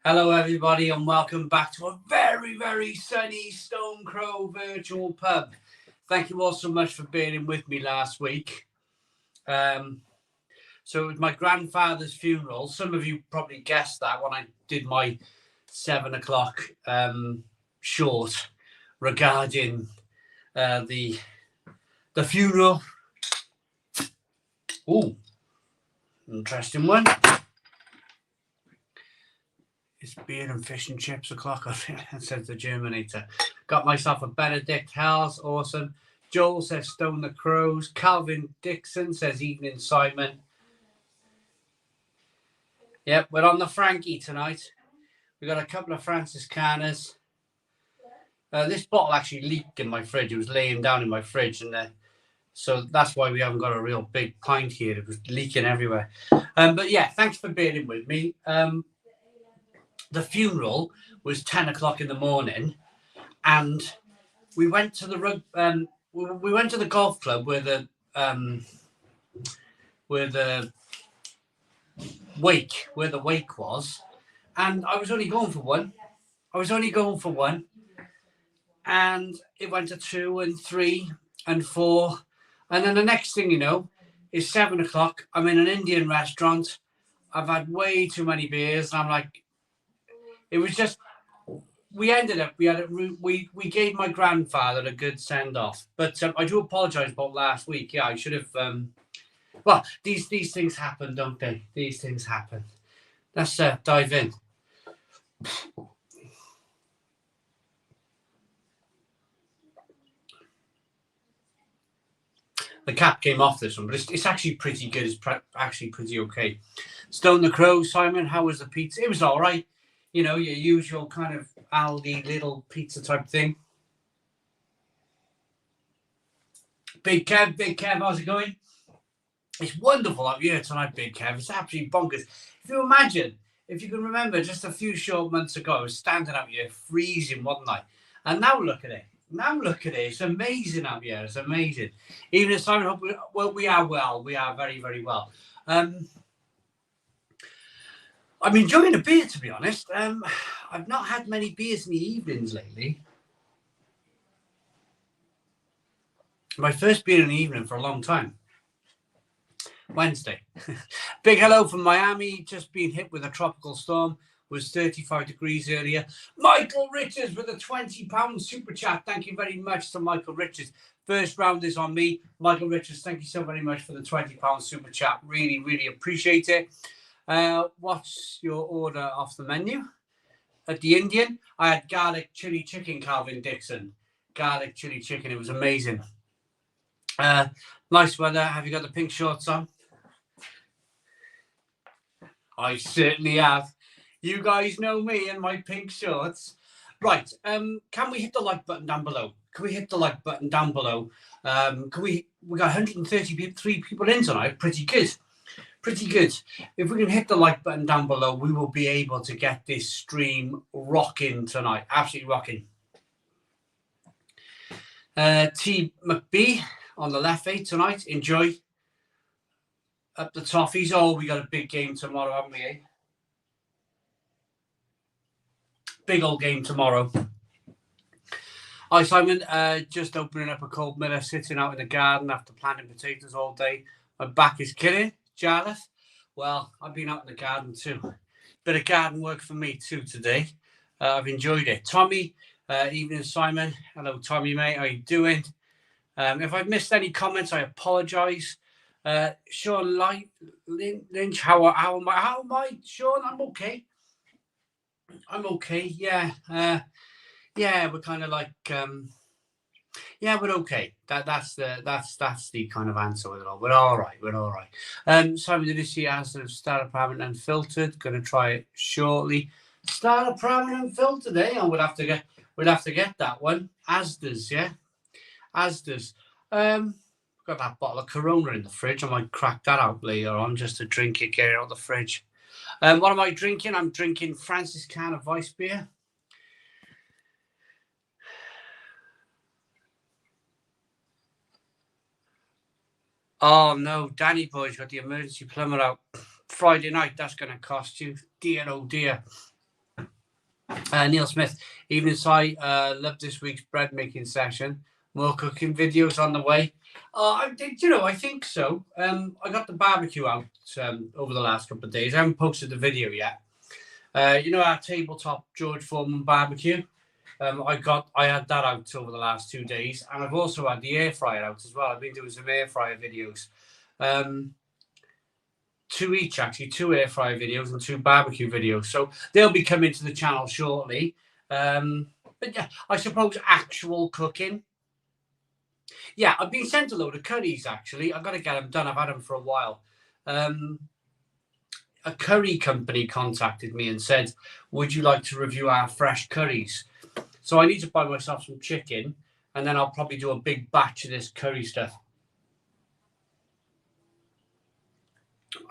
Hello, everybody, and welcome back to a very, very sunny Stone Crow virtual pub. Thank you all so much for being with me last week. Um, so, it was my grandfather's funeral. Some of you probably guessed that when I did my 7 o'clock short regarding the funeral. Ooh, interesting one. It's beer and fish and chips o'clock. Says the Germinator. Got myself a Benedict Hells. Awesome. Joel says Stone the Crows. Calvin Dixon says Evening Simon. Yep, we're on the Frankie tonight. We got a couple of Francis Canners. This bottle actually leaked in my fridge. It was laying down in my fridge, and so that's why we haven't got a real big pint here. It was leaking everywhere. But yeah, thanks for being with me. The funeral was 10 o'clock in the morning, and we went to the we went to the golf club where the wake was, and I was only going for one. And it went to 2 and 3 and 4, and then the next thing you know is 7 o'clock. I'm in an Indian restaurant. I've had way too many beers, and I'm like, it was just. We gave my grandfather a good send off, but I do apologise about last week. Yeah, I should have. Well, these things happen, don't they? These things happen. Let's dive in. The cap came off this one, but it's actually pretty good. It's actually pretty okay. Stone the Crow, Simon, how was the pizza? It was all right. You know, your usual kind of Aldi little pizza type thing. Big Kev, how's it going? It's wonderful up here tonight, Big Kev. It's absolutely bonkers. If you can remember, just a few short months ago, I was standing up here freezing, wasn't I? And now look at it. It's amazing up here. It's amazing. Even if Simon, we are well. We are very, very well. I'm enjoying a beer, to be honest. I've not had many beers in the evenings lately. My first beer in the evening for a long time. Wednesday. Big hello from Miami. Just been hit with a tropical storm. Was 35 degrees earlier. Michael Richards with a £20 super chat. Thank you very much to Michael Richards. First round is on me. Michael Richards, thank you so very much for the £20 super chat. Really, really appreciate it. What's your order off the menu? At the Indian, I had garlic chili chicken, Calvin Dixon. Garlic chili chicken. It was amazing. Nice weather. Have you got the pink shorts on? I certainly have. You guys know me and my pink shorts. Right. Can we hit the like button down below? We got 133 people in tonight. Pretty good. If we can hit the like button down below, we will be able to get this stream rocking tonight. Absolutely rocking. T McBee on the left tonight. Enjoy. Up the toffees. Oh, we got a big game tomorrow, haven't we? Eh? Big old game tomorrow. Hi, Simon. Just opening up a cold mirror, sitting out in the garden after planting potatoes all day. My back is killing. Jarlath. Well, I've been out in the garden too. Bit of garden work for me too today. I've enjoyed it. Tommy, evening, Simon. Hello, Tommy, mate. How you doing? If I've missed any comments, I apologise. Sean Lynch, how am I? Sean, I'm okay. Yeah. We're kind of like we're okay. That's the kind of answer with it all. We're all right. Simon, did you see Aston of Startup Ramen Unfiltered? Gonna try it shortly. Startup Ramen Unfiltered, eh? Oh, we'll have to get that one. Asda's, yeah. Asda's. Got that bottle of Corona in the fridge. I might crack that out later on just to drink it, get it out of the fridge. What am I drinking? I'm drinking Francis Can of Weiss beer. Oh no, Danny Boy's got the emergency plumber out Friday night. That's going to cost you. Dear, oh dear. Neil Smith, evening, Si. Love this week's bread making session. More cooking videos on the way. I think so. I got the barbecue out over the last couple of days. I haven't posted the video yet. Our tabletop George Foreman barbecue. I had that out over the last 2 days, and I've also had the air fryer out as well. I've been doing some air fryer videos. 2 each, actually, 2 air fryer videos and 2 barbecue videos. So they'll be coming to the channel shortly. But yeah, I suppose actual cooking. Yeah, I've been sent a load of curries, actually. I've got to get them done. I've had them for a while. A curry company contacted me and said, would you like to review our fresh curries? So I need to buy myself some chicken, and then I'll probably do a big batch of this curry stuff.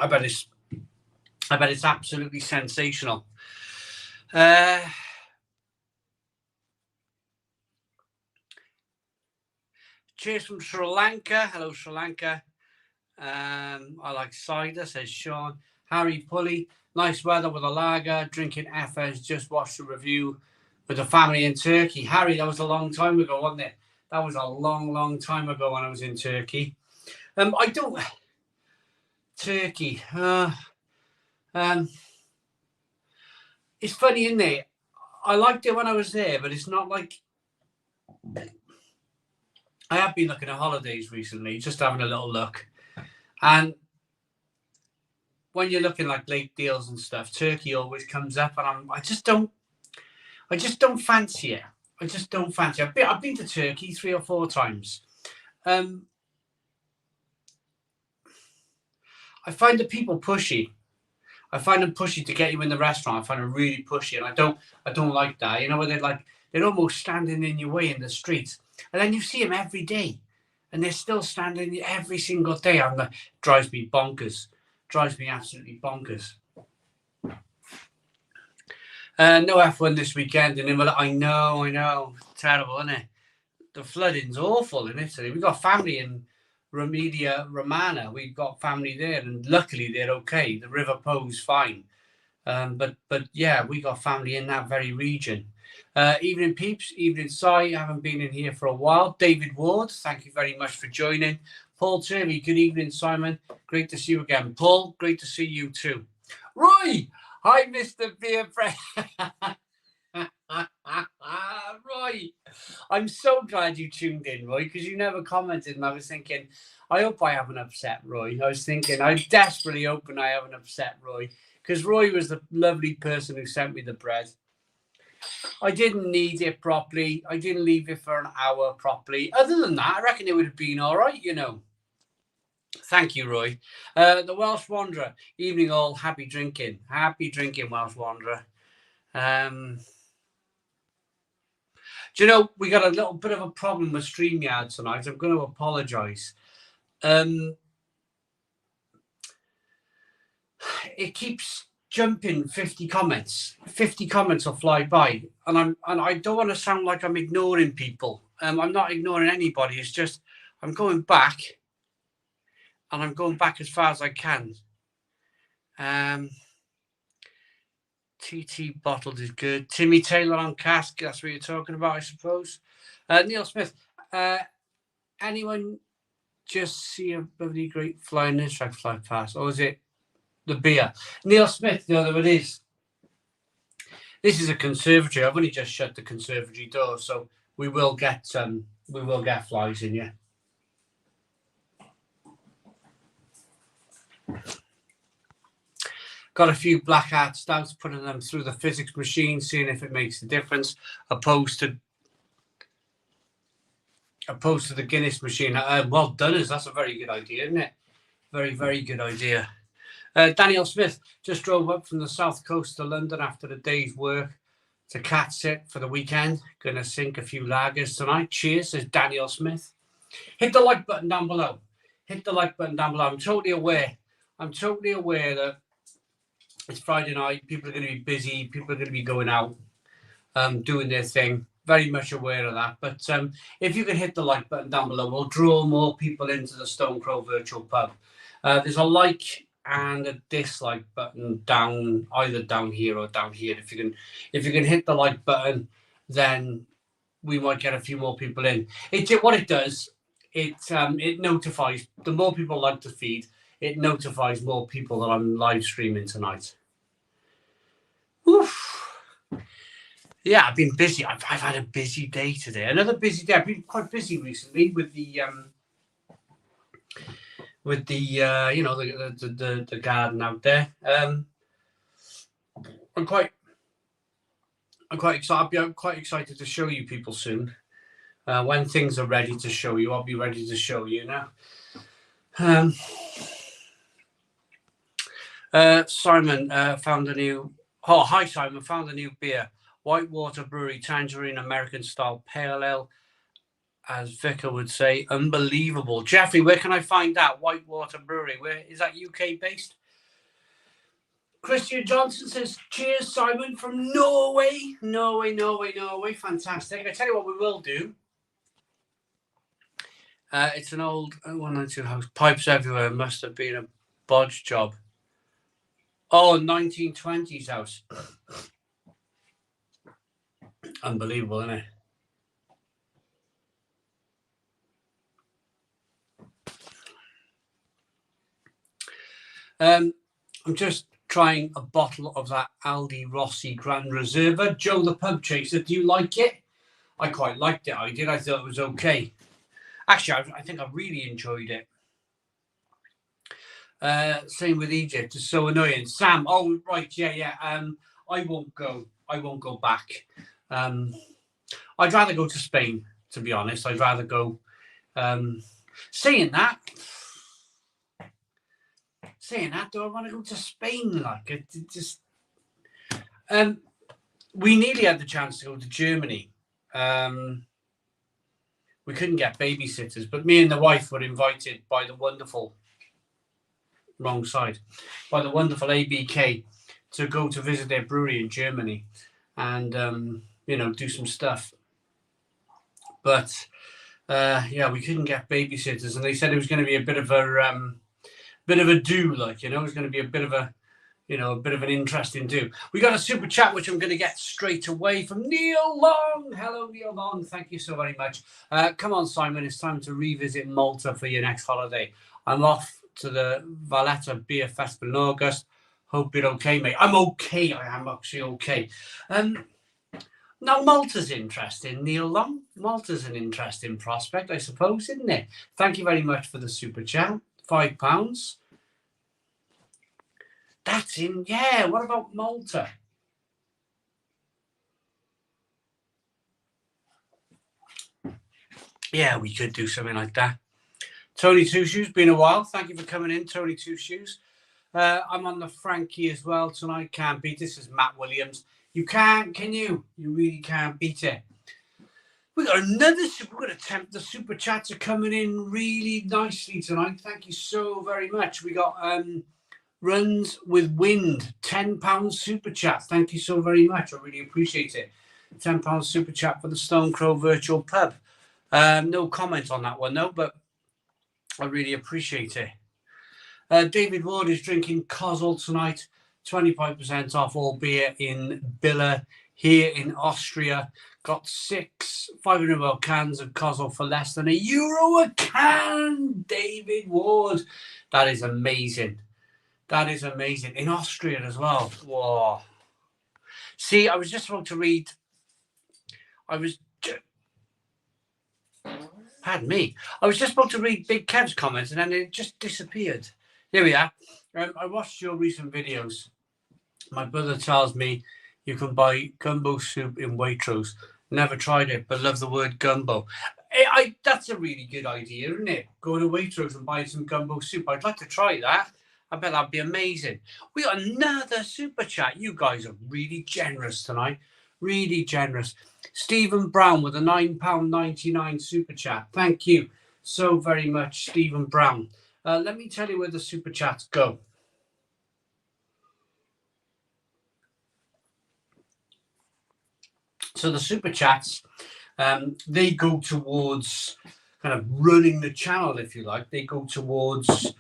I bet it's absolutely sensational. Cheers from Sri Lanka. Hello, Sri Lanka. I like cider, says Sean. Harry Pulley. Nice weather with a lager. Drinking FS. Just watched the review with the family in Turkey. Harry, that was a long time ago, wasn't it? That was a long, long time ago when I was in Turkey. Turkey. It's funny, isn't it? I liked it when I was there, but it's not like... I have been looking at holidays recently, just having a little look. And when you're looking like late deals and stuff, Turkey always comes up, and I just don't fancy it. I just don't fancy it. I've been to Turkey 3 or 4 times. I find the people pushy. I find them pushy to get you in the restaurant. I find them really pushy, and I don't like that. You know, where they're almost standing in your way in the streets, and then you see them every day, and they're still standing every single day. Drives me bonkers. Drives me absolutely bonkers. No F1 this weekend in Imola. I know. Terrible, isn't it? The flooding's awful in Italy. We've got family in Emilia Romagna. We've got family there, and luckily they're okay. The River Po's fine. But yeah, we got family in that very region. Evening peeps, evening Si. I haven't been in here for a while. David Ward, thank you very much for joining. Paul Turvey, good evening, Simon. Great to see you again. Paul, great to see you too. Roy, hi, Mr. Beer Friend. Roy, I'm so glad you tuned in, Roy, because you never commented, and I was thinking, I hope I haven't upset Roy. I was thinking, I'm desperately hoping I haven't upset Roy, because Roy was the lovely person who sent me the bread. I didn't knead it properly. I didn't leave it for an hour properly. Other than that, I reckon it would have been all right, you know. Thank you, Roy. The Welsh Wanderer. Evening all. Happy drinking. Happy drinking, Welsh Wanderer. Do you know, we got a little bit of a problem with StreamYard tonight. I'm going to apologise. It keeps jumping 50 comments. 50 comments will fly by, and I don't want to sound like I'm ignoring people. I'm not ignoring anybody. It's just I'm going back, and I'm going back as far as I can. TT bottled is good. Timmy Taylor on Cask. That's what you're talking about, I suppose. Neil Smith. Anyone just see a bloody great flying this track fly past, or is it the beer? Neil Smith. No, there it is. This is a conservatory. I've only just shut the conservatory door, so we will get flies in here. Got a few black art stouts, putting them through the physics machine, seeing if it makes a difference, opposed to the Guinness machine. Well done, that's a very good idea, isn't it? Very, very good idea. Daniel Smith just drove up from the south coast to London after the day's work to cat sit for the weekend. Gonna sink a few lagers tonight. Cheers, says Daniel Smith. Hit the like button down below. Hit the like button down below. I'm totally aware that it's Friday night. People are going to be busy. People are going to be going out, doing their thing. Very much aware of that. But if you can hit the like button down below, we'll draw more people into the Stone Crow Virtual Pub. There's a like and a dislike button down, either down here or down here. If you can hit the like button, then we might get a few more people in. What it does, it notifies, the more people like the feed, it notifies more people that I'm live streaming tonight. Oof. Yeah, I've been busy. I've had a busy day today. Another busy day. I've been quite busy recently with the you know, the garden out there. I'm quite excited. I'm quite excited to show you people soon. When things are ready to show you, I'll be ready to show you now. Simon found a new. Oh, hi Simon! Found a new beer. Whitewater Brewery Tangerine American Style Pale Ale, as Vicar would say. Unbelievable. Jeffrey, where can I find that? Whitewater Brewery. Where is that? UK based? Christian Johnson says, cheers, Simon, from Norway. Norway. Fantastic. I tell you what we will do. It's an old 192 house. Pipes everywhere. Must have been a bodge job. Oh, 1920s house. Unbelievable, isn't it? I'm just trying a bottle of that Aldi Rossi Grand Reserva. Joe the Pub Chaser, do you like it? I quite liked it. I did. I thought it was okay. Actually, I think I really enjoyed it. Same with Egypt. It's so annoying. Sam, oh, right, yeah. I won't go back. I'd rather go to Spain, to be honest. I'd rather go. Saying that, do I want to go to Spain? Like, it just. We nearly had the chance to go to Germany. We couldn't get babysitters, but me and the wife were invited by the wonderful. Wrong side. By the wonderful ABK to go to visit their brewery in Germany, and you know, do some stuff. But yeah, we couldn't get babysitters, and they said it was going to be a bit of a do, like, you know, it was going to be a bit of a, you know, a bit of an interesting do. We got a super chat which I'm going to get straight away from Neil Long. Hello, Neil Long. Thank you so very much. Come on, Simon. It's time to revisit Malta for your next holiday. I'm off to the Valletta Beer Festival in August. Hope you're okay, mate. I'm okay. I am actually okay. Now, Malta's interesting, Neil Long. Malta's an interesting prospect, I suppose, isn't it? Thank you very much for the super chat. £5. That's in, yeah. What about Malta? Yeah, we could do something like that. Tony Two Shoes, been a while. Thank you for coming in, Tony Two Shoes. I'm on the Frankie as well tonight. Can't beat this. Is Matt Williams. You can't, can you? You really can't beat it. We got another. We're going to attempt the super chats are coming in really nicely tonight. Thank you so very much. We got Runs with Wind, £10 super chat. Thank you so very much. I really appreciate it. £10 super chat for the Stone Crow Virtual Pub. No comment on that one though, but I really appreciate it. David Ward is drinking Kozel tonight. 25% off all beer in Billa here in Austria. Got 6 500ml cans of Kozel for less than €1 a can. David Ward. That is amazing. That is amazing. In Austria as well. Whoa. See, I was just about to read. Pardon me. I was just about to read Big Kev's comments and then it just disappeared. Here we are. I watched your recent videos. My brother tells me you can buy gumbo soup in Waitrose. Never tried it, but love the word gumbo. That's a really good idea, isn't it? Go to Waitrose and buy some gumbo soup. I'd like to try that. I bet that'd be amazing. We got another super chat. You guys are really generous tonight. Really generous. Stephen Brown with a £9.99 super chat. Thank you so very much, Stephen Brown. Let me tell you where the super chats go. So the super chats, they go towards kind of running the channel, if you like. They go towards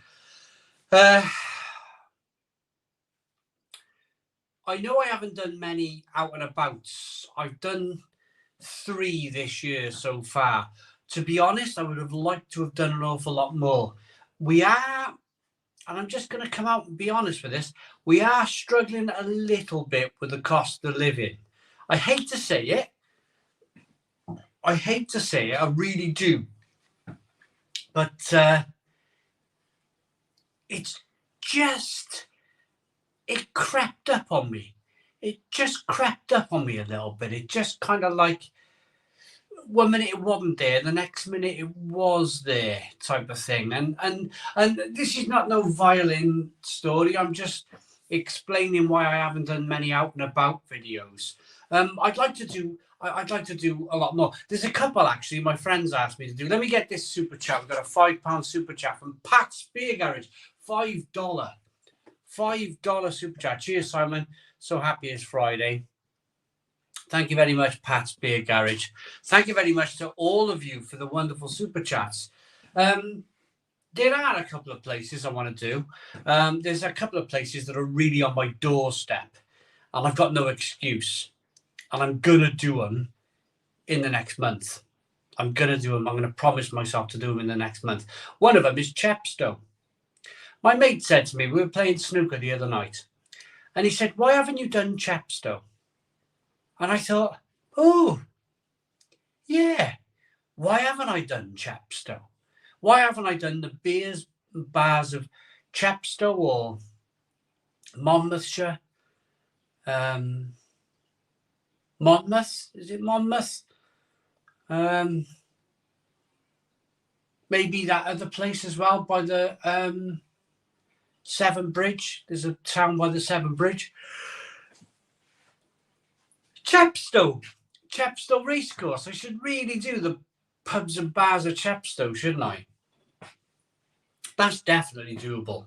I know I haven't done many out and abouts. I've done 3 this year so far. To be honest, I would have liked to have done an awful lot more. We are, and I'm just going to come out and be honest with this, we are struggling a little bit with the cost of living. I hate to say it. I really do. But it's just, it crept up on me. It just crept up on me a little bit. It just kind of like, one minute it wasn't there, the next minute it was there, type of thing. And this is not no violin story. I'm just explaining why I haven't done many out and about videos. I'd like to do a lot more. There's a couple actually my friends asked me to do. Let me get this super chat. We've got a £5 super chat from Pat's Beer Garage. $5 super chat. Cheers, Simon. So happy it's Friday. Thank you very much, Pat's Beer Garage. Thank you very much to all of you for the wonderful super chats. There are a couple of places I want to do. There's a couple of places that are really on my doorstep, and I've got no excuse. And I'm going to do them in the next month. I'm going to do them. I'm going to promise myself to do them in the next month. One of them is Chepstow. My mate said to me, we were playing snooker the other night, and he said, why haven't you done Chepstow? And I thought, oh, yeah, why haven't I done Chepstow? Why haven't I done the beers and bars of Chepstow or Monmouthshire? Monmouth? Is it Monmouth? Maybe that other place as well by the Severn Bridge. There's a town by the Severn Bridge. Chepstow Racecourse. I should really do the pubs and bars of Chepstow, shouldn't I? That's definitely doable.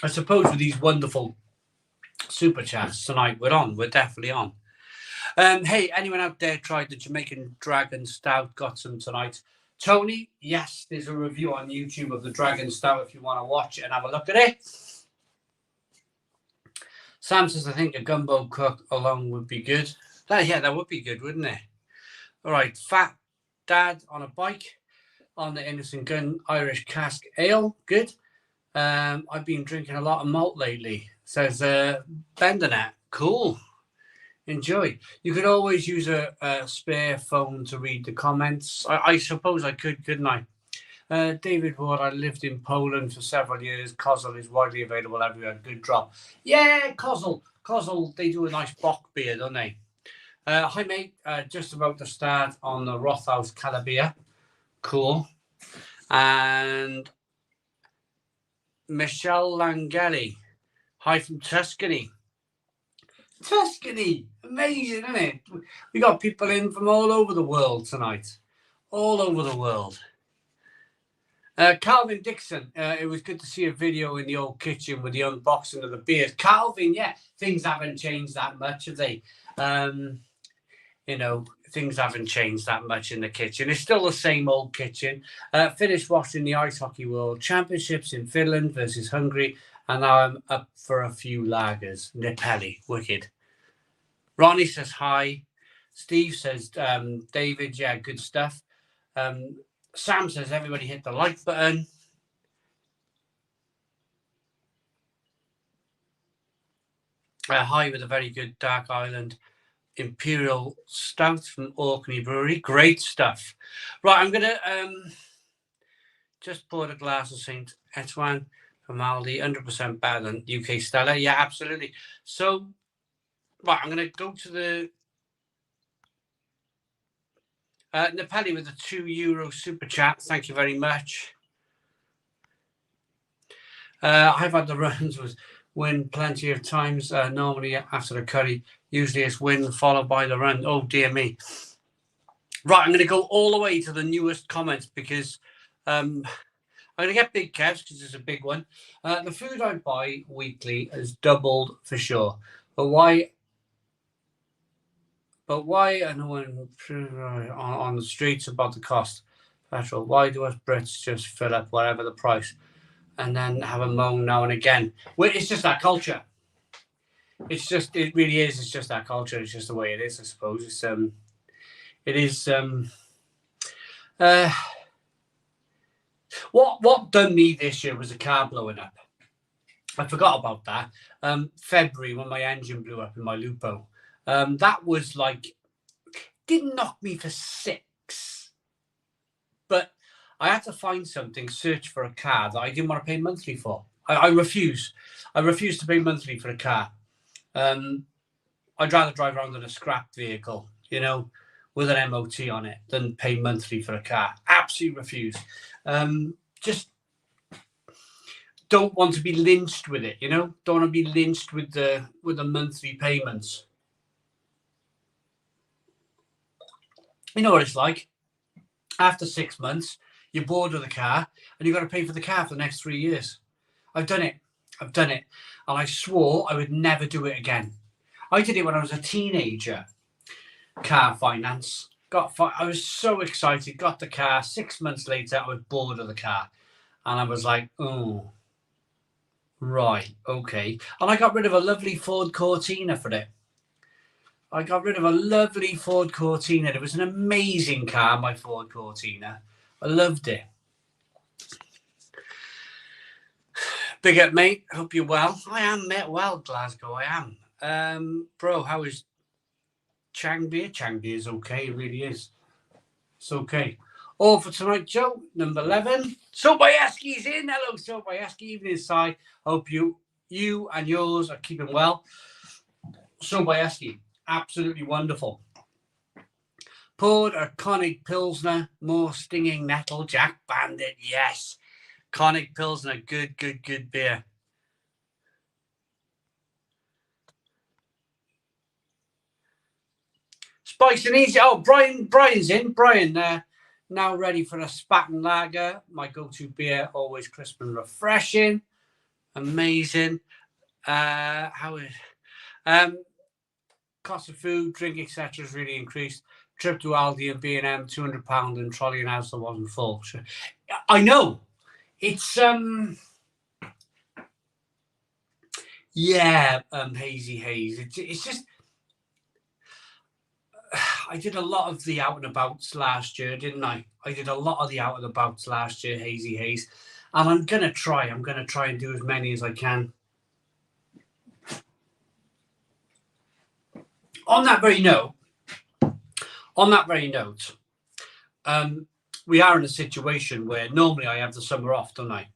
I suppose with these wonderful super chats tonight, we're definitely on. Hey, anyone out there tried the Jamaican Dragon Stout? Got some tonight. Tony, yes, there's a review on YouTube of the Dragon Stout if you want to watch it and have a look at it. Sam says, I think a gumbo cook along would be good. That would be good, wouldn't it? All right, Fat Dad on a bike on the Innocent Gun Irish Cask Ale. Good. I've been drinking a lot of malt lately, says Bendernet. Cool. Enjoy. You could always use a spare phone to read the comments. I suppose I could, couldn't I? David Ward, I lived in Poland for several years. Kozel is widely available everywhere. Good drop. Yeah, Kozel, they do a nice Bock beer, don't they? Hi, mate. Just about to start on the Rothaus Calabia. Cool. And Michelle Langeli. Hi from Tuscany. Tuscany. Amazing, isn't it? We got people in from all over the world tonight. All over the world. Calvin Dixon, it was good to see a video in the old kitchen with the unboxing of the beers. Calvin, yeah, things haven't changed that much, have they? Things haven't changed that much in the kitchen. It's still the same old kitchen. Finished watching the Ice Hockey World Championships in Finland versus Hungary, and now I'm up for a few lagers. Nepali, wicked. Ronnie says hi. Steve says, David, yeah, good stuff. Sam says, everybody hit the like button. Hi with a very good Dark Island Imperial Stout from Orkney Brewery. Great stuff. Right, I'm going to just pour a glass of St. Etienne from Aldi. 100% better than UK Stella. Yeah, absolutely. So, right, I'm going to go to the Nepali with a €2 super chat. Thank you very much. I've had the runs with win plenty of times. Normally after the curry, usually it's win followed by the run. Oh dear me. Right, I'm going to go all the way to the newest comments because I'm going to get big Kevs because it's a big one. The food I buy weekly has doubled for sure. But why? And when on the streets about the cost petrol, why do us Brits just fill up whatever the price? and then have a moan now and again. Well, it's just that culture. It really is. It's just that culture. It's just the way it is, I suppose. It is. What done me this year was a car blowing up. I forgot about that. February, when my engine blew up in my Lupo. That was like, didn't knock me for 6, but I had to find something, search for a car that I didn't want to pay monthly for. I refuse. I refuse to pay monthly for a car. I'd rather drive around in a scrap vehicle, with an MOT on it, than pay monthly for a car. Absolutely refuse. Just don't want to be lynched with it, Don't want to be lynched with the monthly payments. You know what it's like. After 6 months, you're bored of the car, and you've got to pay for the car for the next 3 years. I've done it, and I swore I would never do it again. I did it when I was a teenager. Car finance. I was so excited. Got the car. 6 months later, I was bored of the car, and I was like, oh, right, okay. And I got rid of a lovely Ford Cortina for it. It was an amazing car, my Ford Cortina. I loved it. Big up, mate. Hope you're well. I am, mate. Well, Glasgow, I am. Bro, how is Chang Beer? Chang Beer is okay. It really is. It's okay. All for tonight, Joe. Number 11. Sobayaski's in. Hello, Sobayaski. Evening inside. Hope you and yours are keeping well. Sobayaski, absolutely wonderful. Poured a Conic Pilsner, more stinging nettle. Jack Bandit, yes. Conic Pilsner, good beer. Spice and easy. Oh, Brian's in. Brian, now ready for a Spaten Lager. My go-to beer, always crisp and refreshing. Amazing. How is cost of food, drink, etc. has really increased. Trip to Aldi and B&M, £200, and trolley and house that wasn't full. So, I know. It's hazy haze. It's just I did a lot of the out and abouts last year, didn't I? I did a lot of the out and abouts last year, hazy haze, and I'm gonna try and do as many as I can. On that very note, we are in a situation where normally I have the summer off, don't I?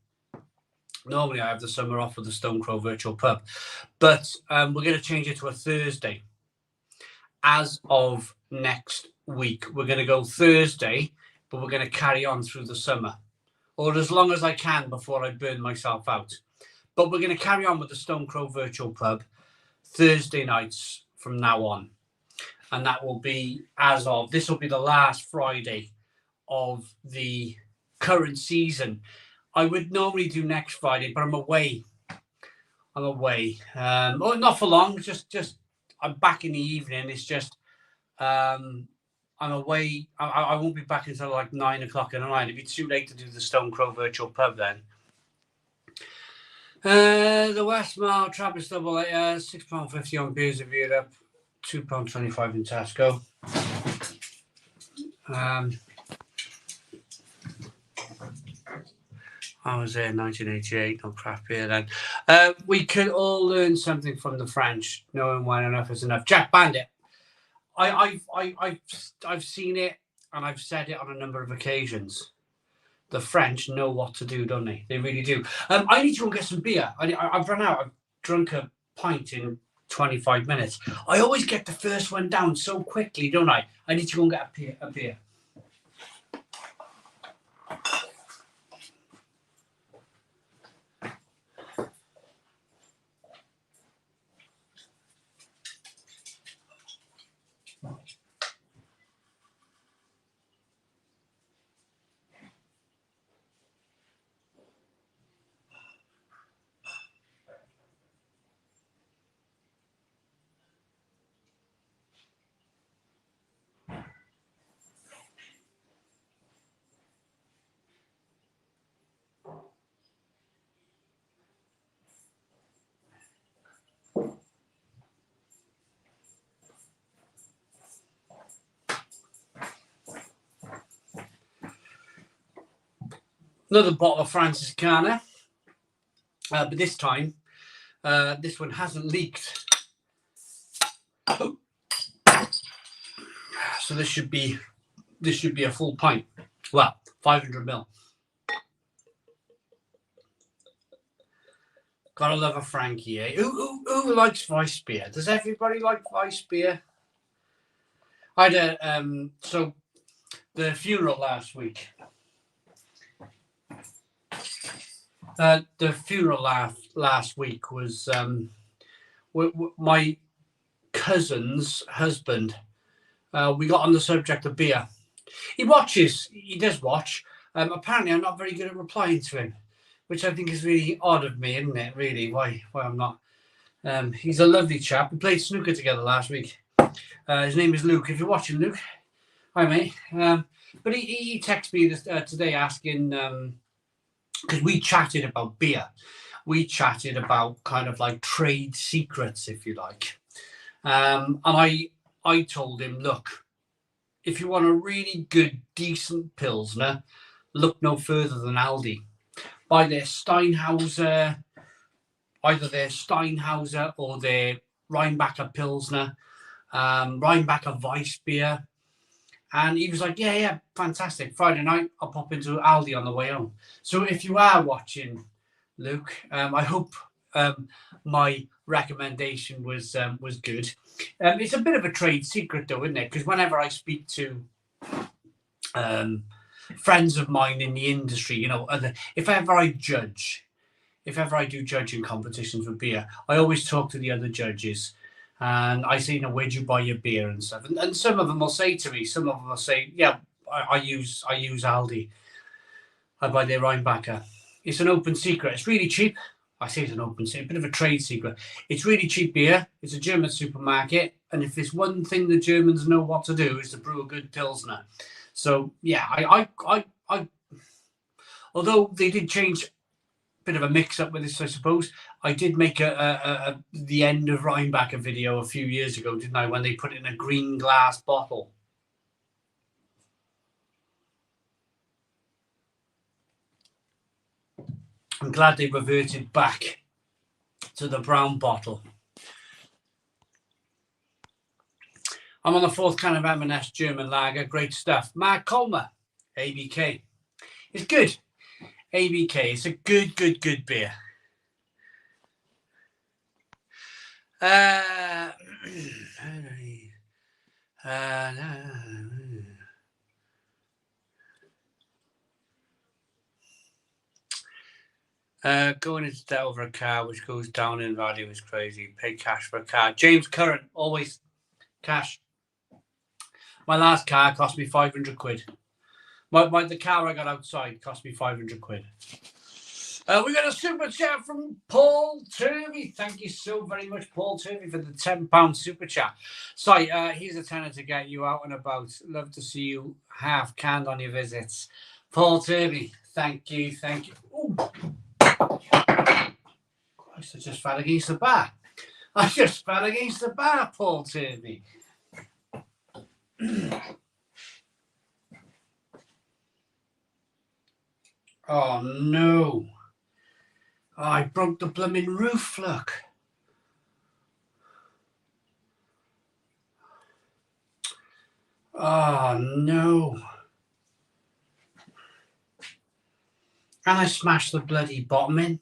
Normally I have the summer off with the Stone Crow Virtual Pub, but we're going to change it to a Thursday. As of next week, we're going to go Thursday, but we're going to carry on through the summer, or as long as I can before I burn myself out. But we're going to carry on with the Stone Crow Virtual Pub Thursday nights from now on. And that will be this will be the last Friday of the current season. I would normally do next Friday, but I'm away. Not for long. Just I'm back in the evening. It's just I'm away. I won't be back until like 9 o'clock in the night. It'd be too late to do the Stone Crow Virtual Pub then. The West Mile Trappist Double £6.50 on beers of Europe, £2.25 in Tesco. I was there in 1988, no craft beer then. We could all learn something from the French, knowing when enough is enough. Jack Bandit. I've seen it, and I've said it on a number of occasions. The French know what to do, don't they? They really do. I need to go and get some beer. I've run out. I've drunk a pint in 25 minutes. I always get the first one down so quickly, don't I? I need to go and get a beer. Another bottle of Franciscana, but this time this one hasn't leaked. So this should be a full pint. Well, 500 ml. Gotta love a Frankie, eh? Who likes Weiss beer? Does everybody like Weiss beer? I had so the funeral last week. The funeral last week was my cousin's husband. We got on the subject of beer. He does watch. Apparently, I'm not very good at replying to him, which I think is really odd of me, isn't it? Really, why I'm not. He's a lovely chap. We played snooker together last week. His name is Luke. If you're watching, Luke, hi mate. But he texted me today asking, because we chatted about beer. We chatted about kind of like trade secrets, if you like. And I told him, look, if you want a really good, decent Pilsner, look no further than Aldi. Buy their Steinhauser, either their Steinhauser or their Rheinbacher Pilsner, Rheinbacher Weiss beer. And he was like, yeah, fantastic. Friday night, I'll pop into Aldi on the way home. So if you are watching, Luke, I hope my recommendation was good. It's a bit of a trade secret, though, isn't it? Because whenever I speak to friends of mine in the industry, you know, if ever I do judging competitions with beer, I always talk to the other judges. And I say, you know, where'd you buy your beer and stuff? And some of them will say to me, some of them will say, yeah, I use Aldi. I buy their Rheinbacher. It's an open secret. It's really cheap. I say it's an open secret, a bit of a trade secret. It's really cheap beer. It's a German supermarket. And if there's one thing the Germans know what to do is to brew a good Pilsner. So, yeah, I although they did change a bit of a mix-up with this, I suppose, I did make the end of Rheinbacher video a few years ago, didn't I, when they put it in a green glass bottle. I'm glad they reverted back to the brown bottle. I'm on the fourth can of M&S German lager. Great stuff. Mark Colmer, ABK. It's good. ABK. It's a good beer. Going into debt over a car which goes down in value is crazy. Pay cash for a car. James Curran, always cash. My last car cost me 500 quid. The car I got outside cost me 500 quid. We got a super chat from Paul Turvey. Thank you so very much, Paul Turvey, for the £10 super chat. So, here's a tenner to get you out and about. Love to see you half canned on your visits. Paul Turvey, thank you. Ooh. Christ, I just fell against the bar. Paul Turvey. Oh, no. Oh, I broke the blooming roof, look. Oh, no. And I smashed the bloody bottom in.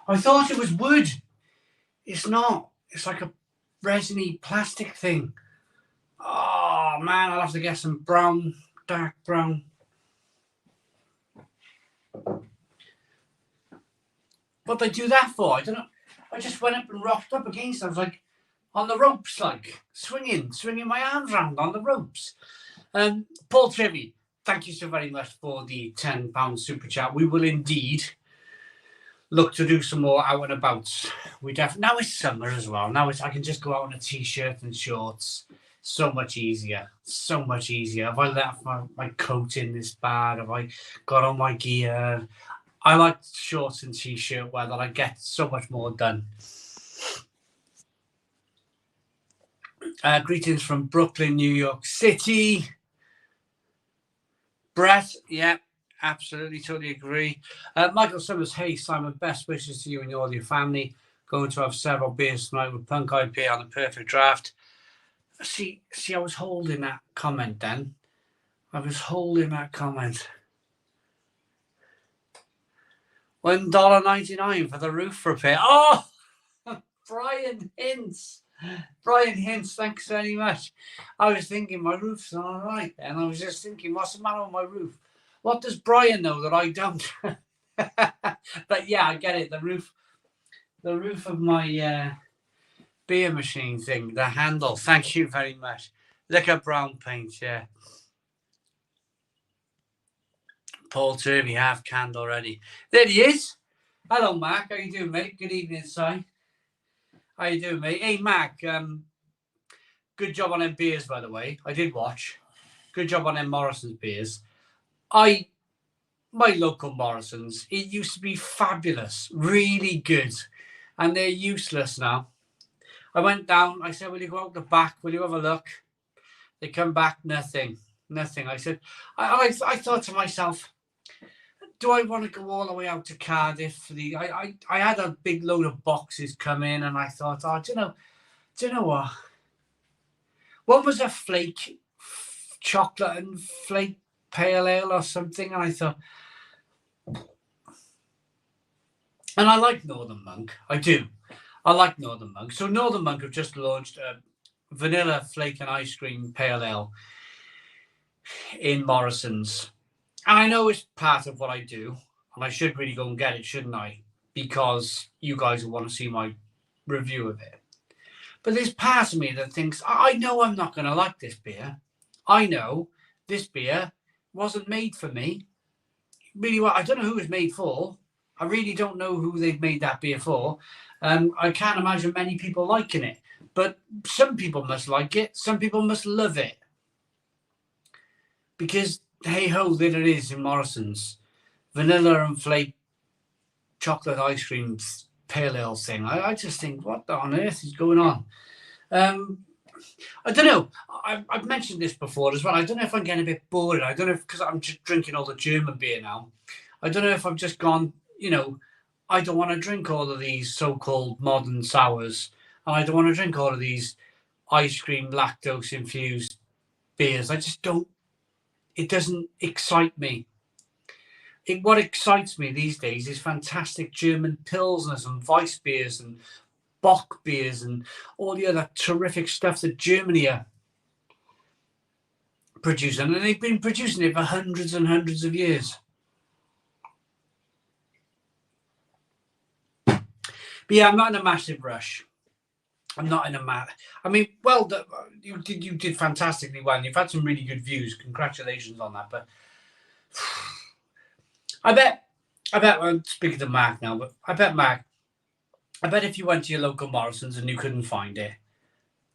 I thought it was wood. It's not. It's like a resiny plastic thing. Oh, man, I'll have to get some brown, dark brown. What they do that for? I don't know. I just went up and rocked up against it. I was like on the ropes, like swinging my arms around on the ropes. Paul Trevy, thank you so very much for the £10 super chat. We will indeed look to do some more out and about. Now it's summer as well. Now I can just go out in a t-shirt and shorts. So much easier. Have I left my coat in this bag? Have I got on my gear? I like shorts and t-shirt weather. I get so much more done. Greetings from Brooklyn, New York City. Brett, yeah. Absolutely, totally agree. Michael Summers, hey Simon, best wishes to you and all your family. Going to have several beers tonight with Punk IPA on the perfect draft. See, I was holding that comment then. I was holding that comment. $1.99 for the roof repair. Oh, Brian Hints. Brian Hints, thanks very much. I was thinking my roof's all right, and I was just thinking, what's the matter with my roof? What does Brian know that I don't? But yeah, I get it. The roof of my beer machine thing, the handle. Thank you very much. Look at brown paint, yeah. Paul Turvey, half canned already. There he is. Hello, Mark. How you doing, mate? Good evening, Si. How you doing, mate? Hey, Mark. Good job on them beers, by the way. I did watch. Good job on them Morrison's beers. My local Morrison's, it used to be fabulous, really good, and they're useless now. I went down. I said, "Will you go out the back? Will you have a look?" They come back, nothing. I said, I thought to myself, do I want to go all the way out to Cardiff for the? I had a big load of boxes come in, and I thought, oh, do you know what? What was a flake chocolate and flake pale ale or something? And I thought, and I like Northern Monk. I do. I like Northern Monk. So Northern Monk have just launched a vanilla flake and ice cream pale ale in Morrison's. And I know it's part of what I do, and I should really go and get it, shouldn't I? Because you guys will want to see my review of it. But there's part of me that thinks, I know I'm not going to like this beer. I know this beer wasn't made for me. Really, well, I don't know who it was made for. I really don't know who they've made that beer for. I can't imagine many people liking it. But some people must like it. Some people must love it. Because, hey ho, there it is in Morrison's. Vanilla and flake chocolate ice cream pale ale thing. I just think, what on earth is going on? I don't know. I've mentioned this before as well. I don't know if I'm getting a bit bored. I don't know if, because I'm just drinking all the German beer now. I don't know if I've just gone, I don't want to drink all of these so-called modern sours. And I don't want to drink all of these ice cream lactose-infused beers. I just don't. It doesn't excite me. What excites me these days is fantastic German Pilsners and Weiss beers and Bock beers and all the other terrific stuff that Germany are producing. And they've been producing it for hundreds and hundreds of years. But yeah, I'm not in a massive rush. I'm not in a I mean, well, you did fantastically well. You've had some really good views. Congratulations on that. But I bet I'm speaking to Mark now, but I bet if you went to your local Morrison's and you couldn't find it,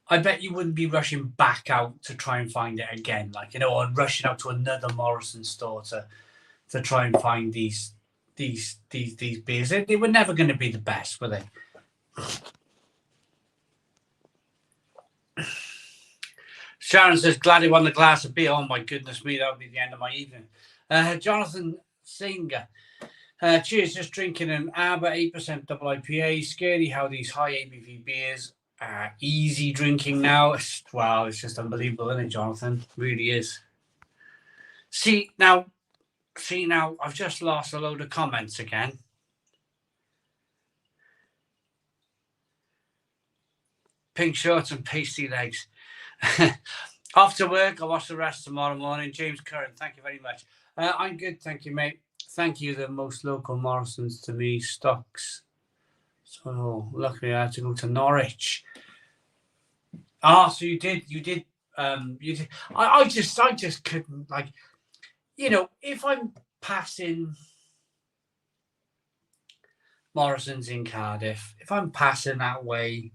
I bet you wouldn't be rushing back out to try and find it again, or rushing out to another Morrison store to try and find these beers. They were never going to be the best, were they? Sharon says, glad he won the glass of beer. Oh my goodness me, that would be the end of my evening. Jonathan Singer. Cheers, just drinking an Aber 8% double IPA. Scary how these high ABV beers are easy drinking now. Wow, it's just unbelievable, isn't it, Jonathan? It really is. See now, I've just lost a load of comments again. Pink shorts and pasty legs. Off to work. I'll watch the rest tomorrow morning. James Curran, thank you very much. I'm good, thank you, mate. Thank you, the most local Morrison's to me, Stocks. So luckily I had to go to Norwich. So you did. I just couldn't, if I'm passing Morrison's in Cardiff, if I'm passing that way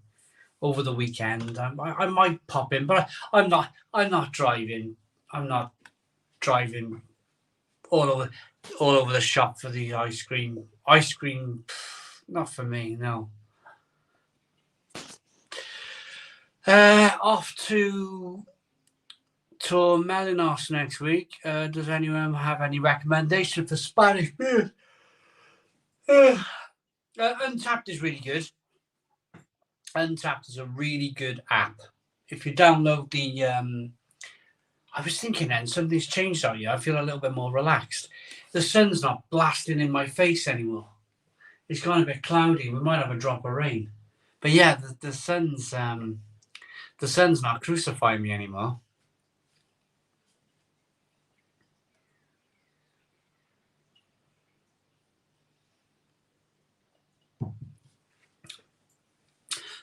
over the weekend, I might pop in, but I'm not driving. I'm not driving all over the shop for the ice cream. Ice cream, not for me, no. Off to to Melinos next week. Does anyone have any recommendation for Spanish beer? Untapped is really good. Untapped is a really good app. If you download the, I was thinking then something's changed out here. I feel a little bit more relaxed. The sun's not blasting in my face anymore. It's gone a bit cloudy. We might have a drop of rain, but yeah, the sun's not crucifying me anymore.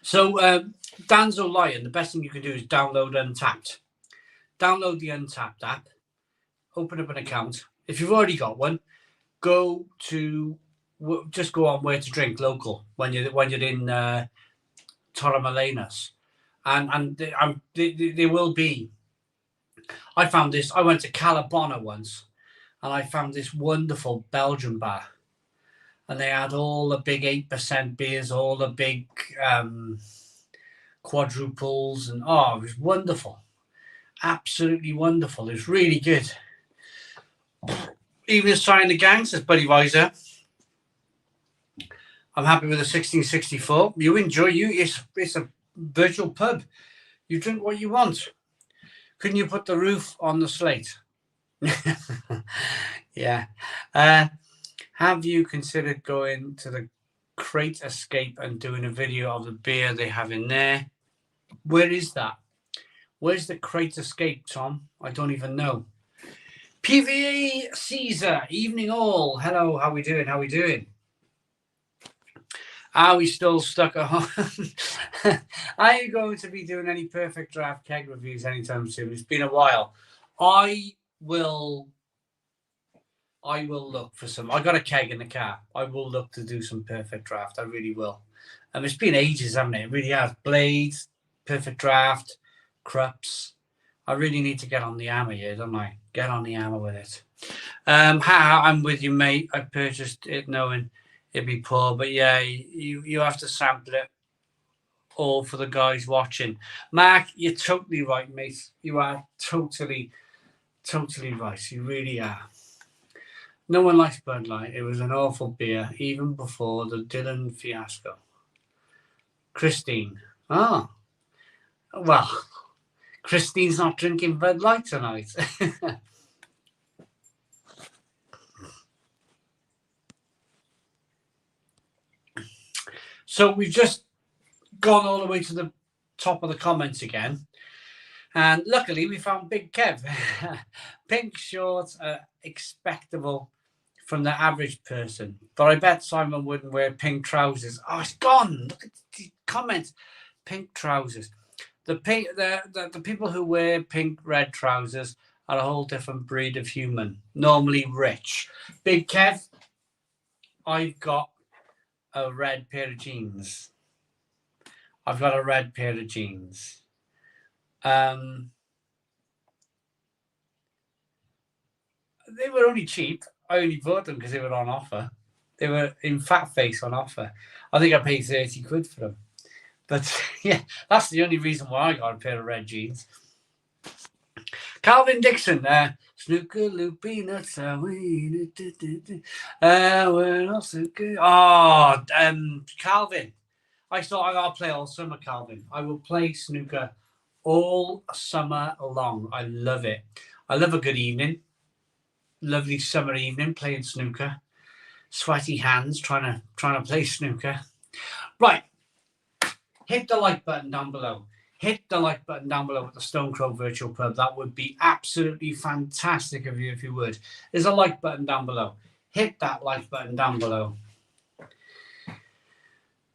So Dan's O'Lion, the best thing you can do is download Untapped. Download the Untapped app, open up an account. If you've already got one, just go on Where to Drink local when you're in Torremolinos, and there will be. I found this. I went to Calabona once, and I found this wonderful Belgian bar, and they had all the big 8% beers, all the big quadruples, and it was wonderful, absolutely wonderful. It was really good. Even trying the Gangsters, Buddy Weiser. I'm happy with the 1664. You enjoy it's a virtual pub. You drink what you want. Couldn't you put the roof on the slate? Yeah. Have you considered going to the Crate Escape and doing a video of the beer they have in there? Where is that? Where's the Crate Escape, Tom? I don't even know. PVA Caesar, evening all. Hello, how we doing? Are we still stuck at home? Are you going to be doing any Perfect Draft keg reviews anytime soon? It's been a while. I will look for some. I got a keg in the car. I will look to do some Perfect Draft. I really will. It's been ages, hasn't it? It really has. Blades, Perfect Draft, Krups. I really need to get on the hammer here, don't I? Get on the hammer with it. I'm with you, mate. I purchased it knowing it'd be poor, but yeah, you have to sample it all for the guys watching. Mark, you're totally right, mate. You are totally right. You really are. No one likes Bud Light. It was an awful beer, even before the Dylan fiasco. Christine. Well, Christine's not drinking Bud Light tonight. So we've just gone all the way to the top of the comments again. And luckily we found Big Kev. Pink shorts are expectable from the average person, but I bet Simon wouldn't wear pink trousers. Oh, it's gone. Look at the comments. Pink trousers. The people who wear pink red trousers are a whole different breed of human, normally rich. Big Kev, I've got a red pair of jeans. They were only cheap. I only bought them because they were on offer. They were in Fat Face on offer. I think I paid 30 quid for them. But yeah, that's the only reason why I got a pair of red jeans. Calvin Dixon, snooker loopy nuts are we? We're not so good. Oh, Calvin. I thought I'll play all summer, Calvin. I will play snooker all summer long. I love it. I love a good evening. Lovely summer evening playing snooker. Sweaty hands trying to play snooker. Right. Hit the like button down below. Hit the like button down below at the Stone Crow Virtual Pub. That would be absolutely fantastic of you if you would. There's a like button down below. Hit that like button down below.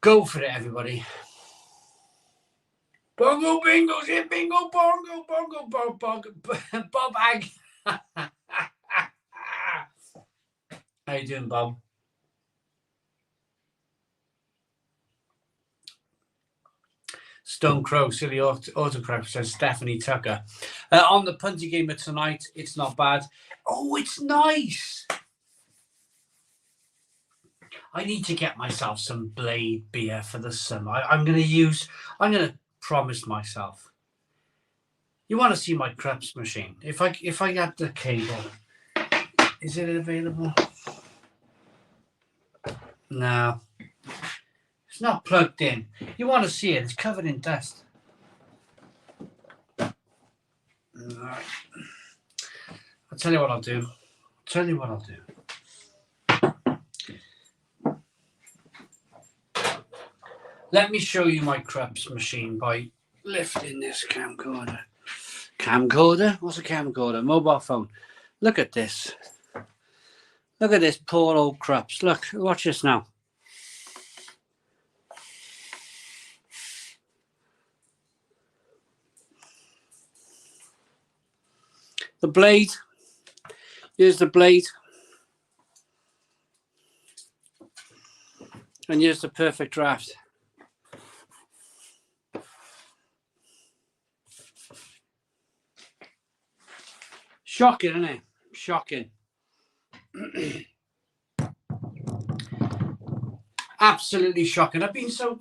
Go for it, everybody. Bongo bingo's here. Bingo, bongo, bongo, bongo, bongo. Bob Ag. How you doing, Bob? Stone Crow, silly autocorrect, says Stephanie Tucker. On the punty gamer tonight, it's not bad. Oh, it's nice. I need to get myself some Blade beer for the summer. I'm going to promise myself You want to see my crups machine? If I get the cable, is it available? No, it's not plugged in. You want to see it? It's covered in dust. All right. I'll tell you what I'll do. Let me show you my crups machine by lifting this camcorder. Camcorder? What's a camcorder? Mobile phone. Look at this. Look at this poor old crups. Look, watch this now. The blade. Here's the blade. And here's the perfect draft. Shocking, isn't it? Shocking. Absolutely shocking. I've been so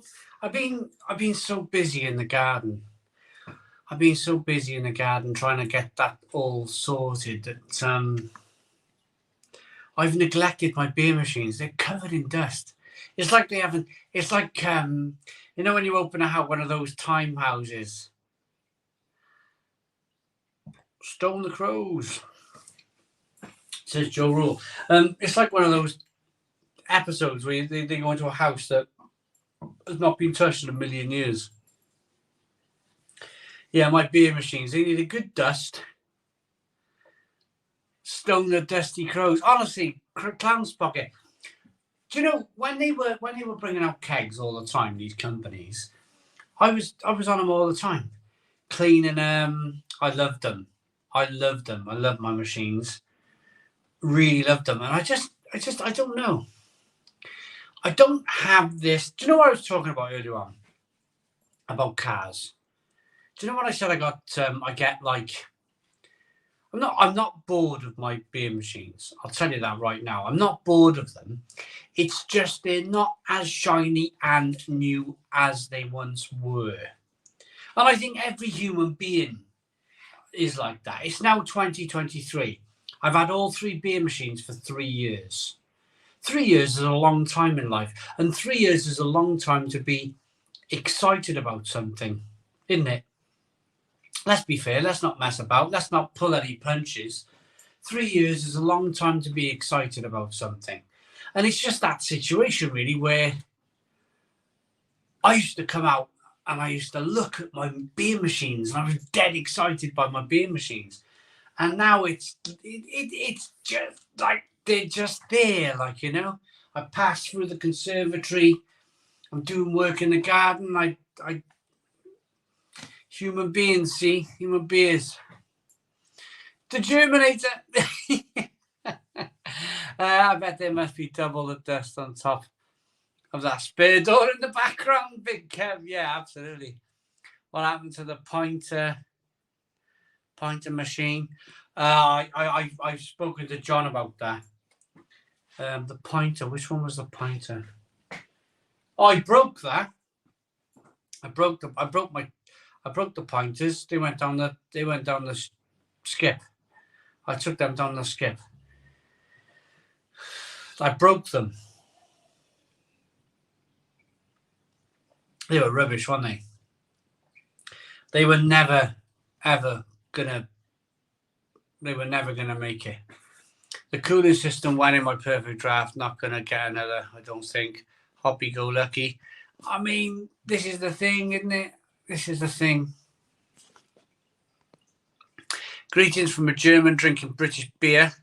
busy in the garden. I've been so busy in the garden trying to get that all sorted that I've neglected my beer machines. They're covered in dust. It's like they haven't. It's like you know when you open a house, one of those time houses. Stone the crows, says Joe Rule. It's like one of those episodes where they go into a house that has not been touched in a million years. Yeah, my beer machines, they need a good dust. Stone the dusty crows. Honestly, clown's pocket. Do you know when they were bringing out kegs all the time? These companies, I was on them all the time, cleaning them. I loved them. I love my machines. Really loved them. And I don't know. I don't have this. Do you know what I was talking about earlier on? About cars. Do you know what I said? I get like, I'm not bored of my beer machines. I'll tell you that right now. I'm not bored of them. It's just they're not as shiny and new as they once were. And I think every human being is like that. It's now 2023. I've had all 3 beer machines for 3 years. 3 years is a long time in life, and 3 years is a long time to be excited about something, isn't it? Let's be fair. Let's not mess about. Let's not pull any punches. 3 years is a long time to be excited about something, and it's just that situation really where I used to come out and I used to look at my beer machines and I was dead excited by my beer machines. And now it's just like they're just there, like, you know. I pass through the conservatory. I'm doing work in the garden. I human beings, see, human beings. The Germinator. I bet there must be double the dust on top of that spare door in the background, Big Kev. Yeah, absolutely. What happened to the pointer machine? I've spoken to John about that. The pointer. Which one was the pointer? Oh, I broke that. I broke the pointers. They went down the skip. I took them down the skip. I broke them. They were rubbish, weren't they? They were never gonna make it. The cooling system went in my perfect draft. Not gonna get another, I don't think. Hoppy go lucky. I mean, this is the thing, isn't it? This is the thing. Greetings from a German drinking British beer,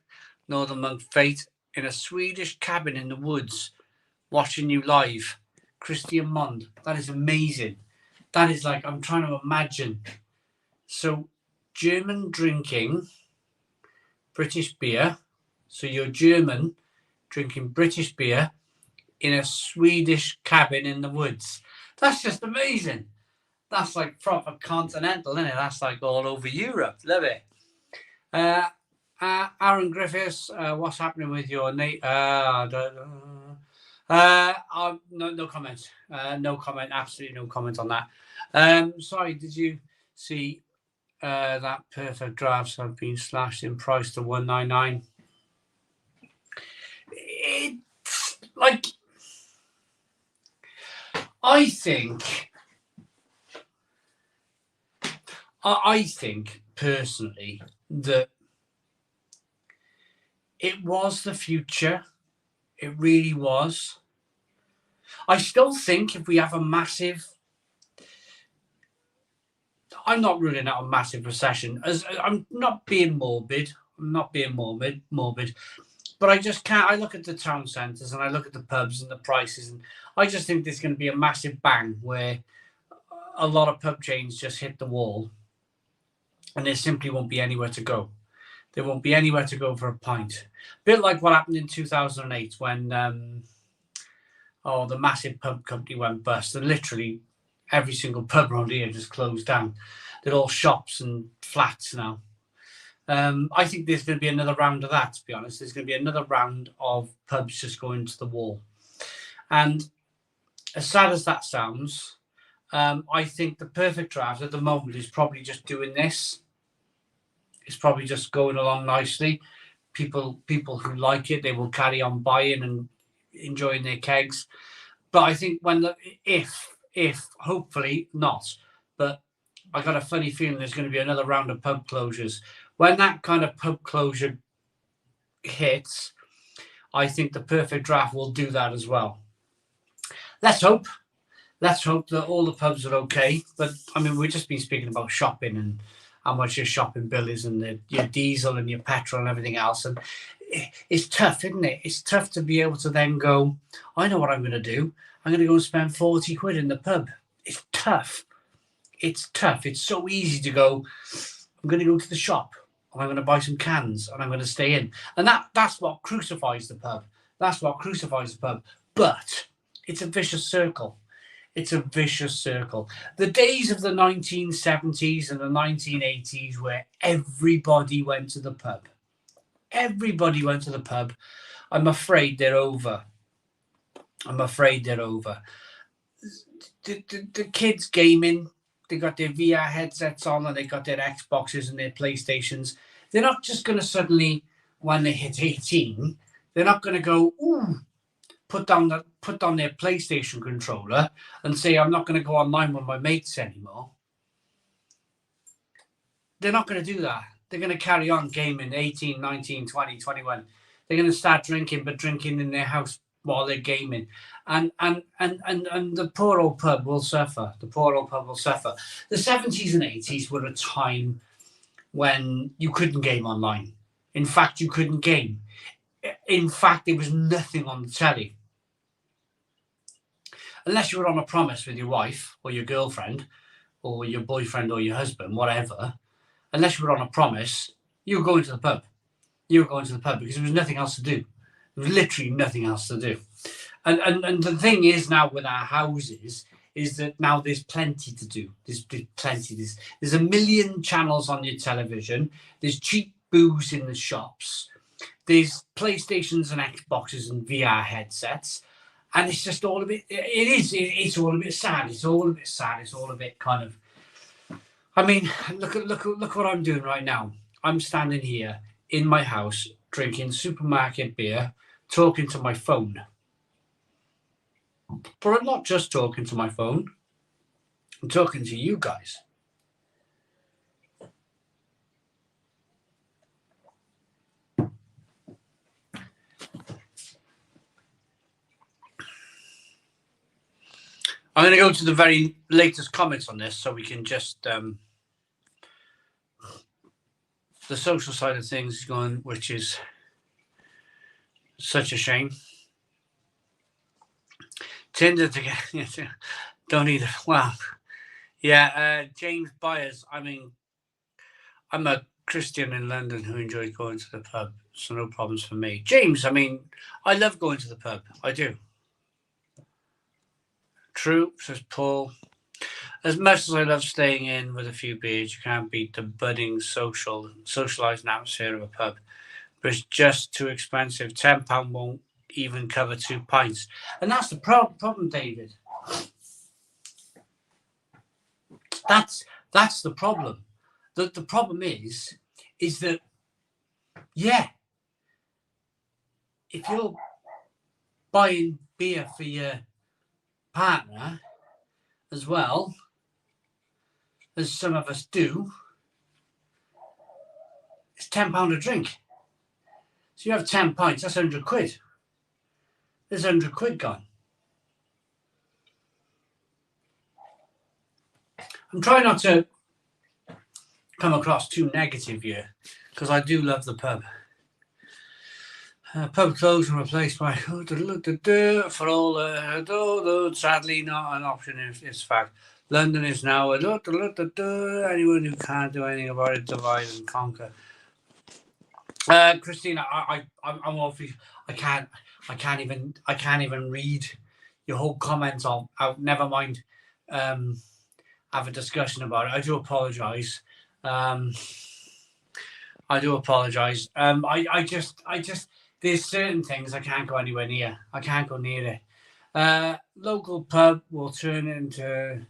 Northern Monk Fate, in a Swedish cabin in the woods, watching you live. Christian Mond. That is amazing. That is like, I'm trying to imagine. So, German drinking British beer. So, you're German drinking British beer in a Swedish cabin in the woods. That's just amazing. That's like proper continental, isn't it? That's like all over Europe. Love it. Aaron Griffiths, what's happening with your Nate? No comment. No comment. Absolutely no comment on that. Sorry, did you see that perfect drafts have been slashed in price to $199. It's like, I think personally that it was the future. It really was. I still think if we have a massive, I'm not ruling out a massive recession. As I'm not being morbid. But I just can't. I look at the town centres and I look at the pubs and the prices, and I just think there's going to be a massive bang where a lot of pub chains just hit the wall, and there simply won't be anywhere to go. There won't be anywhere to go for a pint. A bit like what happened in 2008 when the massive pub company went bust, and literally every single pub around here just closed down. They're all shops and flats now. I think there's going to be another round of that, to be honest. There's going to be another round of pubs just going to the wall. And as sad as that sounds, I think the perfect draft at the moment is probably just doing this. It's probably just going along nicely. People who like it, they will carry on buying and enjoying their kegs. But I think if hopefully not, but I got a funny feeling there's going to be another round of pub closures. When that kind of pub closure hits, I think the perfect draft will do that as well. Let's hope. Let's hope that all the pubs are okay. But I mean, we've just been speaking about shopping and how much your shopping bill is, and your diesel and your petrol and everything else. And it's tough, isn't it? It's tough to be able to then go, I know what I'm going to do. I'm going to go and spend 40 quid in the pub. It's tough. It's tough. It's so easy to go, I'm going to go to the shop, and I'm going to buy some cans, and I'm going to stay in. And that's what crucifies the pub. That's what crucifies the pub. But it's a vicious circle. It's a vicious circle. The days of the 1970s and the 1980s where everybody went to the pub. Everybody went to the pub. I'm afraid they're over. The kids gaming, they got their VR headsets on and they got their Xboxes and their PlayStations. They're not just going to suddenly, when they hit 18, they're not going to go, ooh, put down their PlayStation controller and say, I'm not going to go online with my mates anymore. They're not going to do that. They're going to carry on gaming 18, 19, 20, 21. They're going to start drinking, but drinking in their house while they're gaming. And the poor old pub will suffer. The 70s and 80s were a time when you couldn't game online. In fact, you couldn't game. In fact, there was nothing on the telly. Unless you were on a promise with your wife or your girlfriend or your boyfriend or your husband, whatever. Unless you were on a promise, you were going to the pub. Because there was nothing else to do. There was literally nothing else to do. And the thing is now with our houses is that now there's plenty to do. There's plenty. There's a million channels on your television. There's cheap booze in the shops. There's PlayStations and Xboxes and VR headsets. And it's just all a bit, it's all a bit sad. It's all a bit kind of, I mean, look what I'm doing right now. I'm standing here in my house, drinking supermarket beer, talking to my phone. But I'm not just talking to my phone. I'm talking to you guys. I'm going to go to the very latest comments on this so we can just... the social side of things is going, which is such a shame. Tinder to get... don't either. Well, yeah, James Byers. I mean, I'm a Christian in London who enjoys going to the pub, so no problems for me. James, I mean, I love going to the pub. I do. True, says Paul. As much as I love staying in with a few beers, you can't beat the budding socialising atmosphere of a pub. But it's just too expensive. £10 won't even cover 2 pints. And that's the problem, David. That's the problem. The problem is that, yeah, if you're buying beer for your partner as well, as some of us do, it's £10 a drink. So you have 10 pints, that's 100 quid. There's 100 quid gone. I'm trying not to come across too negative here, because I do love the pub. Pub closed and replaced by for all, sadly not an option. It's fact. London is now anyone who can't do anything about it, divide and conquer. Christina, I'm awfully. I can't even read your whole comments out. Never mind. Have a discussion about it. I do apologise. I just there's certain things I can't go anywhere near. I can't go near it. Local pub will turn it into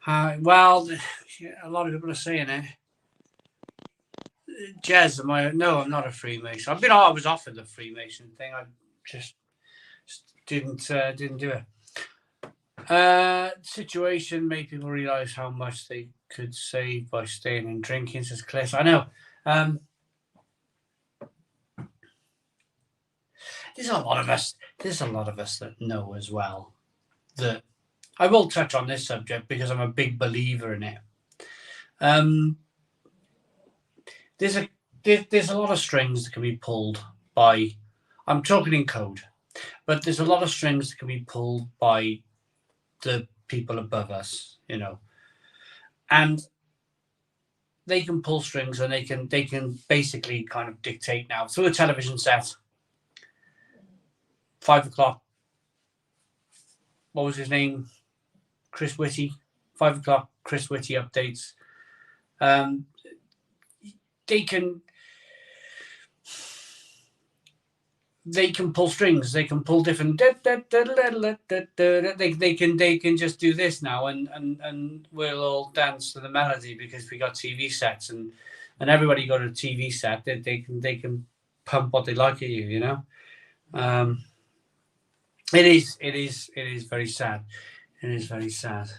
well, a lot of people are saying it. Jez, no, I'm not a Freemason. I was offered the Freemason thing. I just didn't do it. Situation made people realise how much they could save by staying and drinking, says Cliff. I know. There's a lot of us that know as well that I will touch on this subject because I'm a big believer in it. There's a lot of strings that can be pulled by, I'm talking in code, but there's a lot of strings that can be pulled by the people above us, and they can pull strings and they can basically kind of dictate now through a television set. 5 o'clock. What was his name? Chris Whitty. 5 o'clock. Chris Whitty updates. They can pull strings. They can pull different. They can just do this now, and we'll all dance to the melody because we got TV sets, and everybody got a TV set. They can pump what they like at you, It is very sad. It is very sad.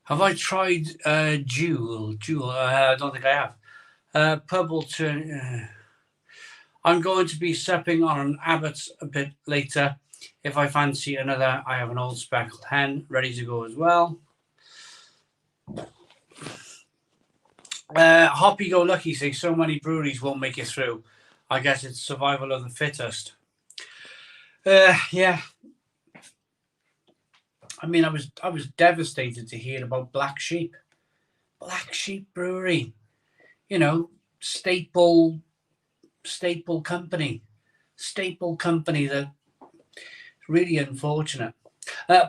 Have I tried Jewel? I don't think I have. Pub will turn. I'm going to be supping on an Abbott's a bit later. If I fancy another, I have an old speckled hen ready to go as well. Hoppy Go Lucky says so many breweries won't make it through. I guess it's survival of the fittest. Yeah. I mean, I was devastated to hear about Black Sheep. Black Sheep Brewery. Staple company. Staple company that really unfortunate.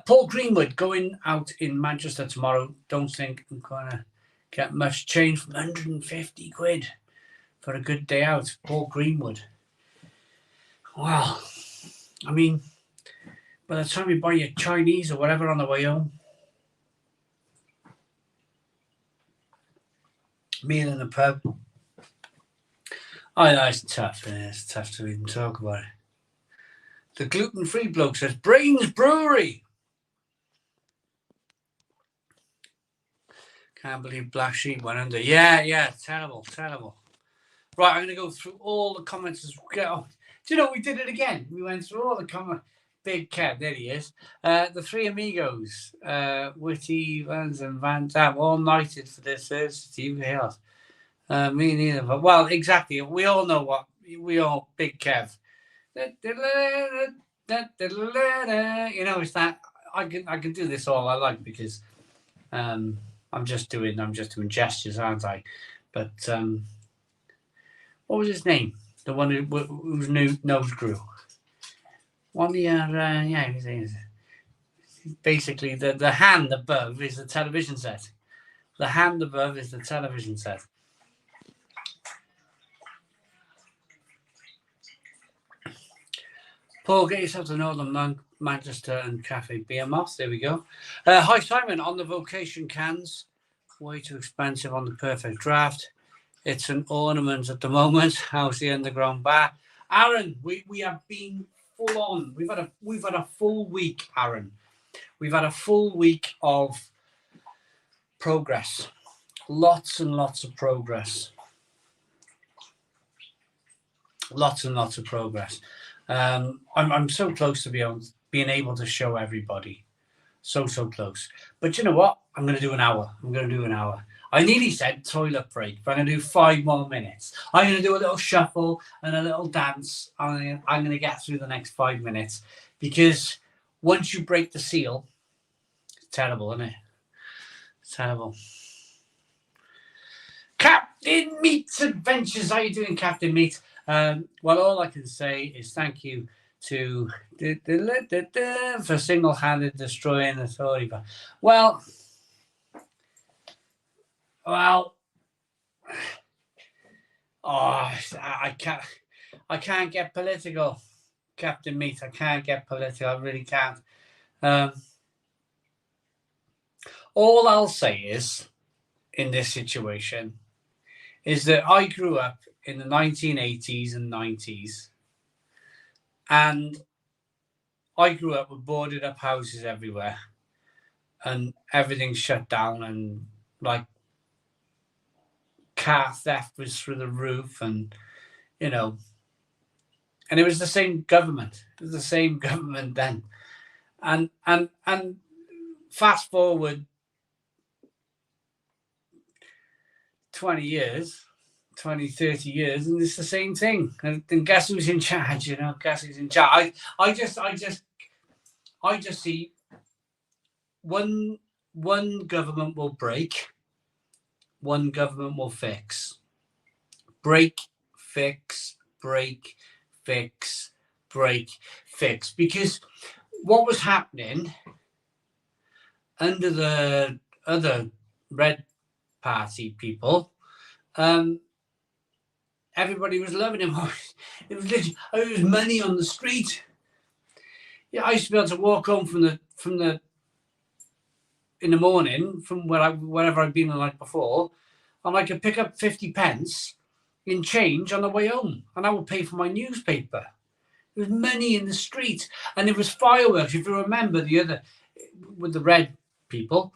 Paul Greenwood going out in Manchester tomorrow. Don't think I'm gonna get much change from 150 quid. For a good day out, Paul Greenwood. Wow. I mean, by the time you buy your Chinese or whatever on the way home, meal in the pub. Oh, that's tough. It's tough to even talk about it. The gluten-free bloke says, Brains Brewery. Can't believe Black Sheep went under. Yeah, terrible. Right, I'm going to go through all the comments as we go. Do you know, we did it again. We went through all the comments. Big Kev, there he is. The three amigos, Whitty, Vans and Van Damme, all knighted for this Steve Hills. Me neither. But, well, exactly. We all know what. Big Kev. It's that. I can do this all I like because I'm just doing gestures, aren't I? But what was his name? The one whose nose grew. One year, basically the hand above is the television set. The hand above is the television set. Paul, get yourself to Northern Monk, Manchester and Cafe Beermoth. There we go. Hi, Simon. On the vocation cans, way too expensive on the perfect draft. It's an ornament at the moment. How's the underground bar? Aaron, we have been full on. We've had a full week, Aaron. We've had a full week of progress. Lots and lots of progress. Lots and lots of progress. I'm so close to being able to show everybody. So close. But you know what? I'm going to do an hour. I nearly said toilet break, but I'm going to do 5 more minutes. I'm going to do a little shuffle and a little dance. I'm going to get through the next 5 minutes, because once you break the seal, it's terrible, isn't it? It's terrible. Captain Meat's Adventures. How you doing, Captain Meat? Well, all I can say is thank you to for single-handed destroying the Tory. Well, oh, I can't get political, Captain Meat. I can't get political. I really can't. All I'll say is, in this situation, is that I grew up in the 1980s and 90s, and I grew up with boarded up houses everywhere, and everything shut down, and like car theft was through the roof, and you know, and it was the same government. It was the same government then, and fast forward 20 years, 20, 30 years, and it's the same thing. And then guess who's in charge? Guess who's in charge? I just see one government will break, one government will fix. Break, fix, break, fix, break, fix. Because what was happening under the other Red Party people, everybody was loving him. It was literally, it was money on the street. Yeah, I used to be able to walk home from the in the morning from wherever I'd been the night before, and I could pick up 50 pence in change on the way home, and I would pay for my newspaper. There was money in the street, and it was fireworks. If you remember with the Red people,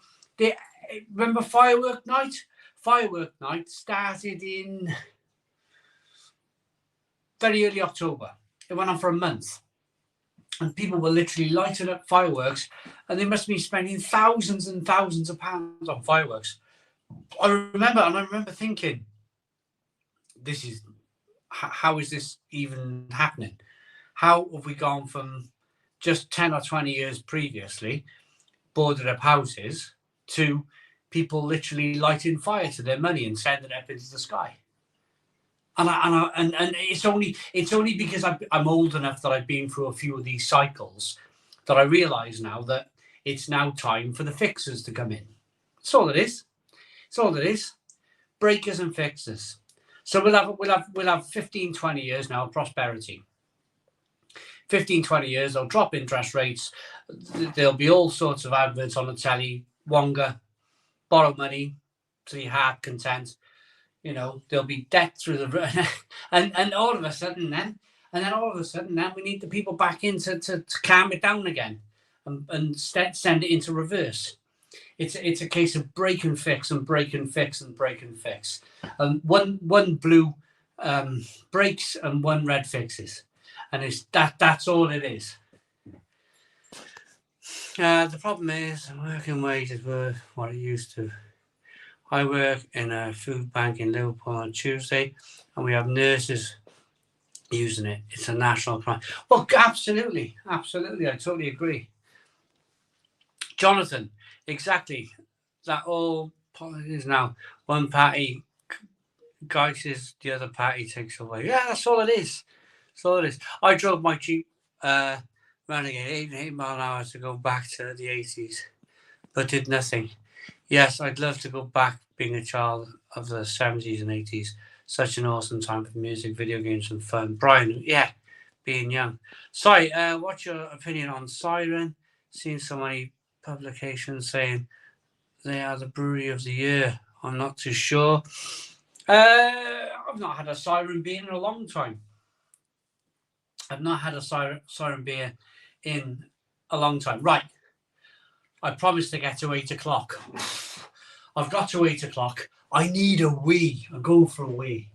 remember firework night? Firework night started in very early October. It went on for a month, and people were literally lighting up fireworks, and they must be spending thousands and thousands of pounds on fireworks. I remember thinking, how is this even happening? How have we gone from just 10 or 20 years previously, boarded up houses, to people literally lighting fire to their money and sending it up into the sky? And it's only because I'm old enough that I've been through a few of these cycles that I realise now that it's now time for the fixers to come in. That's all it is. It's all it is. Breakers and fixers. So we'll have 15, 20 years now of prosperity. 15, 20 years, they'll drop interest rates. There'll be all sorts of adverts on the telly. Wonga, borrow money to your heart content. There'll be debt through the roof. and all of a sudden then, we need the people back in to calm it down again and send it into reverse. It's a case of break and fix and break and fix and break and fix. One blue breaks and one red fixes. And that's all it is. The problem is working wages were what it used to. I work in a food bank in Liverpool on Tuesday, and we have nurses using it. It's a national crime. Well, absolutely. I totally agree. Jonathan, exactly. That all politics now. One party guises, the other party takes away. Yeah, that's all it is. I drove my Jeep running at 8 mile an hour to go back to the 80s, but did nothing. Yes, I'd love to go back being a child of the 70s and 80s. Such an awesome time for music, video games, and fun. Brian, yeah, being young. Sorry, what's your opinion on Siren? Seen so many publications saying they are the brewery of the year. I'm not too sure. I've not had a Siren beer in a long time. I've not had a Siren beer in a long time. Right. I promised to get to 8 o'clock. I've got to 8 o'clock. I need a wee. I'm going for a wee.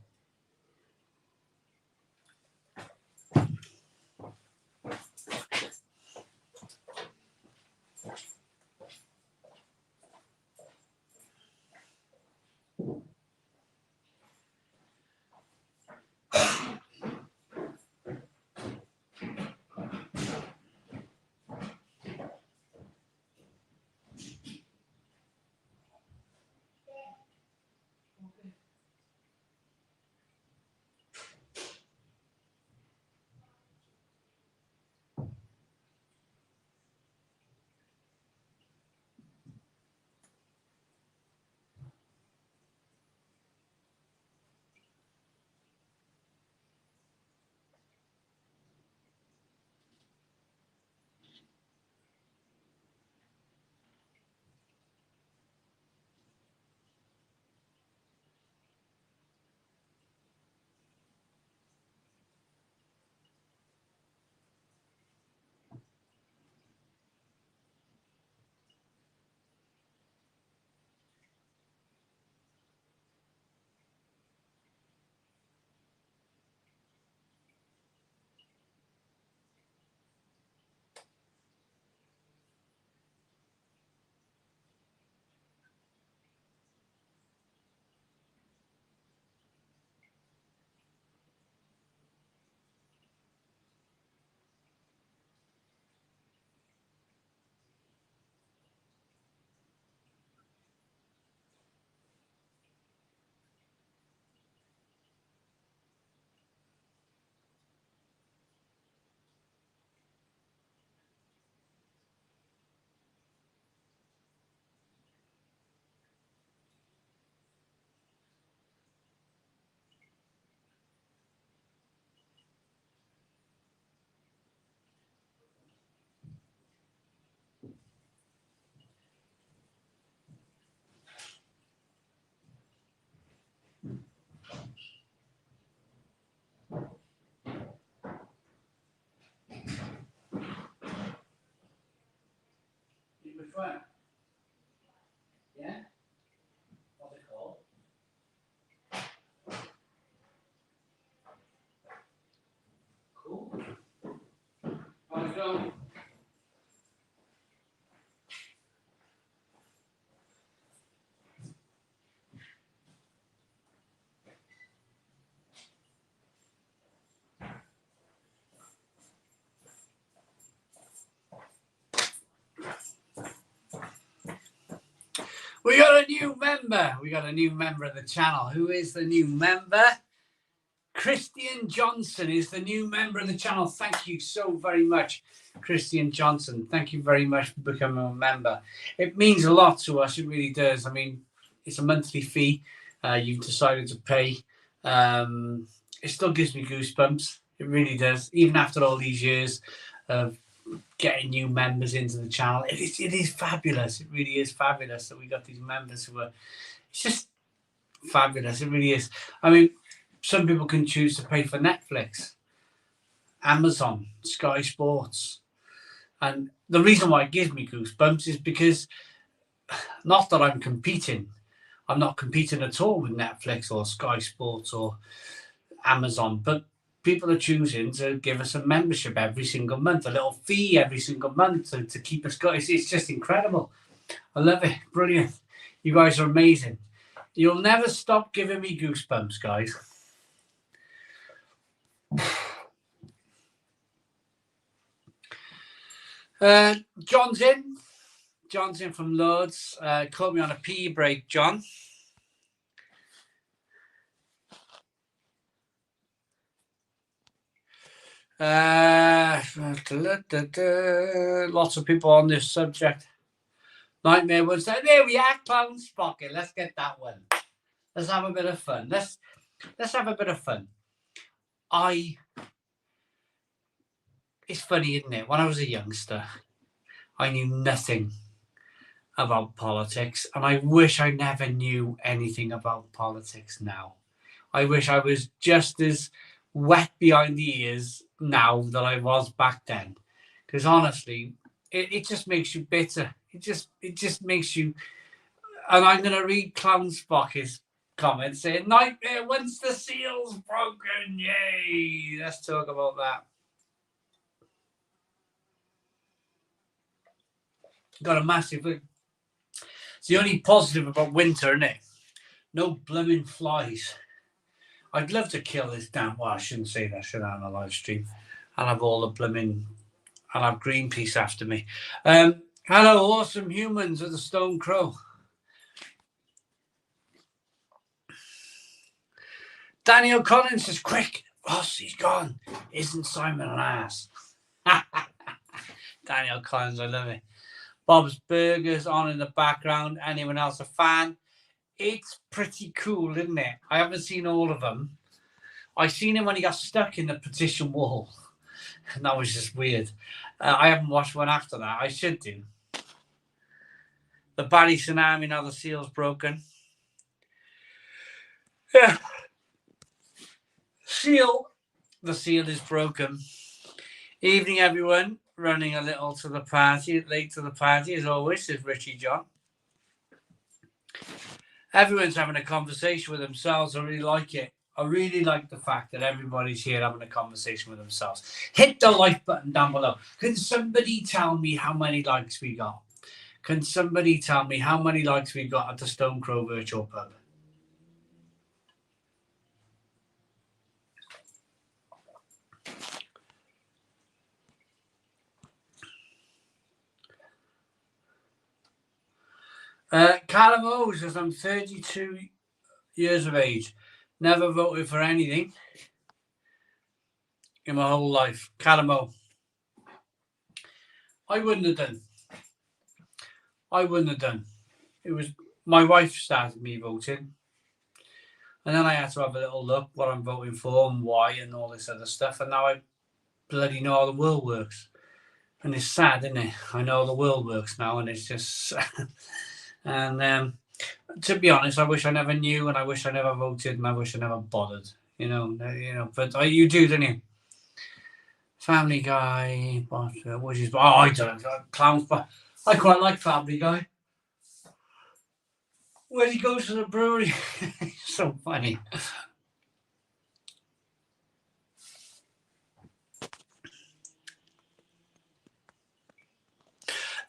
Which one? Yeah? What's it called? Cool. How's it going? We got a new member. We got a new member of the channel. Who is the new member? Christian Johnson is the new member of the channel. Thank you so very much, Christian Johnson. Thank you very much for becoming a member. It means a lot to us. It really does. I mean, it's a monthly fee you've decided to pay. It still gives me goosebumps. It really does. Even after all these years of getting new members into the channel, it is fabulous. It really is fabulous that we got these members who are, it's just fabulous. It really is. I mean, some people can choose to pay for Netflix, Amazon, Sky Sports. And the reason why it gives me goosebumps is because, not that I'm competing, I'm not competing at all with Netflix or Sky Sports or Amazon, but people are choosing to give us a membership every single month, a little fee every single month to keep us going. It's just incredible. I love it. Brilliant. You guys are amazing. You'll never stop giving me goosebumps, guys. John's in. John's in from Lords. Caught me on a pee break, John. Lots of people on this subject. Nightmare would say, there we are, Clown Spocket. Let's get that one. Let's have a bit of fun. Let's have a bit of fun. I it's funny, isn't it? When I was a youngster, I knew nothing about politics, and I wish I never knew anything about politics now. I wish I was just as wet behind the ears now that I was back then. Because honestly, it just makes you bitter. It just makes you. And I'm going to read Clown Spock's comment saying, "Nightmare once the seal's broken." Yay! Let's talk about that. Got a massive. It's the only positive about winter, isn't it? No blooming flies. I'd love to kill this damn. Well, I shouldn't say that, should I, on a live stream? I'll have all the blooming. I'll have Greenpeace after me. Hello, awesome humans of the Stone Crow. Daniel Collins says, "Quick, Ross, he's gone. Isn't Simon an ass?" Daniel Collins, I love it. Bob's Burgers on in the background. Anyone else a fan? It's pretty cool, isn't it? I haven't seen all of them. I seen him when he got stuck in the petition wall. And that was just weird. I haven't watched one after that. I should do. The Barry tsunami, now the seal's broken. Yeah. The seal is broken. Evening, everyone. Running a little to the party, late to the party as always, says Richie John. Everyone's having a conversation with themselves. I really like it. I really like the fact that everybody's here having a conversation with themselves. Hit the like button down below. Can somebody tell me how many likes we got? Can somebody tell me how many likes we got at the Stone Crow Virtual Pub? Callum O says, "I'm 32 years of age. Never voted for anything in my whole life." Callum O. I wouldn't have done. It was my wife started me voting. And then I had to have a little look what I'm voting for and why and all this other stuff. And now I bloody know how the world works. And it's sad, isn't it? I know how the world works now, and it's just... and to be honest, I wish I never knew, and I wish I never voted, and I wish I never bothered. But you do, don't you? Family Guy, which is... Oh, I don't know. Clowns, but I quite like Family Guy. When he goes to the brewery, it's so funny.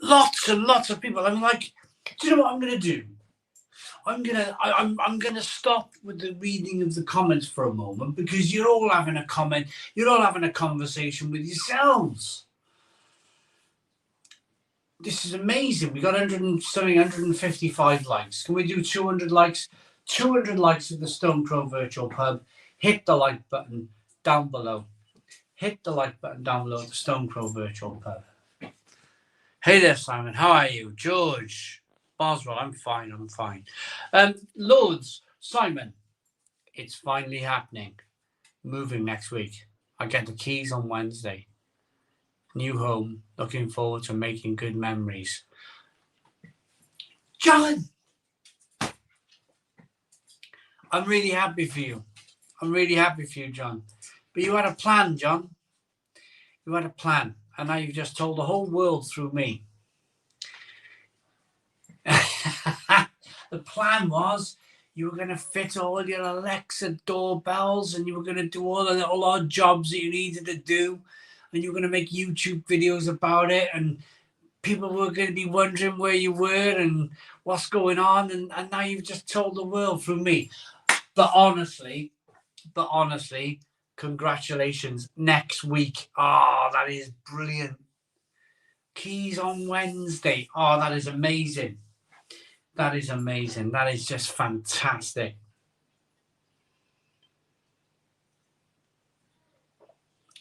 Lots and lots of people. I'm like, do you know what I'm going to do? I'm gonna stop with the reading of the comments for a moment, because you're all having a comment. You're all having a conversation with yourselves. This is amazing. We got 155 likes. Can we do 200 likes? 200 likes at the Stone Crow Virtual Pub. Hit the like button down below. Hit the like button down below at the Stone Crow Virtual Pub. Hey there, Simon. How are you? George Boswell. I'm fine. Lords, Simon, it's finally happening. Moving next week. I get the keys on Wednesday. New home. Looking forward to making good memories. John! I'm really happy for you. John. But you had a plan, John. You had a plan. And now you've just told the whole world through me. The plan was you were going to fit all your Alexa doorbells, and you were going to do all the little odd jobs that you needed to do, and you were going to make YouTube videos about it, and people were going to be wondering where you were and what's going on, and now you've just told the world through me. But honestly, congratulations. Next week. Oh, that is brilliant. Keys on Wednesday. Oh, that is amazing. That is amazing. That is just fantastic.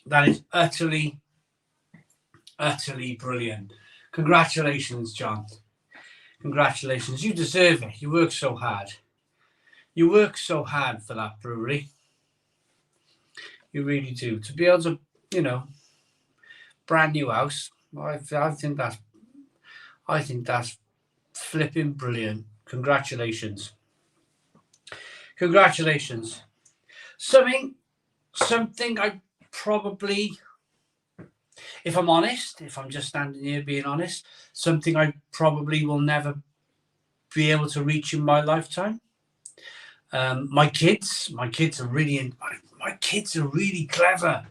That is utterly brilliant. Congratulations, John. Congratulations. You deserve it. You work so hard. You work so hard for that brewery. You really do. To be able to, brand new house. I think that's flipping brilliant. Congratulations. Something I probably, if I'm honest, if I'm just standing here being honest, something I probably will never be able to reach in my lifetime. My kids are really my kids are really clever.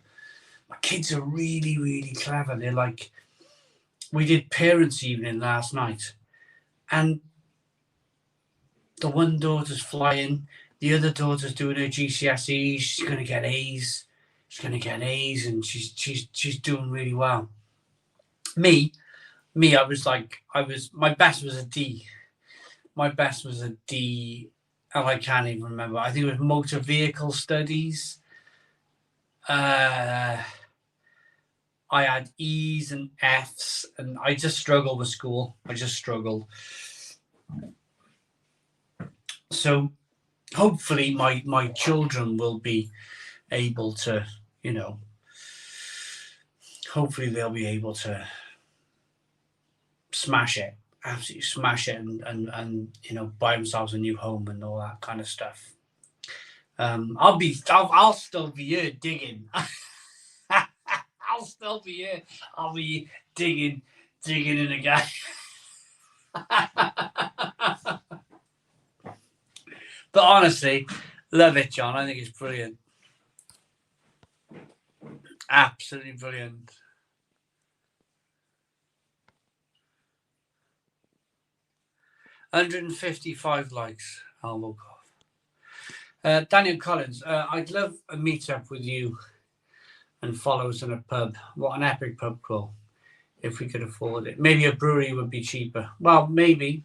My kids are really, really clever. They're like, we did parents' evening last night, and the one daughter's flying, the other daughter's doing her GCSEs. She's going to get A's. And she's doing really well. Me, my best was a D. My best was a D, and I can't even remember. I think it was motor vehicle studies. I had E's and F's, and I just struggled with school. So hopefully my children will be able to, hopefully they'll be able to absolutely smash it, and buy themselves a new home and all that kind of stuff. I'll still be here digging. I'll still be here. I'll be digging in again. But honestly, love it, John. I think it's brilliant. Absolutely brilliant. $155 likes. I'll look off. Daniel Collins, I'd love a meet-up with you and follow-us in a pub. What an epic pub crawl, if we could afford it. Maybe a brewery would be cheaper. Well, maybe.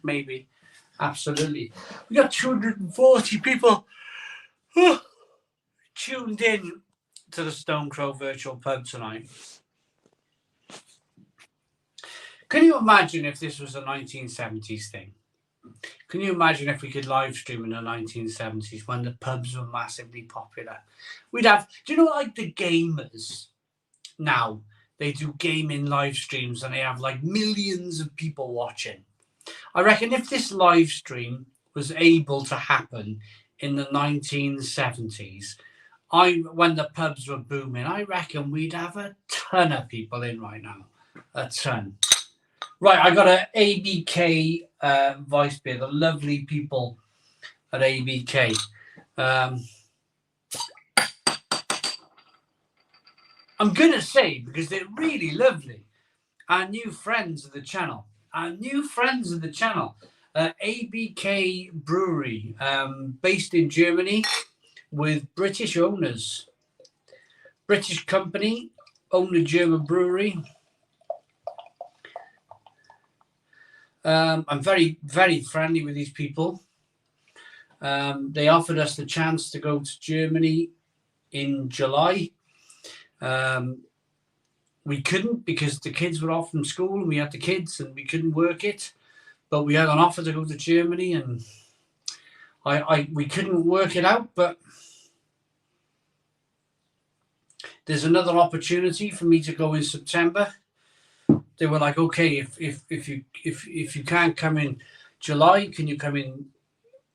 Absolutely. We got 240 people tuned in to the Stone Crow virtual pub tonight. Can you imagine if this was a 1970s thing? Can you imagine if we could live stream in the 1970s when the pubs were massively popular? We'd have, do you know, like the gamers now, they do gaming live streams and they have like millions of people watching. I reckon if this live stream was able to happen in the 1970s, when the pubs were booming, I reckon we'd have a ton of people in right now. A ton. Right, I got an ABK voice beer, the lovely people at ABK. I'm going to say, because they're really lovely, our new friends of the channel. ABK Brewery, based in Germany with British owners. British company, own a German brewery. I'm very, very friendly with these people. They offered us the chance to go to Germany in July. We couldn't because the kids were off from school and we had the kids and we couldn't work it. But we had an offer to go to Germany and we couldn't work it out. But there's another opportunity for me to go in September. They were like, okay, if you can't come in July, can you come in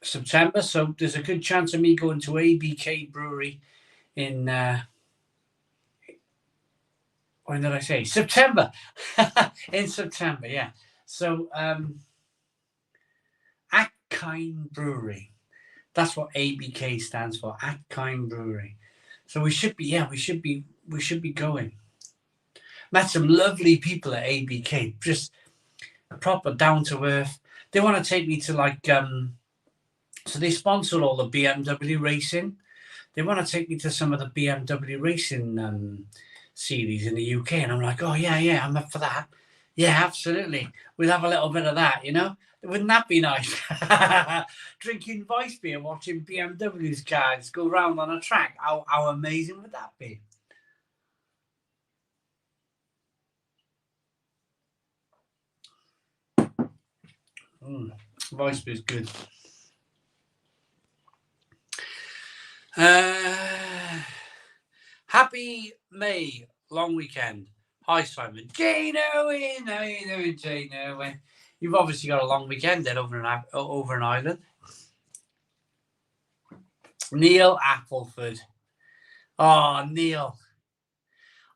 September? So there's a good chance of me going to ABK Brewery in when did I say? September. In September, yeah. So Akine Brewery. That's what ABK stands for. Akine Brewery. So we should be going. Met some lovely people at ABK, just proper down to earth. They want to take me to like so they sponsor all the BMW racing. They want to take me to some of the BMW racing series in the UK, and I'm like, oh yeah, I'm up for that. Yeah, absolutely. We'll have a little bit of that, Wouldn't that be nice? Drinking Vice beer, watching BMW's cars go round on a track. How amazing would that be? Vice beer is good. Happy May long weekend. Hi, Simon. Jane Owen. How you doing, Jane Owen? You've obviously got a long weekend then over in Ireland. Neil Appleford. Oh, Neil.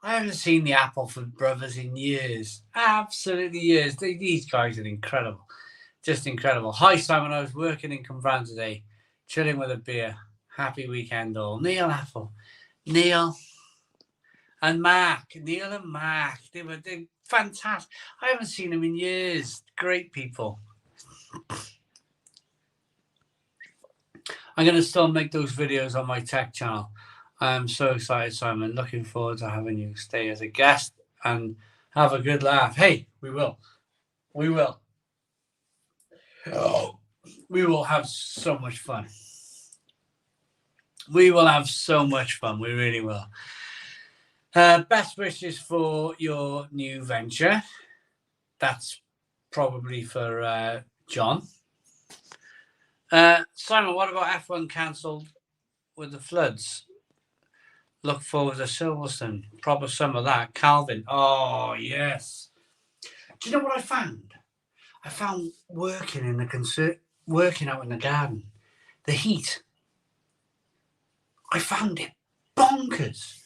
I haven't seen the Appleford brothers in years. Absolutely years. These guys are incredible. Just incredible. Hi, Simon. I was working in Cumbrae today, chilling with a beer. Happy weekend all. Neil Apple. Neil and Mark. Neil and Mark. They're fantastic. I haven't seen them in years. Great people. I'm going to still make those videos on my tech channel. I'm so excited, Simon. Looking forward to having you stay as a guest and have a good laugh. Hey, we will. We will. Oh, we will have so much fun. We will have so much fun. We really will. Best wishes for your new venture. That's probably for John. Simon, what about F1 cancelled with the floods? Look forward to Silverstone. Proper some of that. Calvin. Oh, yes. Do you know what I found? I found working in the working out in the garden, the heat. I found it bonkers.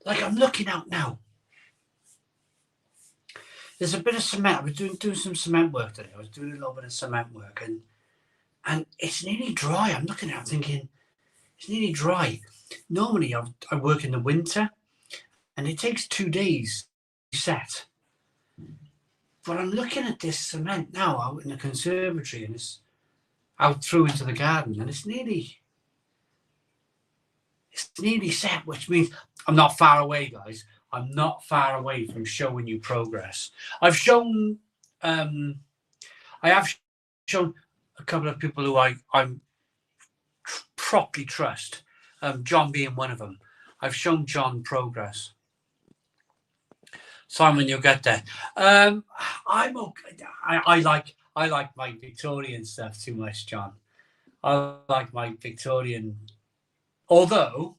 Like, I'm looking out now. There's a bit of cement. I was doing some cement work today. I was doing a little bit of cement work, and it's nearly dry. I'm looking at it thinking, it's nearly dry. Normally, I work in the winter, and it takes 2 days to set. But I'm looking at this cement now out in the conservatory, and it's out through into the garden, and it's nearly set, which means I'm not far away, guys. I'm not far away from showing you progress. I have shown a couple of people who I'm properly trust. John being one of them. I've shown John progress. Simon, you'll get there. I'm okay. I like my Victorian stuff too much, John. I like my Victorian. Although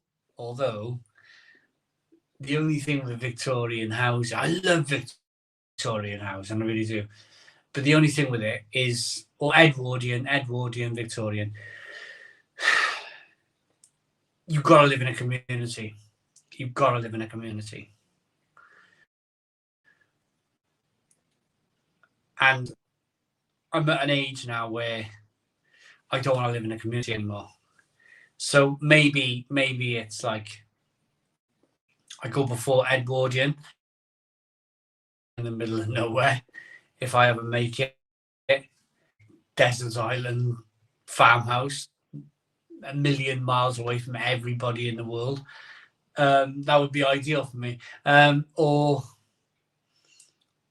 the only thing with Victorian house, I love Victorian house, and I really do. But the only thing with it is, or Edwardian Victorian, you've got to live in a community. You've got to live in a community. And I'm at an age now where I don't want to live in a community anymore. So maybe it's like I go before Edwardian in the middle of nowhere, if I ever make it. Desert island farmhouse, 1,000,000 miles away from everybody in the world. That would be ideal for me.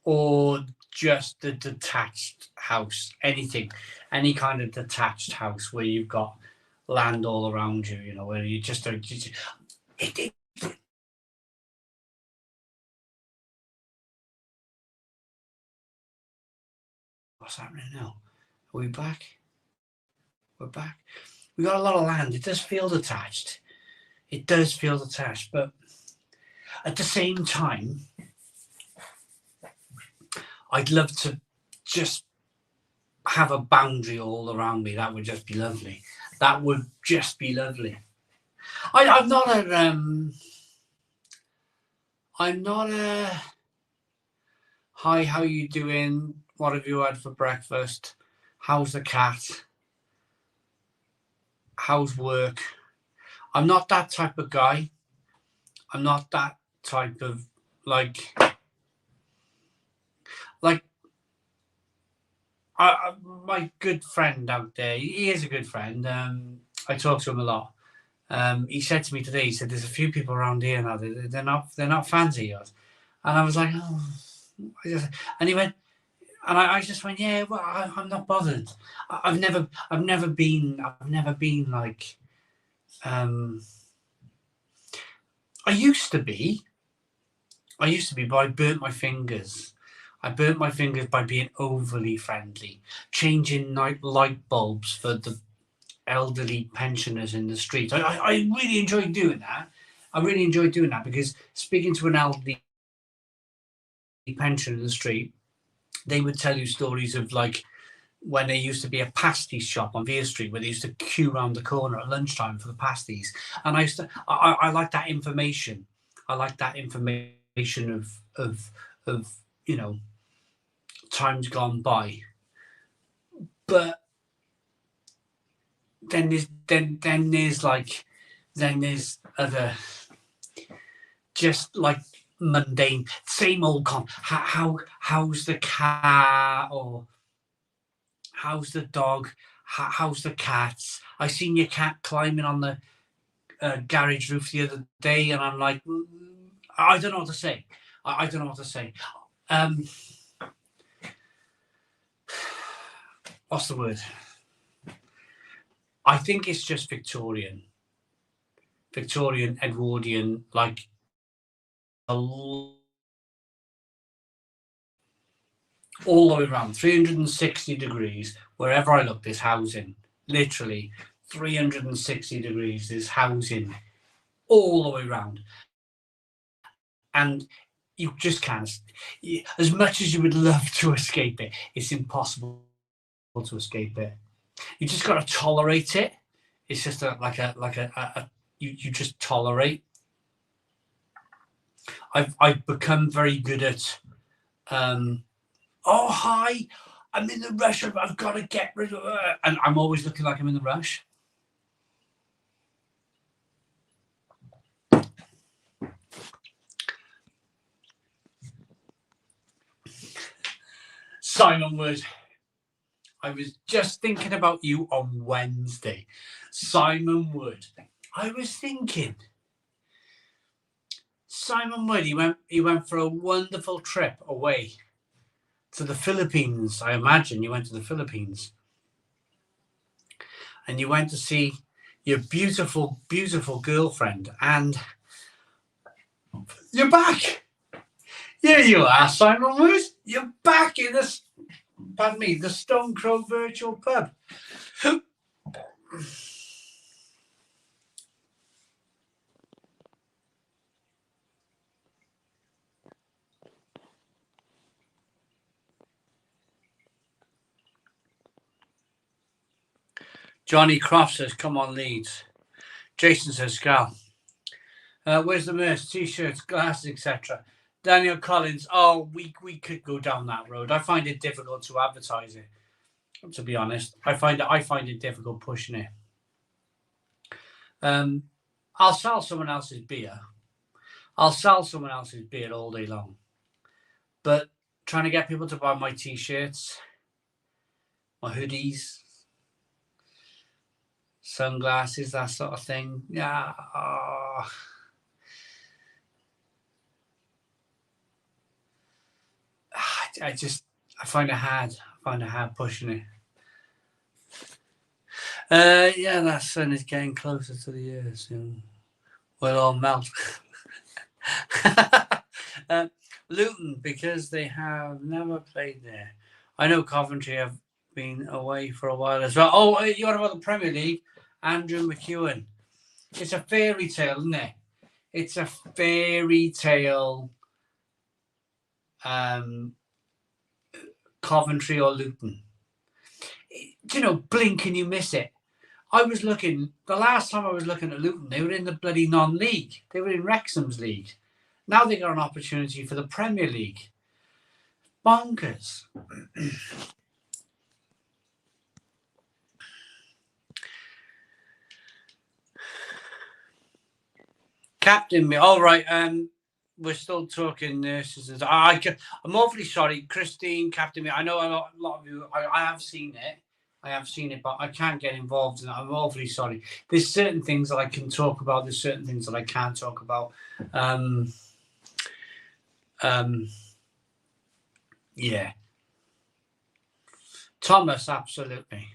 Or just a detached house, any kind of detached house where you've got land all around you, where you just don't. What's happening now? Are we back? We're back. We got a lot of land. It does feel detached. But at the same time, I'd love to just have a boundary all around me. That would just be lovely. I'm not a hi, how you doing? What have you had for breakfast? How's the cat? How's work? I'm not that type of guy. I'm not that type of my good friend out there. He is a good friend. I talk to him a lot. He said to me today, he said, there's a few people around here now, they're not fans of yours. And I was like, oh, and he went, and I just went, yeah, well, I'm not bothered. I've never been like, I used to be, but I burnt my fingers. I burnt my fingers by being overly friendly, changing light bulbs for the elderly pensioners in the street. I really enjoyed doing that. Because speaking to an elderly pension in the street, they would tell you stories of like when there used to be a pasties shop on Vere Street where they used to queue around the corner at lunchtime for the pasties. And I like that information. I like that information of you know, times gone by. But then there's other just like mundane, same old how's the cat, or how's the dog, how's the cats. I seen your cat climbing on the garage roof the other day, and I'm like, I don't know what to say. I don't know what to say. What's the word? I think it's just Victorian, Edwardian, like all the way around, 360 degrees. Wherever I look, there's housing. Literally 360 degrees, there's housing all the way around. And you just can't, as much as you would love to escape it, it's impossible to escape it. You just got to tolerate it. It's just you just tolerate. I've become very good at oh hi, I'm in the rush, I've got to get rid of her, and I'm always looking like I'm in the rush. Simon Wood, I was just thinking about you on Wednesday. Simon Wood. I was thinking, Simon Wood, he went for a wonderful trip away to the Philippines. I imagine you went to the Philippines. And you went to see your beautiful, beautiful girlfriend, and you're back. Here you are, Simon Wood. You're back in the, pardon me, the Stone Crow Virtual Pub. Johnny Croft says, come on, Leeds. Jason says, Scal. Where's the merch? T-shirts, glasses, etc. Daniel Collins, oh, we could go down that road. I find it difficult to advertise it, to be honest. I find it difficult pushing it. I'll sell someone else's beer. I'll sell someone else's beer all day long. But trying to get people to buy my T-shirts, my hoodies, sunglasses, that sort of thing. Yeah. I find it hard. I find it hard pushing it. Yeah, that sun is getting closer to the earth soon. We'll all melt. Luton, because they have never played there. I know Coventry have been away for a while as well. Oh, you're about the Premier League. Andrew McEwen. It's a fairy tale, isn't it? It's a fairy tale. Coventry or Luton. You know, blink and you miss it. I was looking, the last time I was looking at Luton, they were in the bloody non-league. They were in Wrexham's league. Now they got an opportunity for the Premier League. Bonkers. Captain me. All right. We're still talking nurses. I'm awfully sorry, Christine. Captain me. I know a lot of you. I have seen it. But I can't get involved in it. I'm awfully sorry. There's certain things that I can talk about. There's certain things that I can't talk about. Yeah. Thomas, absolutely.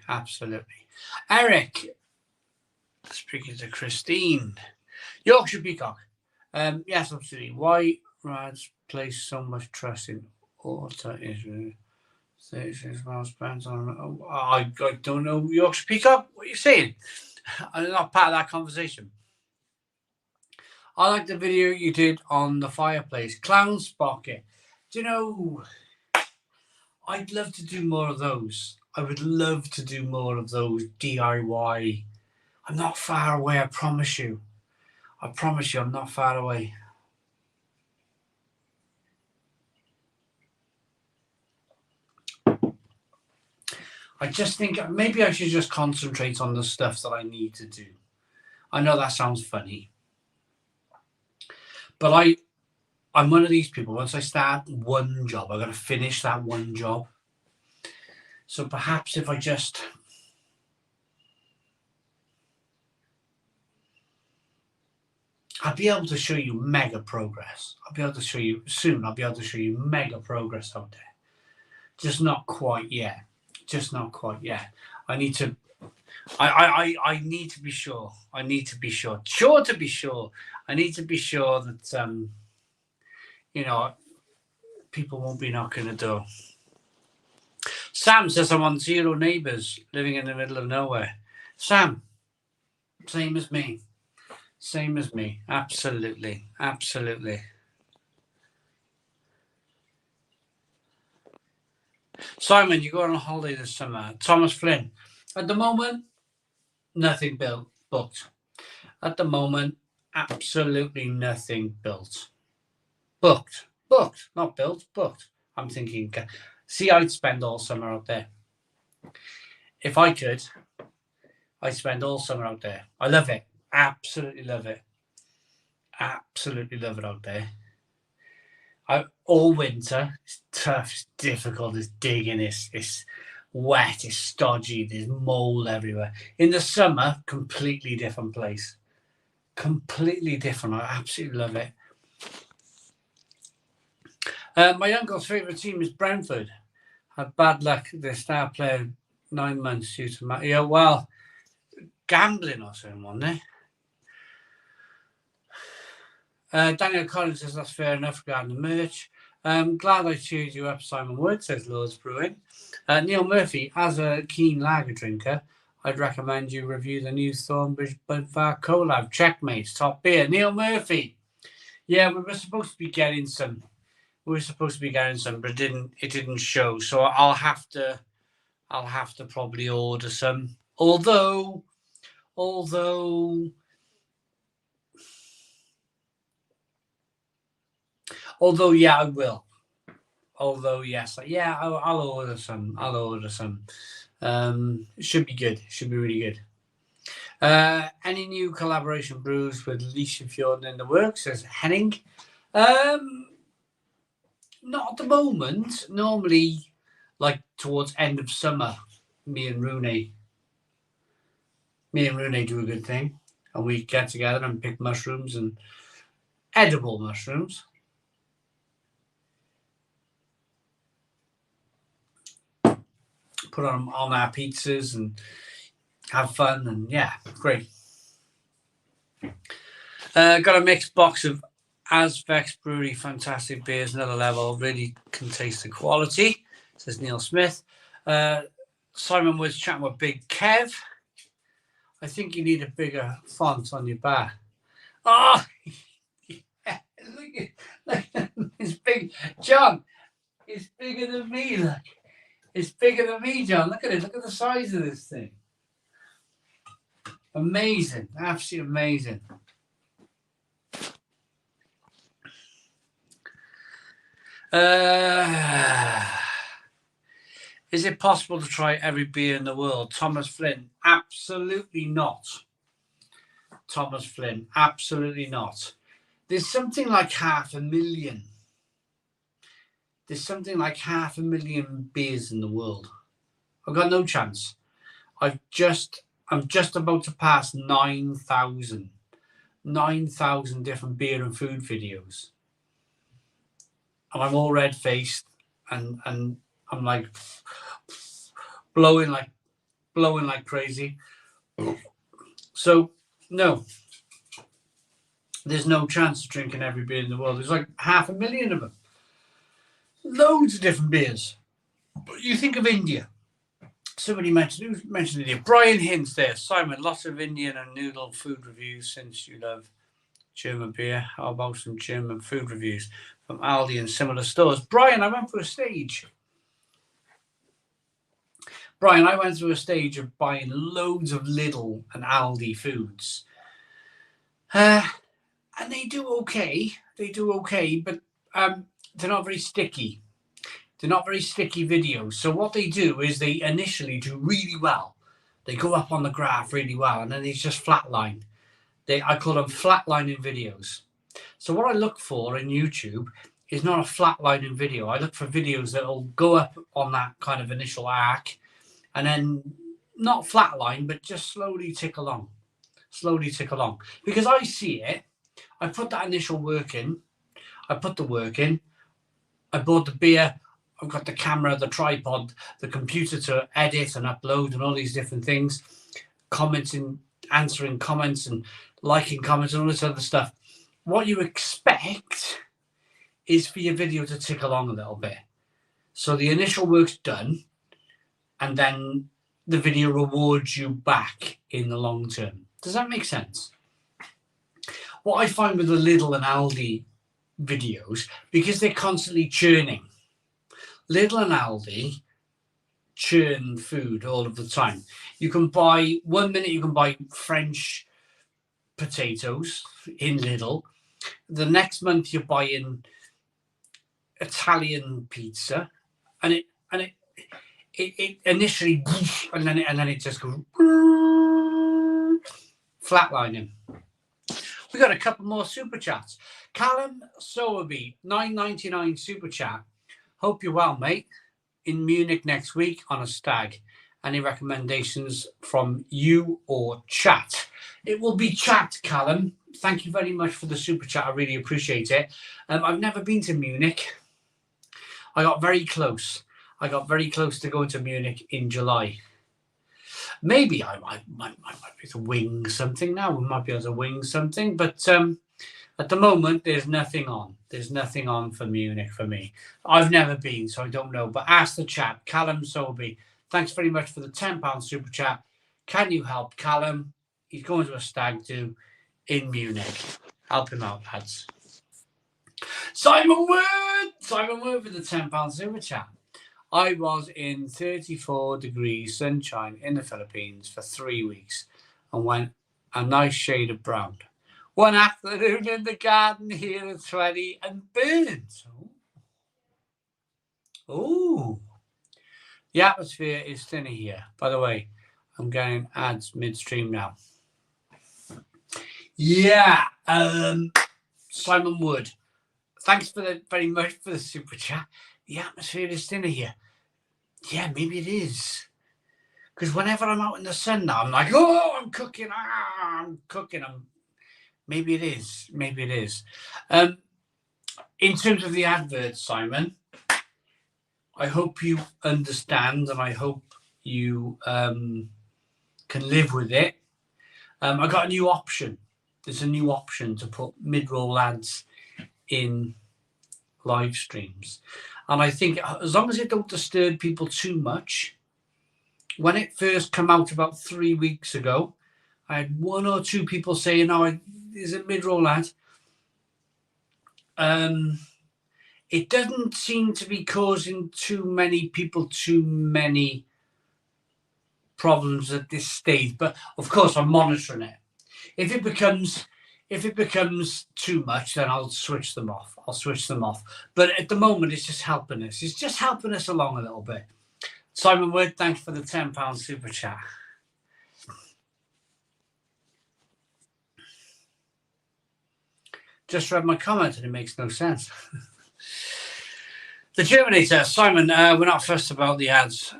Eric, speaking to Christine. Yorkshire Peacock. Yes, absolutely. Why Rads place so much trust in Auto is 36 miles spent on. I don't know, Yorkshire Peacock. What are you saying? I'm not part of that conversation. I like the video you did on the fireplace. Clown Spocket. Do you know, I'd love to do more of those. I would love to do more of those DIY. I'm not far away, I promise you. I promise you, I'm not far away. I just think maybe I should just concentrate on the stuff that I need to do. I know that sounds funny, but I'm one of these people. Once I start one job, I've got to finish that one job. So perhaps if I just I'll be able to show you mega progress. I'll be able to show you soon. I'll be able to show you mega progress out there. Just not quite yet. Just not quite yet. I need to. I need to be sure. I need to be sure. Sure to be sure. I need to be sure that you know, people won't be knocking the door. Sam says I'm on 0 neighbours, living in the middle of nowhere. Sam, same as me. Same as me. Absolutely. Absolutely. Simon, you go on a holiday this summer. Thomas Flynn. At the moment, nothing booked. At the moment, absolutely nothing built. Booked. Not built, booked. I'm thinking, see, I'd spend all summer out there. If I could, I'd spend all summer out there. I love it. Absolutely love it. Absolutely love it out there. All winter, it's tough, it's difficult, it's digging, it's wet, it's stodgy, there's mold everywhere. In the summer, completely different place. Completely different. I absolutely love it. My uncle's favourite team is Brentford. Had bad luck. Their star player 9 months due to gambling or something, wasn't it? Daniel Collins says that's fair enough regarding the merch. Glad I cheered you up, Simon Wood, says Lords Brewing. Neil Murphy, as a keen lager drinker, I'd recommend you review the new Thornbridge Budvar collab. Checkmates, top beer. Neil Murphy. Yeah, we were supposed to be getting some. But it didn't show. So I'll have to probably order some. Although yeah, I will. Although yes, yeah, I'll order some. It should be good. It should be really good. Any new collaboration brews with Leisha Fjorden in the works? Says Henning. Not at the moment. Normally, like towards end of summer, me and Rooney do a good thing, and we get together and pick mushrooms and edible mushrooms. Put on our pizzas and have fun, and yeah, great. Got a mixed box of Asvex Brewery, fantastic beers, another level, really can taste the quality, says Neil Smith. Simon was chatting with Big Kev. I think you need a bigger font on your bar. Oh, yeah, look at it's big. John, it's bigger than me, look. It's bigger than me, John. Look at it. Look at the size of this thing. Amazing. Absolutely amazing. Is it possible to try every beer in the world? Thomas Flynn. Absolutely not. Thomas Flynn. Absolutely not. There's something like 500,000. There's something like 500,000 beers in the world. I've got no chance. I'm just about to pass 9,000 different beer and food videos, and I'm all red faced, and I'm like blowing like crazy. So no, there's no chance of drinking every beer in the world. There's like 500,000 of them. Loads of different beers. But you think of India. Somebody mentioned India. Brian Hints there. Simon, lots of Indian and noodle food reviews since you love German beer. How about some German food reviews? from Aldi and similar stores. Brian, I went through a stage. Brian, I went through a stage of buying loads of Lidl and Aldi foods. And they do okay. They do okay, but they're not very sticky. They're not very sticky videos. So what they do is they initially do really well. They go up on the graph really well, and then they just flatline. I call them flatlining videos. So what I look for in YouTube is not a flatlining video. I look for videos that will go up on that kind of initial arc, and then not flatline, but just slowly tick along. Slowly tick along. Because I see it. I put that initial work in. I put the work in. I bought the beer. I've got the camera, the tripod, the computer to edit and upload and all these different things. Commenting, answering comments and liking comments and all this other stuff. What you expect is for your video to tick along a little bit. So the initial work's done, and then the video rewards you back in the long term. Does that make sense? What I find with the Lidl and Aldi videos, because they're constantly churning, Lidl and Aldi churn food all of the time. You can buy, 1 minute you can buy French potatoes in Lidl. The next month you're buying Italian pizza, and it initially, and then it just goes flatlining. We got a couple more super chats. Callum Sowerby, $9.99 super chat. Hope you're well, mate. In Munich next week on a stag. Any recommendations from you or chat? It will be chat, Callum. Thank you very much for the super chat. I really appreciate it. I've never been to Munich. I got very close. I got very close to going to Munich in July. Maybe I might be able to wing something now. We might be able to wing something. But at the moment, there's nothing on. There's nothing on for Munich for me. I've never been, so I don't know. But ask the chat. Callum Soby, thanks very much for the £10 super chat. Can you help Callum? He's going to a stag do in Munich. Help him out, lads. Simon Word with the £10 super chat. I was in 34 degrees sunshine in the Philippines for 3 weeks and went a nice shade of brown. One afternoon in the garden here at 20 and burnt. Oh. The atmosphere is thinner here. By the way, I'm getting ads midstream now. Yeah. Simon Wood. Thanks very much for the super chat. The atmosphere is thinner here. Yeah, maybe it is. Because whenever I'm out in the sun now, I'm like, oh, I'm cooking. Maybe it is. Maybe it is. In terms of the advert, Simon, I hope you understand and I hope you can live with it. I got a new option. There's a new option to put mid-roll ads in live streams. And I think as long as it don't disturb people too much, when it first came out about 3 weeks ago, I had 1 or 2 people saying, oh, is it mid-roll ad? It doesn't seem to be causing too many people too many problems at this stage. But of course, I'm monitoring it. If it becomes too much, then I'll switch them off. But at the moment, it's just helping us. It's just helping us along a little bit. Simon Wood, thanks for the £10 super chat. Just read my comment and it makes no sense. The Germinator, Simon, we're not fussed about the ads.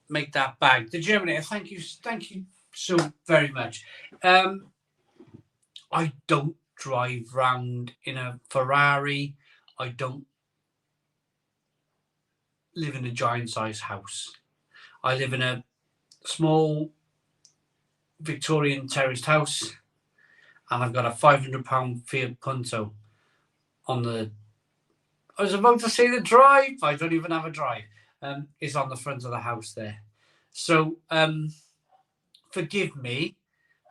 Make that bag. The Germinator, thank you so very much. I don't drive round in a Ferrari. I don't live in a giant-sized house. I live in a small Victorian terraced house, and I've got a £500 Fiat Punto on the... I was about to say the drive. I don't even have a drive. It's on the front of the house there. So forgive me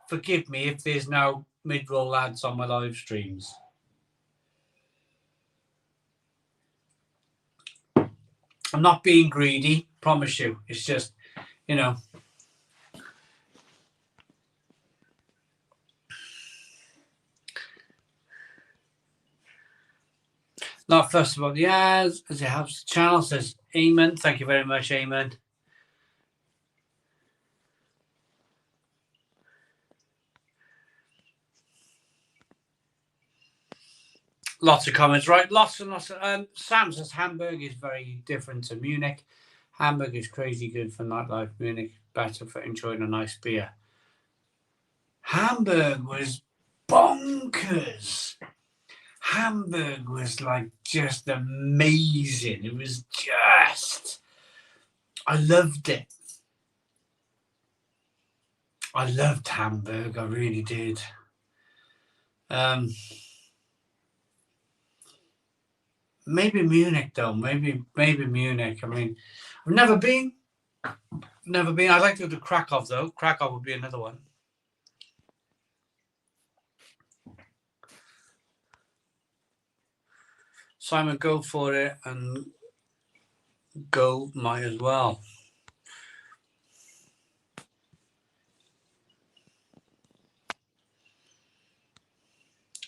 if there's now mid-roll ads on my live streams. I'm not being greedy, promise you. It's just, you know. Not first of all, yeah, as it helps the channel, says Amen. Thank you very much, Amen. Lots of comments, right? Lots and lots of. Sam says Hamburg is very different to Munich. Hamburg is crazy good for nightlife. Munich better for enjoying a nice beer. Hamburg was bonkers. Hamburg was like just amazing. It was just, I loved it. I loved Hamburg. I really did. Maybe Munich though. Maybe Munich. I mean, I've never been. I'd like to go to Krakow though. Krakow would be another one. Simon, go for it, and go might as well.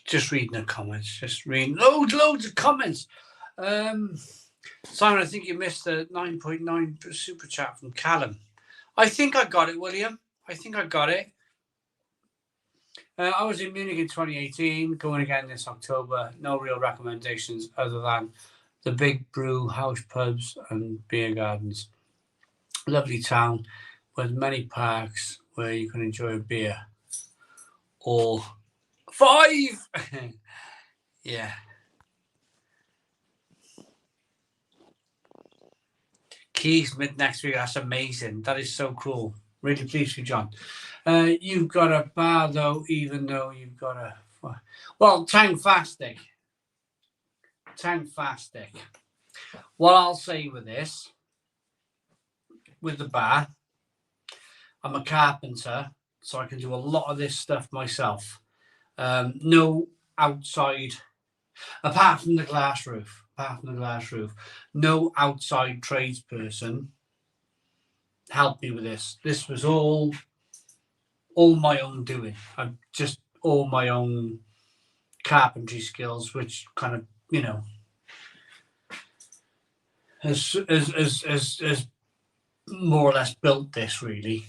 Just reading the comments. Just reading loads of comments. Simon, I think you missed the 9.9 super chat from Callum. I think I got it, William. I think I got it. I was in Munich in 2018, going again this October. No real recommendations other than the big brew house pubs and beer gardens. Lovely town with many parks where you can enjoy a beer. Or 5! Yeah. Keys mid next week. That's amazing. That is so cool. Really pleased with John. You've got a bar though, even though you've got a Tankfastic. What I'll say with this, with the bar, I'm a carpenter, so I can do a lot of this stuff myself. No outside, apart from the glass roof. No outside tradesperson helped me with this. This was all my own doing. I'm just all my own carpentry skills, which kind of, you know, has more or less built this really.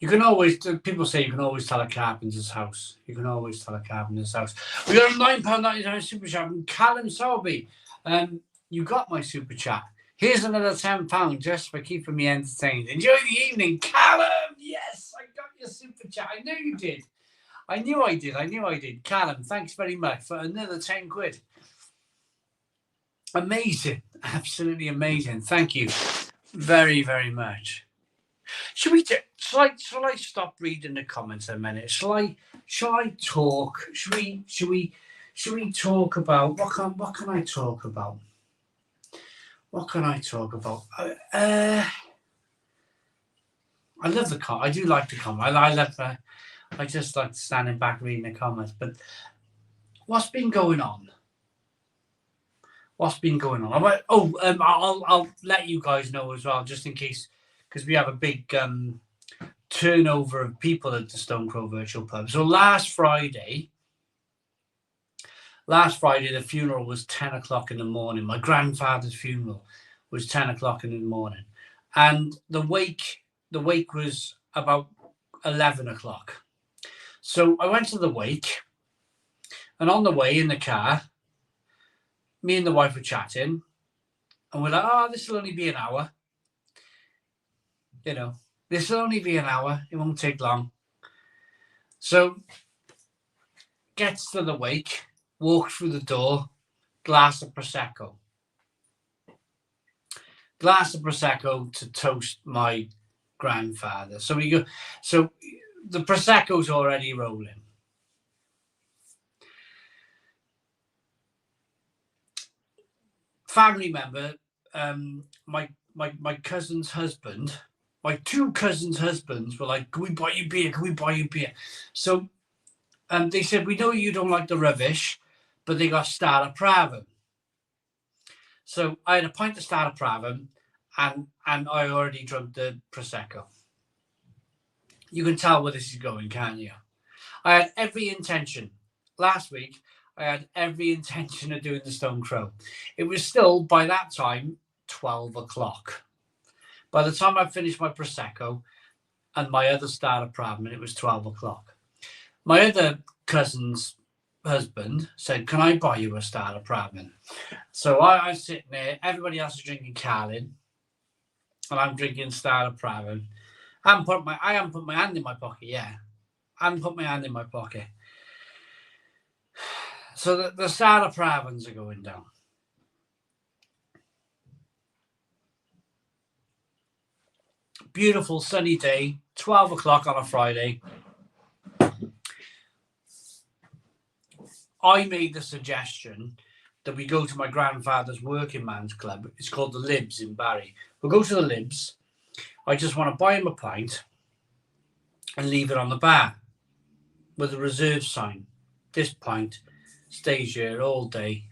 You can always, people say you can always tell a carpenter's house. We got a £9.99 super chat from Callum Selby. You got my super chat. Here's another £10 just for keeping me entertained. Enjoy the evening, Callum. Yes, I got your super chat. I know you did. I knew I did. Callum, thanks very much for another 10 quid. Amazing. Absolutely amazing. Thank you very, very much. Shall I stop reading the comments a minute? Shall I talk? Shall we talk about what can I talk about? I love the comment. I do like the comment. I just like standing back reading the comments. But what's been going on? I'll let you guys know as well, just in case, because we have a big turnover of people at the Stone Crow Virtual Pub. So last Friday, the funeral was 10 o'clock in the morning. My grandfather's funeral was 10 o'clock in the morning, and the wake was about 11 o'clock. So I went to the wake, and on the way in the car, me and the wife were chatting, and we're like, this will only be an hour. You know, this will only be an hour. It won't take long. So gets to the wake, walk through the door, glass of Prosecco to toast my grandfather. So we go. So the Prosecco's already rolling. Family member, my cousin's husband, my two cousins' husbands were like, "Can we buy you beer? So they said, "We know you don't like the rubbish," but they got starter Praven. So I had a pint of Stara Praven, and I already drunk the Prosecco. You can tell where this is going, can't you? I had every intention. Last week, I had every intention of doing the Stone Crow. It was still, by that time, 12 o'clock. By the time I finished my Prosecco and my other Stara Praven, it was 12 o'clock. My other cousin's husband said, "Can I buy you a Stara Praven?" So I was sitting there, everybody else is drinking Carlin, and I'm drinking Stara Praven. I haven't put my hand in my pocket, yeah. I haven't put my hand in my pocket. So the Stara Pravens are going down. Beautiful sunny day, 12 o'clock on a Friday. I made the suggestion that we go to my grandfather's working man's club. It's called the Libs in Barry. We'll go to the Libs. I just want to buy him a pint and leave it on the bar with a reserve sign. This pint stays here all day.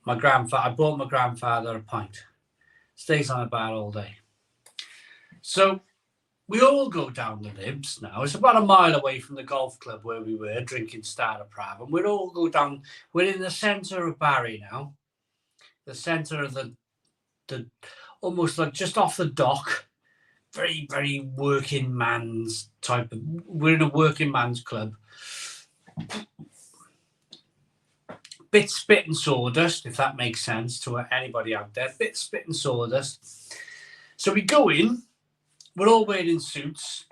I bought my grandfather a pint. Stays on the bar all day. So we all go down the Libs now. It's about a mile away from the golf club where we were drinking Stara Praven. We'd all go down. We're in the centre of Barry now. The centre of the almost like just off the dock. Very, very working man's type of. We're in a working man's club. Bit spit and sawdust, if that makes sense to anybody out there. Bit spit and sawdust. So we go in. We're all wearing suits.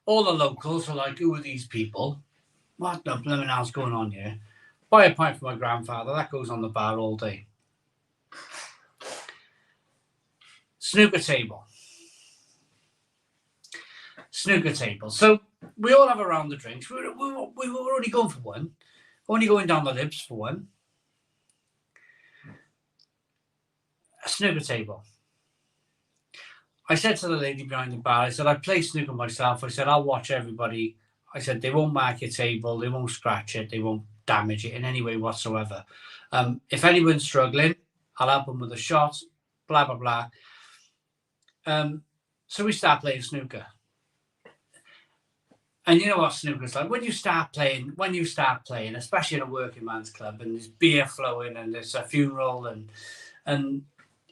All the locals are like, "Who are these people? What the blooming hell's going on here?" Buy a pint for my grandfather. That goes on the bar all day. Snooker table. So we all have a round of drinks. We were only going for one. Only going down the Libs for one. A snooker table. I said to the lady behind the bar, I said, "I play snooker myself." I said, "I'll watch everybody." I said, "They won't mark your table. They won't scratch it. They won't damage it in any way whatsoever. If anyone's struggling, I'll help them with a shot, blah, blah, blah." So we start playing snooker. And you know what snooker's like? When you start playing, especially in a working man's club, and there's beer flowing and there's a funeral and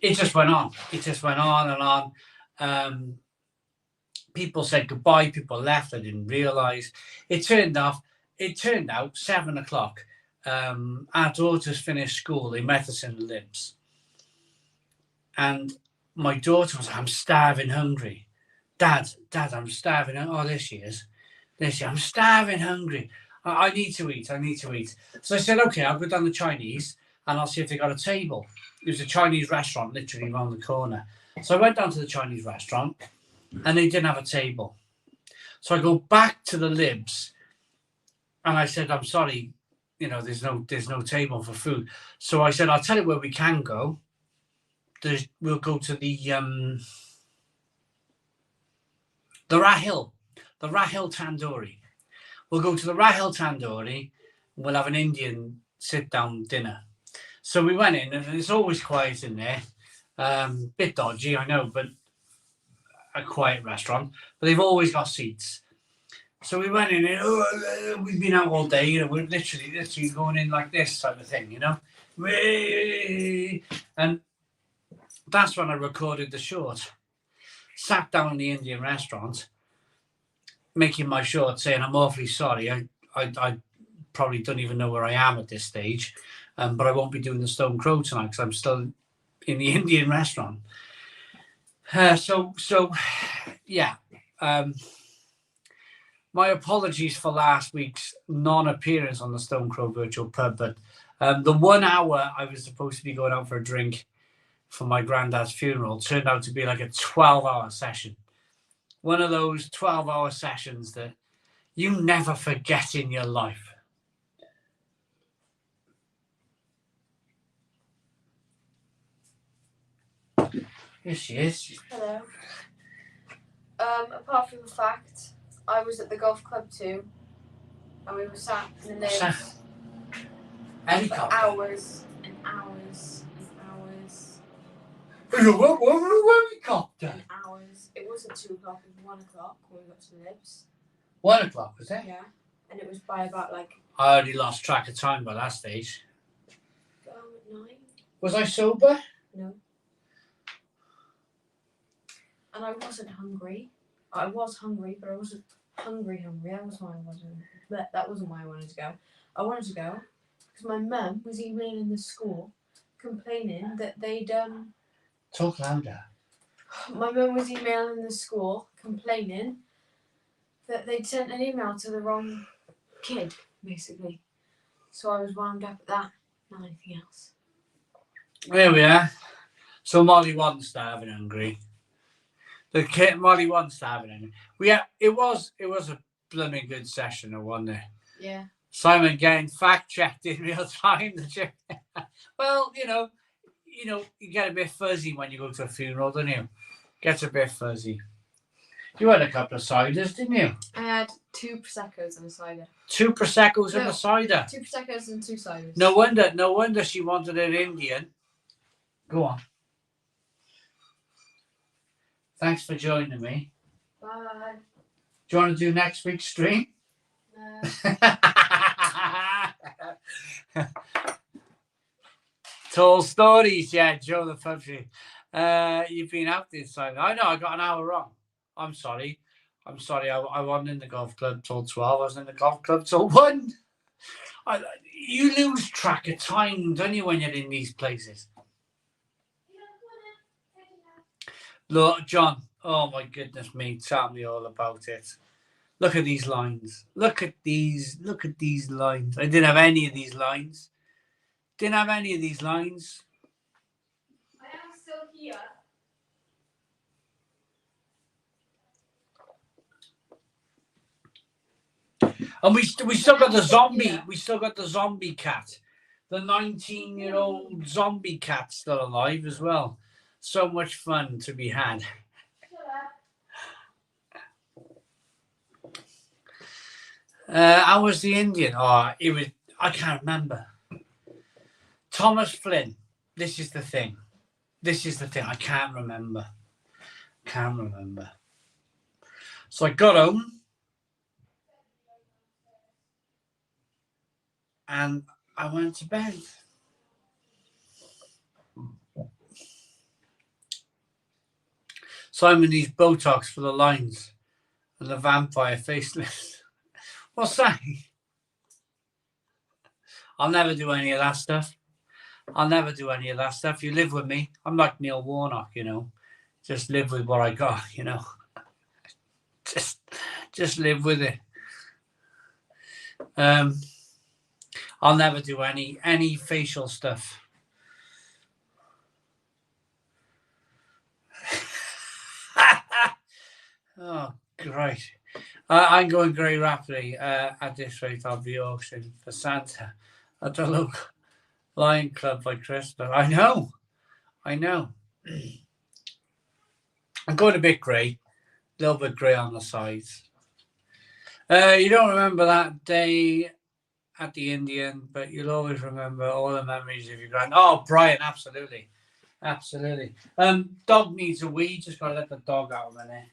it just went on. It just went on and on. People said goodbye. People left. I didn't realise. It turned out 7 o'clock. Our daughters finished school. They met us in the Libs. And my daughter was, "I'm starving hungry. Dad, I'm starving. Oh, there she is. I'm starving hungry. I need to eat. So I said, "Okay, I'll go down the Chinese and I'll see if they got a table." It was a Chinese restaurant literally around the corner. So I went down to the Chinese restaurant and they didn't have a table. So I go back to the Libs and I said, "I'm sorry, there's no table for food." So I said, "I'll tell you where we can go. We'll go to the Rahil Tandoori. We'll go to the Rahil Tandoori and we'll have an Indian sit-down dinner." So we went in and it's always quiet in there. Bit dodgy, I know, but a quiet restaurant. But they've always got seats. So we went in and we've been out all day. We're literally going in like this type of thing, And that's when I recorded the short. Sat down in the Indian restaurant, making my short, saying, "I'm awfully sorry. I probably don't even know where I am at this stage, but I won't be doing the Stone Crow tonight because I'm still in the Indian restaurant." Yeah. My apologies for last week's non-appearance on the Stone Crow Virtual Pub, but the 1 hour I was supposed to be going out for a drink for my granddad's funeral turned out to be like a 12-hour session. One of those 12-hour sessions that you never forget in your life. Here she is. Hello. Apart from the fact, I was at the golf club too, and we were sat in the Libs for hours and hours When we got there? In hours. It wasn't 2 o'clock, it was 1 o'clock when we got to the Libs. 1 o'clock, was it? Yeah. And it was by about like. I already lost track of time by that stage. At 9. Was I sober? No. And I wasn't hungry. I was hungry, but I wasn't hungry. That was why I wasn't. That wasn't why I wanted to go. I wanted to go because my mum was emailing the school complaining that they'd Talk louder. My mum was emailing the school complaining that they'd sent an email to the wrong kid, basically. So I was wound up at that, not anything else. There we are. So Molly wasn't starving hungry. The kid Molly wasn't starving hungry. It was a blooming good session, wasn't it? Yeah. Simon getting fact checked in real time. Well, you get a bit fuzzy when you go to a funeral, don't you? Gets a bit fuzzy. You had a couple of ciders, didn't you? I had 2 Prosecco's and a cider. 2 Prosecco's and a cider. 2 Prosecco's and 2 ciders. No wonder she wanted an Indian. Go on. Thanks for joining me. Bye. Do you want to do next week's stream? No. Tall stories, yeah, Joe the Puppy. You've been out this time. I know, I got an hour wrong. I'm sorry. I wasn't in the golf club till 12. I was in the golf club till 1. You lose track of time, don't you, when you're in these places? Look, John, oh my goodness me, tell me all about it. Look at these lines. Look at these lines. I didn't have any of these lines. I am still here. And we still got the zombie. Yeah. We still got the zombie cat. The 19-year-old zombie cat still alive as well. So much fun to be had. How was the Indian? Oh, I can't remember. Thomas Flynn. This is the thing. I can't remember. So I got home and I went to bed. Simon needs Botox for the lines and the vampire facelift. What's that? I'll never do any of that stuff. You live with me. I'm like Neil Warnock, Just live with what I got, Just live with it. I'll never do any facial stuff. Oh, great. I'm going very rapidly. At this rate, I'll be auctioning for Santa at the local Lion Club by Christmas. I know. I'm going a bit grey. A little bit grey on the sides. You don't remember that day at the Indian, but you'll always remember all the memories of your grand. Oh, Brian, absolutely. Dog needs a wee. Just got to let the dog out a minute.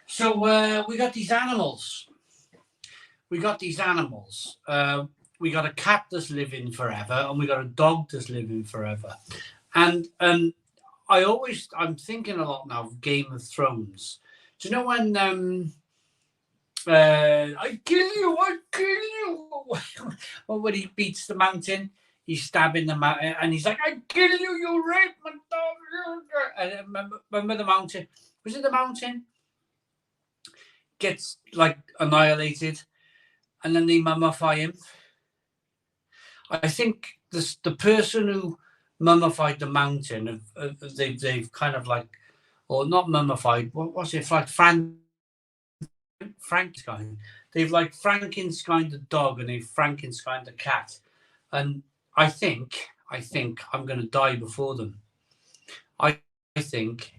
So we got these animals. We got a cat that's living forever, and we got a dog that's living forever. And I'm thinking a lot now of Game of Thrones. Do you know when I kill you? Well, when he beats the mountain, he's stabbing the mountain, and he's like, "I kill you! You rape my dog!" And remember the mountain? Was it the mountain? Gets like annihilated, and then they mummify him. I think the person who mummified the mountain, they've kind of like, or not mummified. What was it? Like Frankenstein. They've like Frankenstein the dog, and they've Frankenstein the cat. And I think I'm going to die before them. I think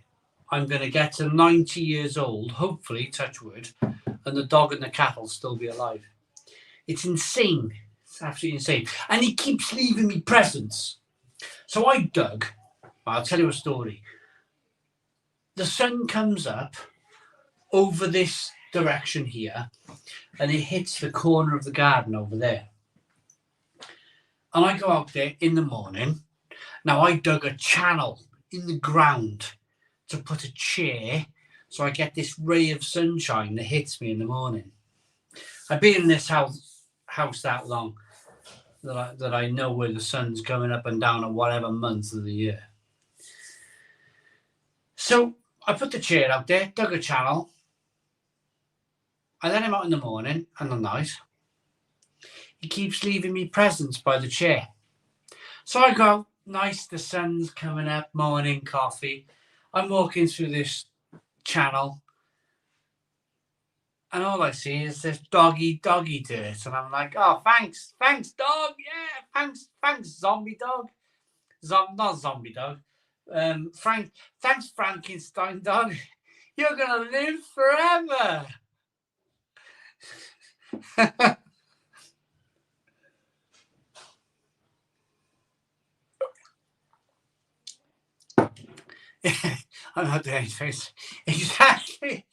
I'm going to get to 90 years old, hopefully, touch wood, and the dog and the cat will still be alive. It's insane. It's absolutely insane. And he keeps leaving me presents. So I dug. I'll tell you a story. The sun comes up over this direction here, and it hits the corner of the garden over there. And I go out there in the morning. Now, I dug a channel in the ground to put a chair so I get this ray of sunshine that hits me in the morning. I've been in this house that long that I know where the sun's going up and down at whatever month of the year. So I put the chair out there, dug a channel. I let him out in the morning and the night. He keeps leaving me presents by the chair. So I go, nice, the sun's coming up, morning coffee. I'm walking through this channel, and all I see is this doggy dirt. And I'm like, oh, thanks, dog. Yeah, thanks, zombie dog. Not zombie dog. Thanks, Frankenstein dog. You're going to live forever. I'm not doing anything. Exactly.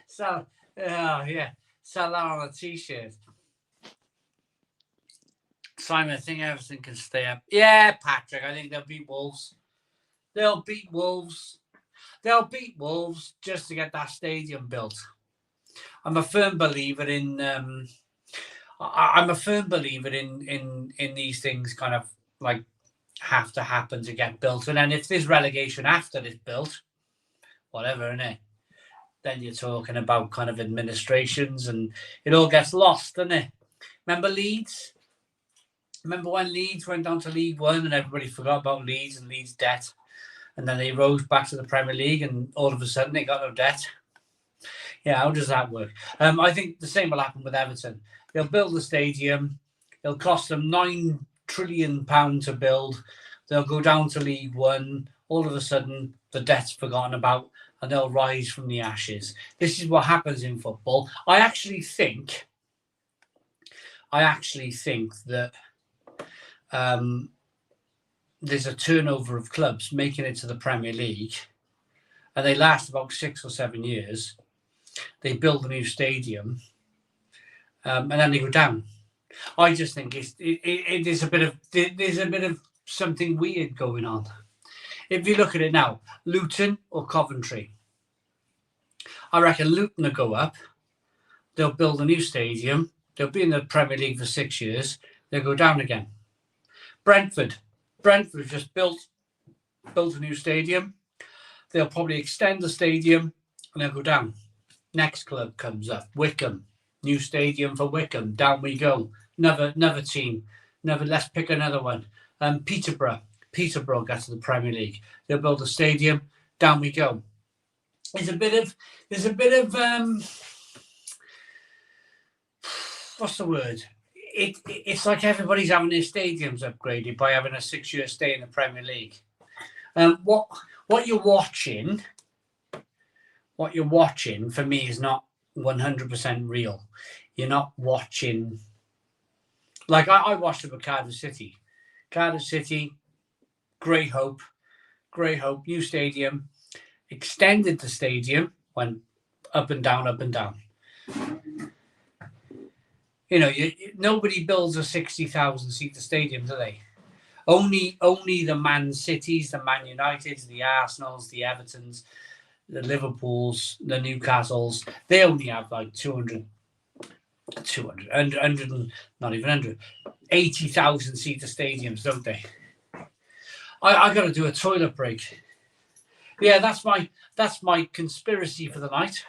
So, yeah. Sell that on a t-shirt. Simon, I think everything can stay up. Yeah, Patrick, I think they'll beat Wolves. They'll beat Wolves just to get that stadium built. I'm a firm believer in in these things kind of like have to happen to get built. And then if there's relegation after it's built, whatever, innit? Then you're talking about kind of administrations and it all gets lost, doesn't it? Remember Leeds? Remember when Leeds went down to League One and everybody forgot about Leeds and Leeds' debt? And then they rose back to the Premier League and all of a sudden they got no debt. Yeah, how does that work? I think the same will happen with Everton. They'll build the stadium. It'll cost them £9 trillion to build. They'll go down to League One. All of a sudden, the debt's forgotten about and they'll rise from the ashes. This is what happens in football. I actually think that there's a turnover of clubs making it to the Premier League, and they last about 6 or 7 years. They build a new stadium, and then they go down. I just think there's a bit of something weird going on. If you look at it now, Luton or Coventry, I reckon Luton will go up. They'll build a new stadium. They'll be in the Premier League for 6 years. They'll go down again. Brentford just built a new stadium. They'll probably extend the stadium and they'll go down. Next club comes up, Wickham, new stadium for Wickham. Down we go. Another team. Let's pick another one. Peterborough gets to the Premier League. They'll build a stadium. Down we go. There's a bit of what's the word? It's like everybody's having their stadiums upgraded by having a 6-year stay in the Premier League. What you're watching for me is not 100% real. You're not watching. Like I watched it with Cardiff City, Great Hope, new stadium, extended the stadium, went up and down. You know, nobody builds a 60,000 seater stadium, do they? Only the Man Cities, the Man Uniteds, the Arsenals, the Evertons, the Liverpools, the Newcastles. They only have like 200 and not even 100, 80,000 seater stadiums, don't they? I got to do a toilet break. Yeah, that's my conspiracy for the night.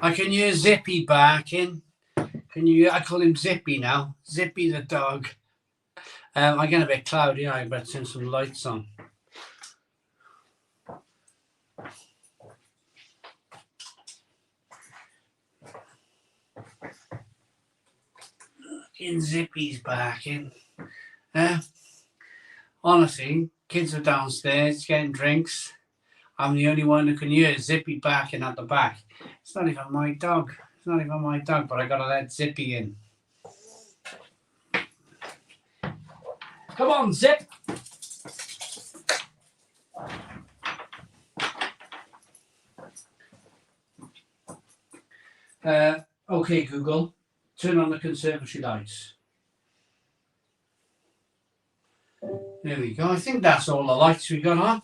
I can hear Zippy barking. Can you? I call him Zippy now. Zippy the dog. I'm getting a bit cloudy. I better turn some lights on. And Zippy's barking. Honestly, kids are downstairs getting drinks. I'm the only one who can hear Zippy barking at the back. It's not even my dog. It's not even my dog, but I gotta let Zippy in. Come on, Zip. Okay, Google, turn on the conservatory lights. There we go. I think that's all the lights we got on.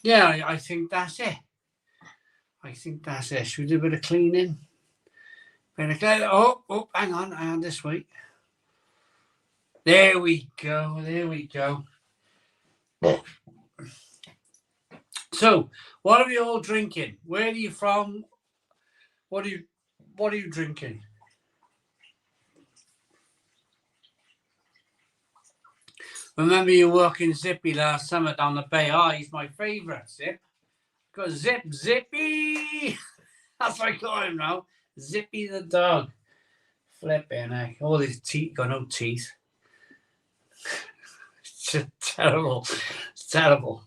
Yeah, I think that's it. I think that's it. Should we do a bit of cleaning? Oh, hang on this way. There we go. So, what are we all drinking? Where are you from? What are you drinking? Remember you working Zippy last summer down the bay? He's my favourite, Zip. Because Zippy! That's what I call him now. Zippy the dog. Flipping heck. All his teeth, got no teeth. It's just terrible. It's terrible.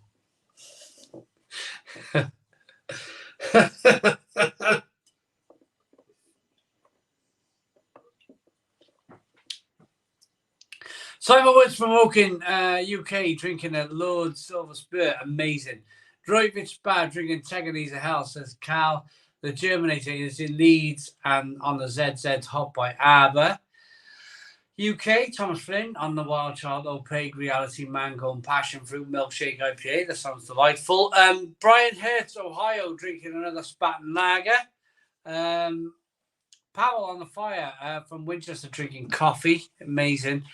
Simon Woods from Woking, UK, drinking a Lord Silver Spirit. Amazing. Droitwich Bad drinking Teganese of Hell, says Cal. The Germinator is in Leeds and on the ZZ Hop by Aber. UK, Thomas Flynn on the Wild Child Opaque Reality Mango and Passion Fruit Milkshake IPA. That sounds delightful. Brian Hertz, Ohio, drinking another Spaten Lager. Powell on the Fire from Winchester, drinking coffee. Amazing.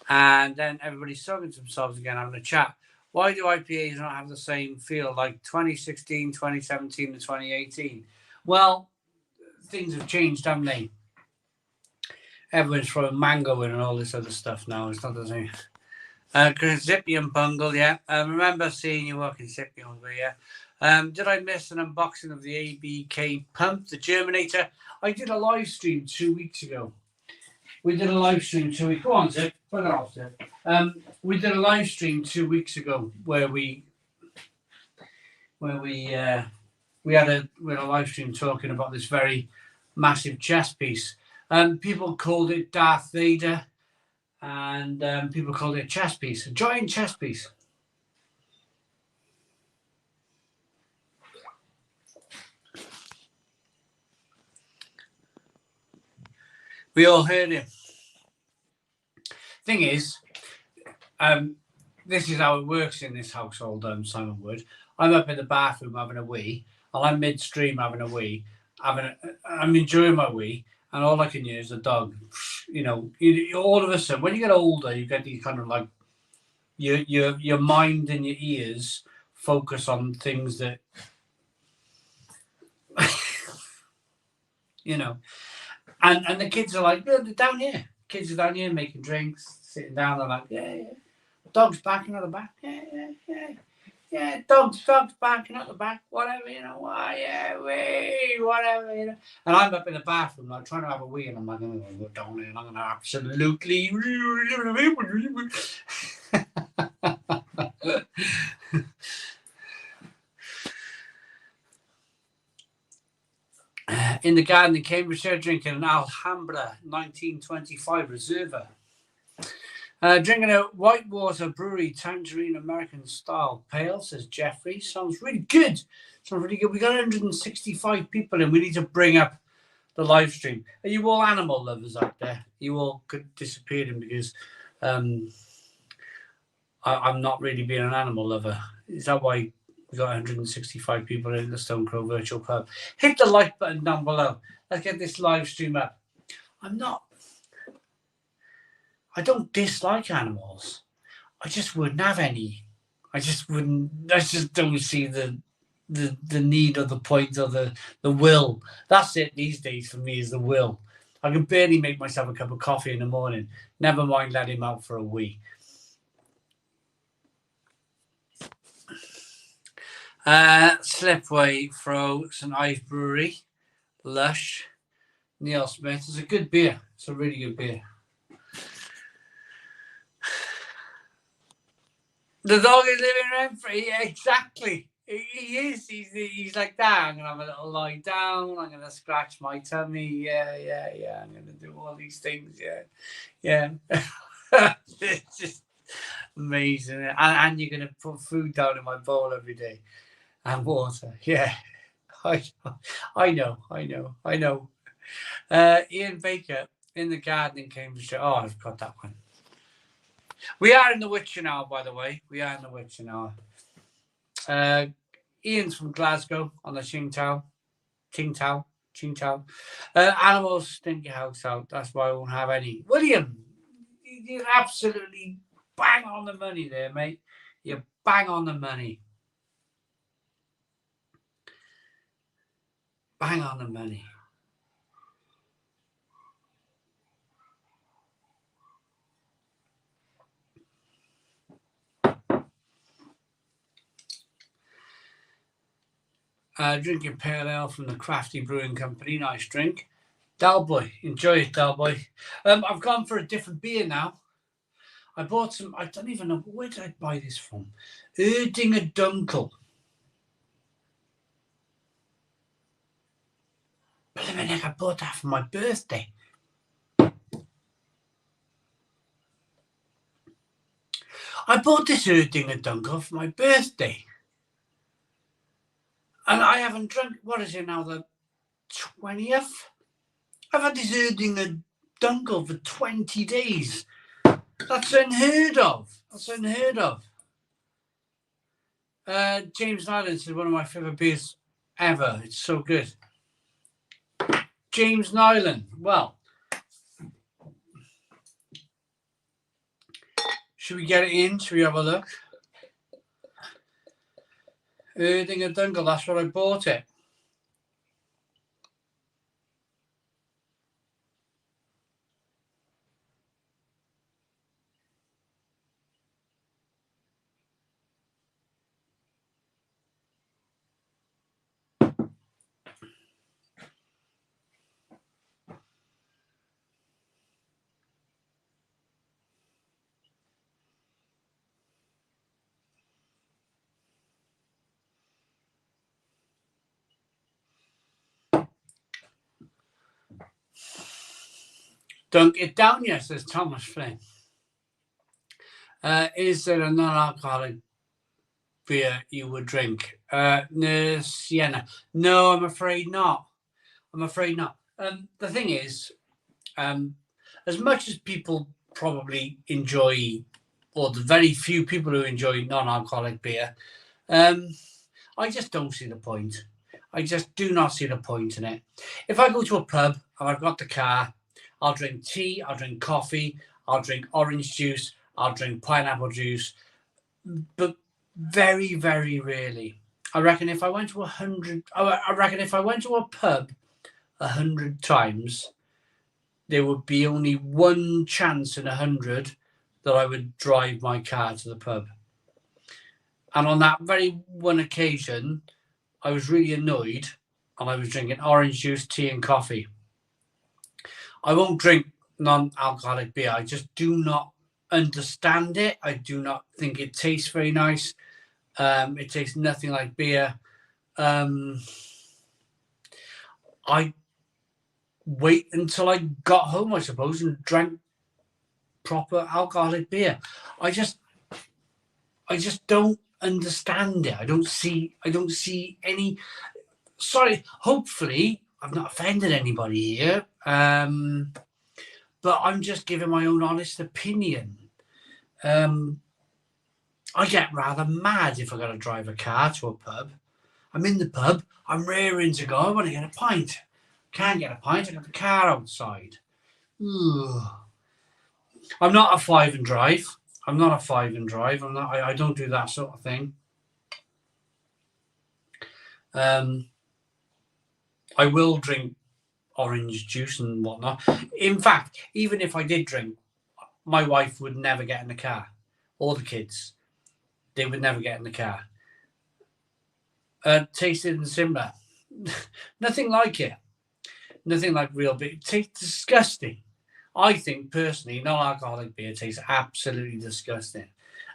And then everybody's talking to themselves again, having a chat. Why do IPAs not have the same feel like 2016, 2017, and 2018? Well, things have changed, haven't they? Everyone's throwing mango in and all this other stuff now. It's not the same. Zippy and Bungle, yeah. Remember seeing you working Zippy on there, yeah. Did I miss an unboxing of the ABK pump, the Germinator? I did a live stream 2 weeks ago. We did a live stream 2 weeks. Go on, Zip. Put it off, Zip. We did a live stream 2 weeks ago where we had a live stream talking about this very massive chess piece. People called it Darth Vader, and people called it a chess piece, a giant chess piece. We all heard him. Thing is, this is how it works in this household, Simon Wood. I'm up in the bathroom having a wee, and I'm midstream having a wee. I'm enjoying my wee, and all I can hear is a dog. You know, all of a sudden, when you get older, you get these kind of like your mind and your ears focus on things that you know. And the kids are like, they're down here. Kids are down here making drinks, sitting down. They're like, yeah. Dog's barking at the back. Yeah. Dog's barking at the back. Whatever, you know. Whatever, you know. And I'm up in the bathroom, like trying to have a wee, and I'm like, I'm going to go down there, and I'm going to absolutely. In the garden in Cambridgeshire, drinking an Alhambra 1925 Reserva. Drinking a Whitewater Brewery Tangerine American Style Pale, says Jeffrey. Sounds really good. We got 165 people in. We need to bring up the live stream. Are you all animal lovers out there? You all could disappear in because I'm not really being an animal lover. Is that why we got 165 people in the Stone Crow Virtual Pub? Hit the like button down below. Let's get this live stream up. I don't dislike animals. I just wouldn't have any. I just don't see the need or the point or the will. That's it these days for me, is the will. I can barely make myself a cup of coffee in the morning. Never mind let him out for a wee. Slipway, Fro, St Ives Brewery, Lush, Neil Smith. It's a good beer. It's a really good beer. The dog is living rent free. Yeah, exactly. He is. He's like that. I'm gonna have a little lie down. I'm gonna scratch my tummy. Yeah. I'm gonna do all these things. Yeah. It's just amazing. And you're gonna put food down in my bowl every day and water. Yeah. I know. Ian Baker in the garden in Cambridgeshire. Oh, I've got that one. We are in the Witcher hour, by the way. We are in the Witcher hour. Ian's from Glasgow on the Qingtao. Animals stink your house out. That's why I won't have any. William, you're absolutely bang on the money there, mate. You're bang on the money. Bang on the money. Drinking pale ale from the Crafty Brewing Company. Nice drink. Dalboy. Enjoy it, Dalboy. I've gone for a different beer now. I bought some, I don't even know, where did I buy this from? Erdinger Dunkel. Blimey heck, I bought that for my birthday. I bought this Erdinger Dunkel for my birthday. And I haven't drunk, what is it now, the 20th? I've had this Erdinger Dunkel for 20 days. That's unheard of. James Nyland said one of my favourite beers ever. It's so good. James Nyland. Well, should we get it in? Should we have a look? Erdinger Dunkel, that's what I bought it. Dunk it down, yes, says Thomas Flynn. Is there a non-alcoholic beer you would drink? No, Sienna. No, I'm afraid not. The thing is, as much as people probably enjoy, or the very few people who enjoy non-alcoholic beer, I just don't see the point. I just do not see the point in it. If I go to a pub and I've got the car, I'll drink tea, I'll drink coffee, I'll drink orange juice, I'll drink pineapple juice, but very, very rarely. I reckon if I went to a pub 100 times, there would be only one chance in 100 that I would drive my car to the pub. And on that very one occasion, I was really annoyed and I was drinking orange juice, tea and coffee. I won't drink non-alcoholic beer. I just do not understand it. I do not think it tastes very nice. It tastes nothing like beer. I wait until I got home, I suppose, and drank proper alcoholic beer. I just don't understand it. I don't see any. Sorry, hopefully I've not offended anybody here. But I'm just giving my own honest opinion. I get rather mad if I got to drive a car to a pub. I'm in the pub, I'm raring to go, I want to get a pint. Can't get a pint, I got the car outside. Ugh. I'm not a five and drive. I'm not a five and drive. I don't do that sort of thing. I will drink orange juice and whatnot. In fact, even if I did drink, my wife would never get in the car, or the kids. They would never get in the car. Tasted and similar. Nothing like it. Nothing like real beer. It tastes disgusting. I think personally, non-alcoholic beer tastes absolutely disgusting.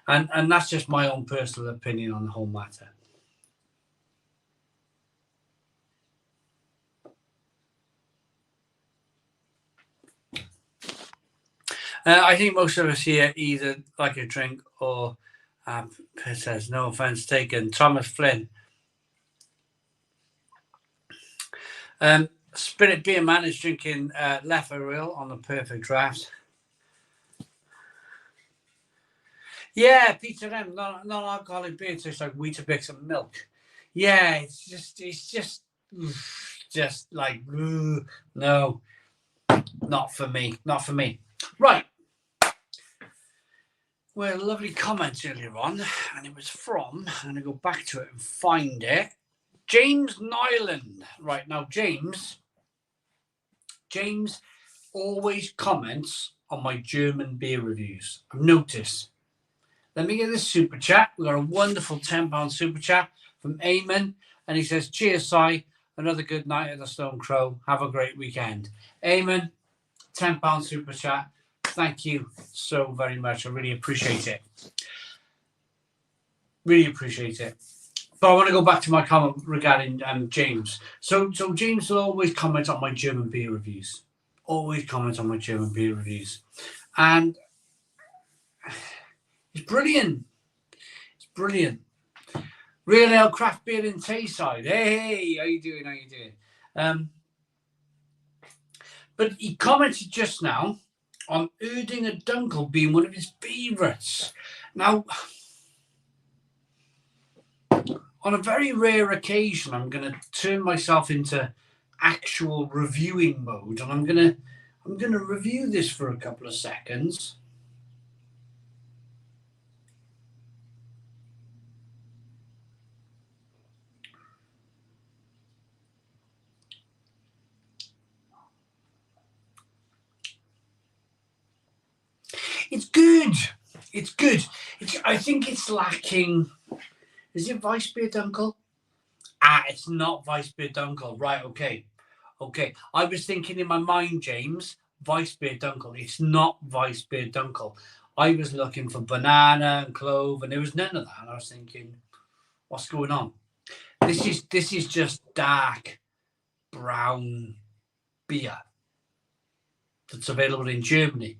And that's just my own personal opinion on the whole matter. I think most of us here either like a drink or, says, no offense taken, Thomas Flynn. Spirit Beer Man is drinking Lefferville on the perfect draft. Yeah, Peter M. Non-alcoholic beer tastes like Weetabix and milk. Yeah, it's just like, no, not for me. Not for me. Right. Well, a lovely comment earlier on, and it was from, I'm going to go back to it and find it, James Nyland. Right, now, James always comments on my German beer reviews. I've noticed. Let me get this super chat. We've got a wonderful £10 super chat from Eamon, and he says, cheers, Si. Another good night at the Stone Crow. Have a great weekend. Eamon, £10 super chat. Thank you so very much. I really appreciate it. Really appreciate it. But I want to go back to my comment regarding James. So James will always comment on my German beer reviews. Always comment on my German beer reviews. And it's brilliant. It's brilliant. Real Ale Craft Beer in Tayside. Hey, how you doing? How you doing? But he commented just now on Erdinger Dunkel being one of his favourites. Now, on a very rare occasion, I'm going to turn myself into actual reviewing mode, and I'm going to review this for a couple of seconds. It's good. It's good. I think it's lacking. Is it Weissbier Dunkel? It's not Weissbier Dunkel. Right, okay. I was thinking in my mind, James, Weissbier Dunkel. It's not Weissbier Dunkel. I was looking for banana and clove, and there was none of that. And I was thinking, what's going on? This is just dark brown beer that's available in Germany.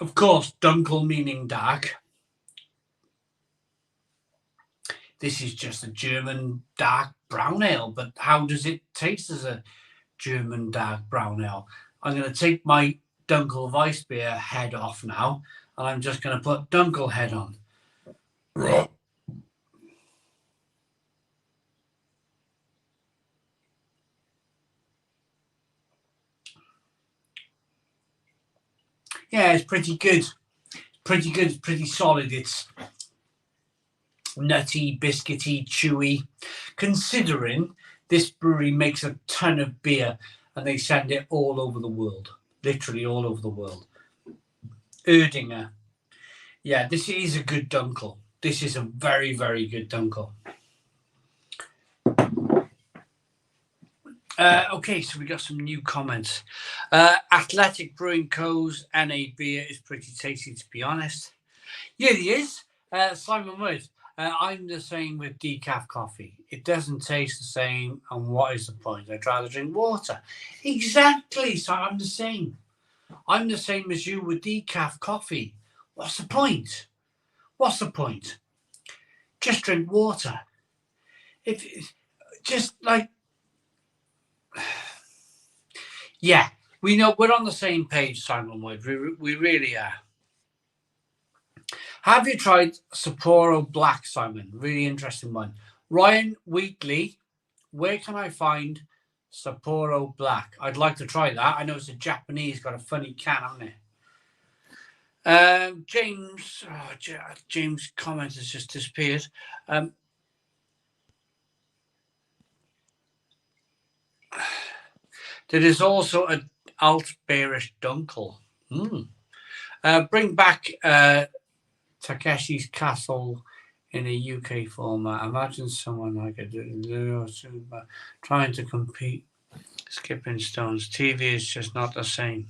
Of course, Dunkel meaning dark. This is just a German dark brown ale, but how does it taste as a German dark brown ale? I'm going to take my Dunkel Weissbier head off now, and I'm just going to put Dunkel head on. Yeah, it's pretty good. Pretty good. It's pretty solid. It's nutty, biscuity, chewy. Considering this brewery makes a ton of beer and they send it all over the world. Literally all over the world. Erdinger. Yeah, this is a good Dunkel. This is a very, very good Dunkel. Okay, so we got some new comments. Athletic Brewing Co.'s NA beer is pretty tasty, to be honest. Yeah, it is. Simon Wood. I'm the same with decaf coffee. It doesn't taste the same, and what is the point? I'd rather drink water. Exactly. So I'm the same. I'm the same as you with decaf coffee. What's the point? What's the point? Just drink water. Just like, yeah, we know we're on the same page, Simon Wood. We really are. Have you tried Sapporo Black, Simon? Really interesting one. Ryan Wheatley, where can I find Sapporo Black? I'd like to try that. I know it's a Japanese, got a funny can, hasn't it? James' comment has just disappeared. There is also an Altbeerish Dunkel. Bring back Takeshi's Castle in a UK format. Imagine someone like a trying to compete, skipping stones. TV is just not the same.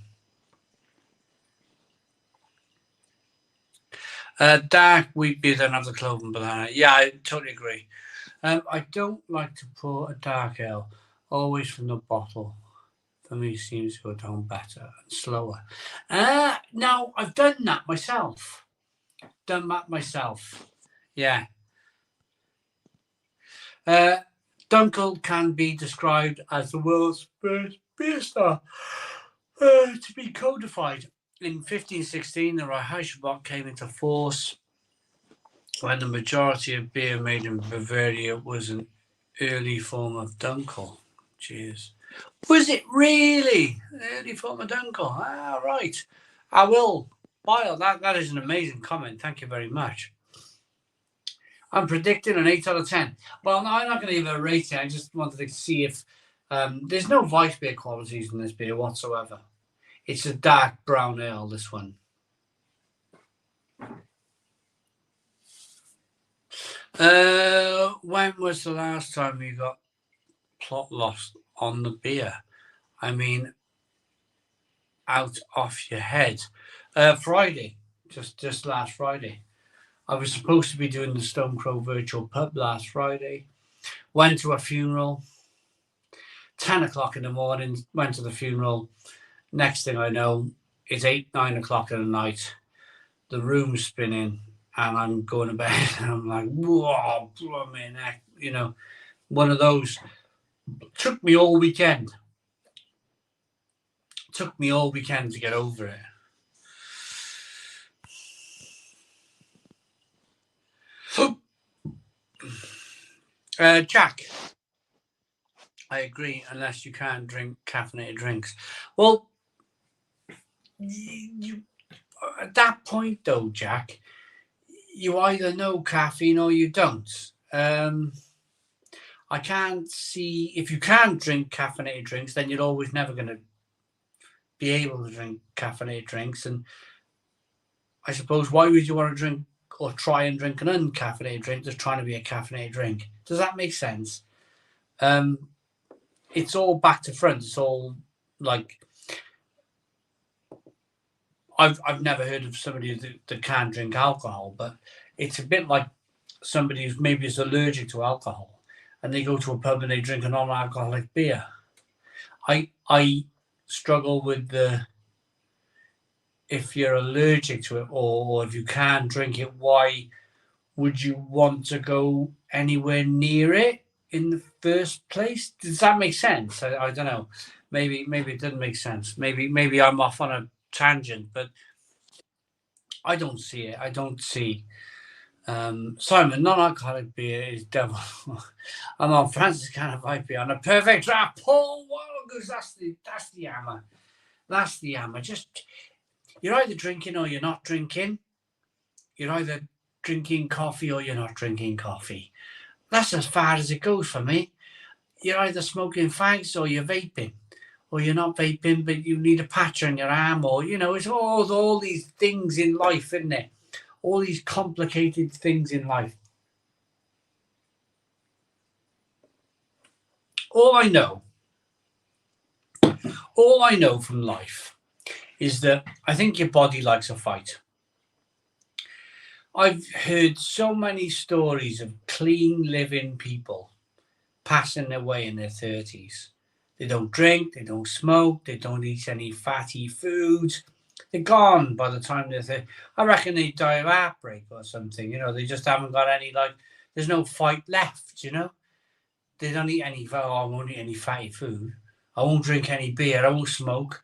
Dark wheat beer, then have the clove and banana. Yeah, I totally agree. I don't like to pour a dark ale, always from the bottle. For me, seems to go down better and slower. Now, I've done that myself. Yeah. Dunkel can be described as the world's first beer star to be codified. In 1516, the Reichsgebot came into force when the majority of beer made in Bavaria was an early form of Dunkel. Cheers. Was it really an early form of Dunkel? Ah, right. I will. Wow, that is an amazing comment. Thank you very much. I'm predicting an 8 out of 10. Well, no, I'm not going to give it a rating. I just wanted to see if there's no vice beer qualities in this beer whatsoever. It's a dark brown ale, this one. When was the last time you got plot lost on the beer? I mean, out off your head. Friday, just last Friday. I was supposed to be doing the Stone Crow virtual pub last Friday. Went to a funeral. 10 o'clock in the morning, went to the funeral. Next thing I know, it's 8, 9 o'clock in the night. The room's spinning and I'm going to bed and I'm like, whoa, blooming heck. You know, one of those. Took me all weekend. To get over it. Jack, I agree, unless you can't drink caffeinated drinks. Well, you at that point though, Jack, you either know caffeine or you don't. I can't see, if you can't drink caffeinated drinks, then you're always never going to be able to drink caffeinated drinks. And I suppose, why would you want to drink or try and drink an uncaffeinated drink that's trying to be a caffeinated drink? Does that make sense? It's all back to front. It's all like, I've never heard of somebody that can't drink alcohol, but it's a bit like somebody who maybe is allergic to alcohol and they go to a pub and they drink a non-alcoholic beer. I struggle with if you're allergic to it or if you can't drink it, why would you want to go anywhere near it in the first place? Does that make sense? I don't know. Maybe it doesn't make sense. Maybe I'm off on a tangent, but I don't see it. I don't see. Simon, non-alcoholic beer is devil. I'm on Francis can of white beer on a perfect draft. Paul Walgus, that's the hammer. That's the hammer. Just, you're either drinking or you're not drinking. You're either drinking coffee or you're not drinking coffee. That's as far as it goes for me. You're either smoking fags or you're vaping. Or you're not vaping, but you need a patch on your arm, or, you know, it's all these things in life, isn't it? All these complicated things in life. All I know from life is that I think your body likes a fight. I've heard so many stories of clean living people passing away in their 30s. They don't drink, they don't smoke, they don't eat any fatty foods. They're gone by the time they're 30. I reckon they die of heartbreak or something. You know, they just haven't got any, like, there's no fight left, you know. They don't eat any, I won't eat any fatty food. I won't drink any beer, I won't smoke.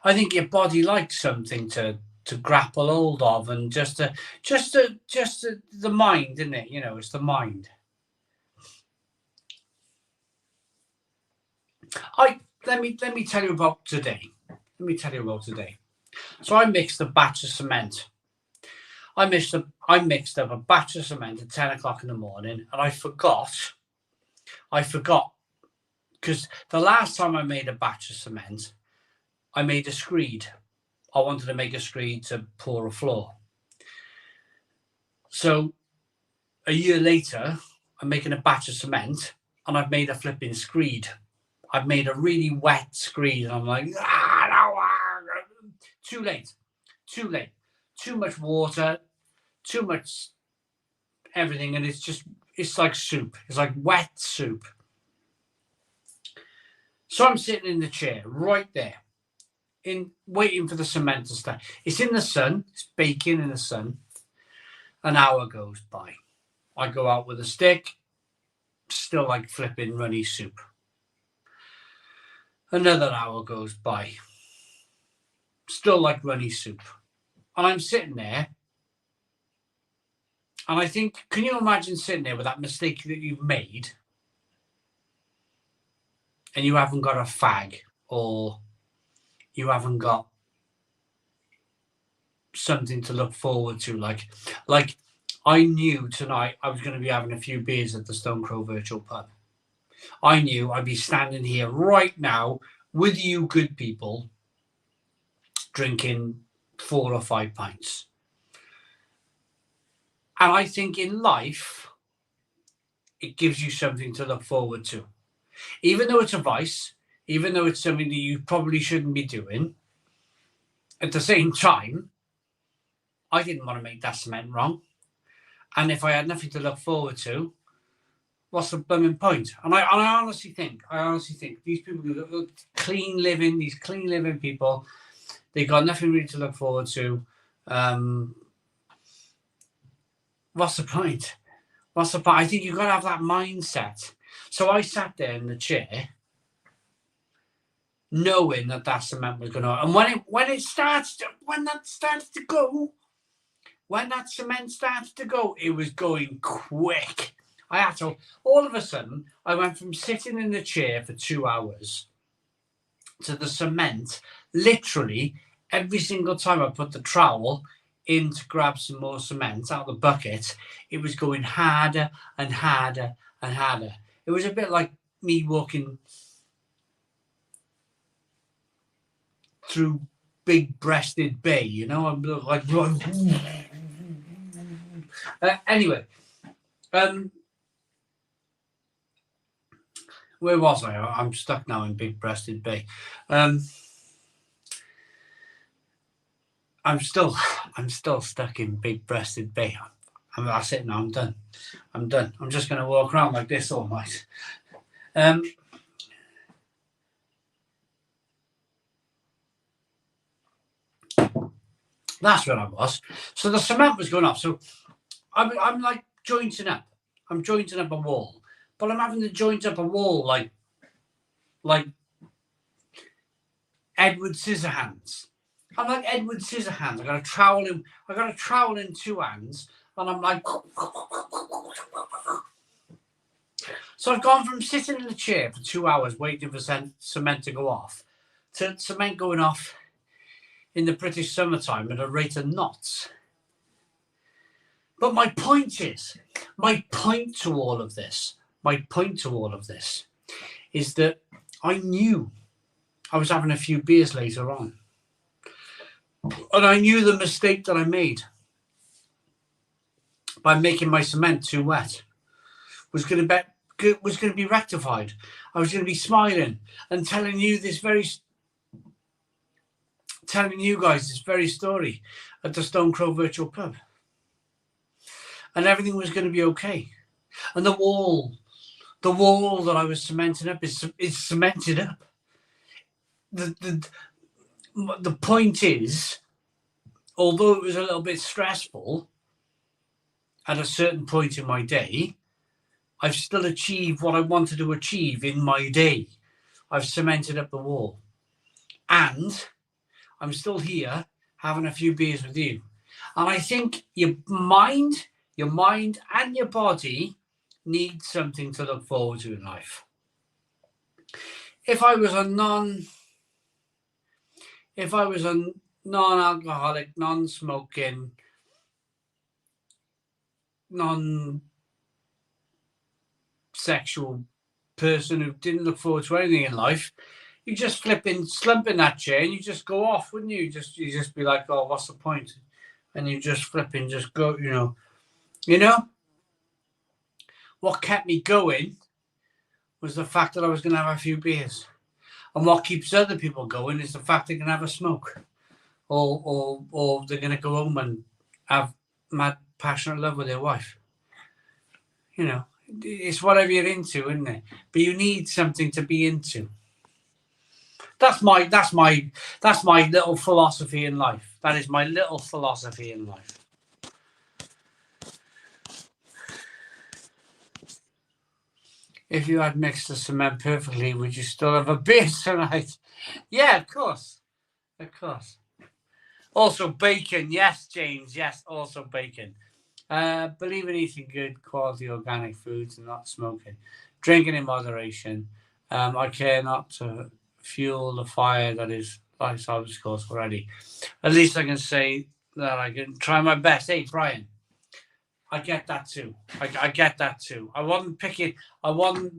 I think your body likes something to grapple hold of, and just the mind, isn't it? You know, it's the mind. Let me tell you about today. So I mixed a batch of cement. I mixed up a batch of cement at 10 o'clock in the morning, and I forgot because the last time I made a batch of cement, I made a screed. I wanted to make a screed to pour a floor. So a year later, I'm making a batch of cement, and I've made a flipping screed. I've made a really wet screed, and I'm like, too late. Too much water, too much everything, and it's like soup. It's like wet soup. So I'm sitting in the chair right there, waiting for the cement to start. It's in the sun. It's baking in the sun. An hour goes by. I go out with a stick, still like flipping runny soup. Another hour goes by, still like runny soup. And I'm sitting there, and I think, can you imagine sitting there with that mistake that you've made, and you haven't got a fag, or you haven't got something to look forward to? Like I knew tonight I was going to be having a few beers at the Stone Crow Virtual Pub. I knew I'd be standing here right now with you good people, drinking 4 or 5 pints. And I think in life, it gives you something to look forward to. Even though it's a vice, even though it's something that you probably shouldn't be doing, at the same time, I didn't want to make that cement wrong. And if I had nothing to look forward to, what's the blooming point? And I honestly think these people who look clean living, these clean living people, they got nothing really to look forward to. What's the point? I think you've got to have that mindset. So I sat there in the chair, knowing that cement was going to, and when that cement started to go, it was going quick. I had to. All of a sudden, I went from sitting in the chair for 2 hours to the cement. Literally, every single time I put the trowel in to grab some more cement out of the bucket, it was going harder and harder and harder. It was a bit like me walking through big-breasted bay, you know. I'm like, anyway, where was I? I'm stuck now in big-breasted bay. I'm still stuck in big-breasted bay. That's it now. I'm done. I'm just going to walk around like this all night. That's where I was. So the cement was going off. So I'm like jointing up. I'm jointing up a wall, but I'm having to joint up a wall like Edward Scissorhands. I'm like Edward Scissorhands. I got a trowel in 2 hands, and I'm like. So I've gone from sitting in the chair for 2 hours waiting for cement to go off to cement going off in the British summertime at a rate of knots. But my point to all of this is that I knew I was having a few beers later on. And I knew the mistake that I made by making my cement too wet was going to be rectified. I was going to be smiling and telling you guys this very story at the Stone Crow Virtual Pub. And everything was going to be okay. And the wall that I was cementing up is cemented up. The point is, although it was a little bit stressful at a certain point in my day, I've still achieved what I wanted to achieve in my day. I've cemented up the wall. And I'm still here having a few beers with you. And I think your mind and your body need something to look forward to in life. If I was a non-alcoholic, non-smoking, non-sexual person who didn't look forward to anything in life, you just slump in that chair and you just go off, wouldn't you? You just be like, oh, what's the point? And you just just go, you know. What kept me going was the fact that I was going to have a few beers. And what keeps other people going is the fact they can have a smoke. Or they're going to go home and have mad, passionate love with their wife. You know, it's whatever you're into, isn't it? But you need something to be into. That's my little philosophy in life. That is my little philosophy in life. If you had mixed the cement perfectly, would you still have a beer tonight? Yeah, of course. Of course. Also bacon. Yes, James. Yes, also bacon. Believe in eating good quality organic foods and not smoking. Drinking in moderation. I care not to fuel the fire that is life's obstacles already. At least I can say that I can try my best. Hey, Brian. I get that too. I get that too. I wasn't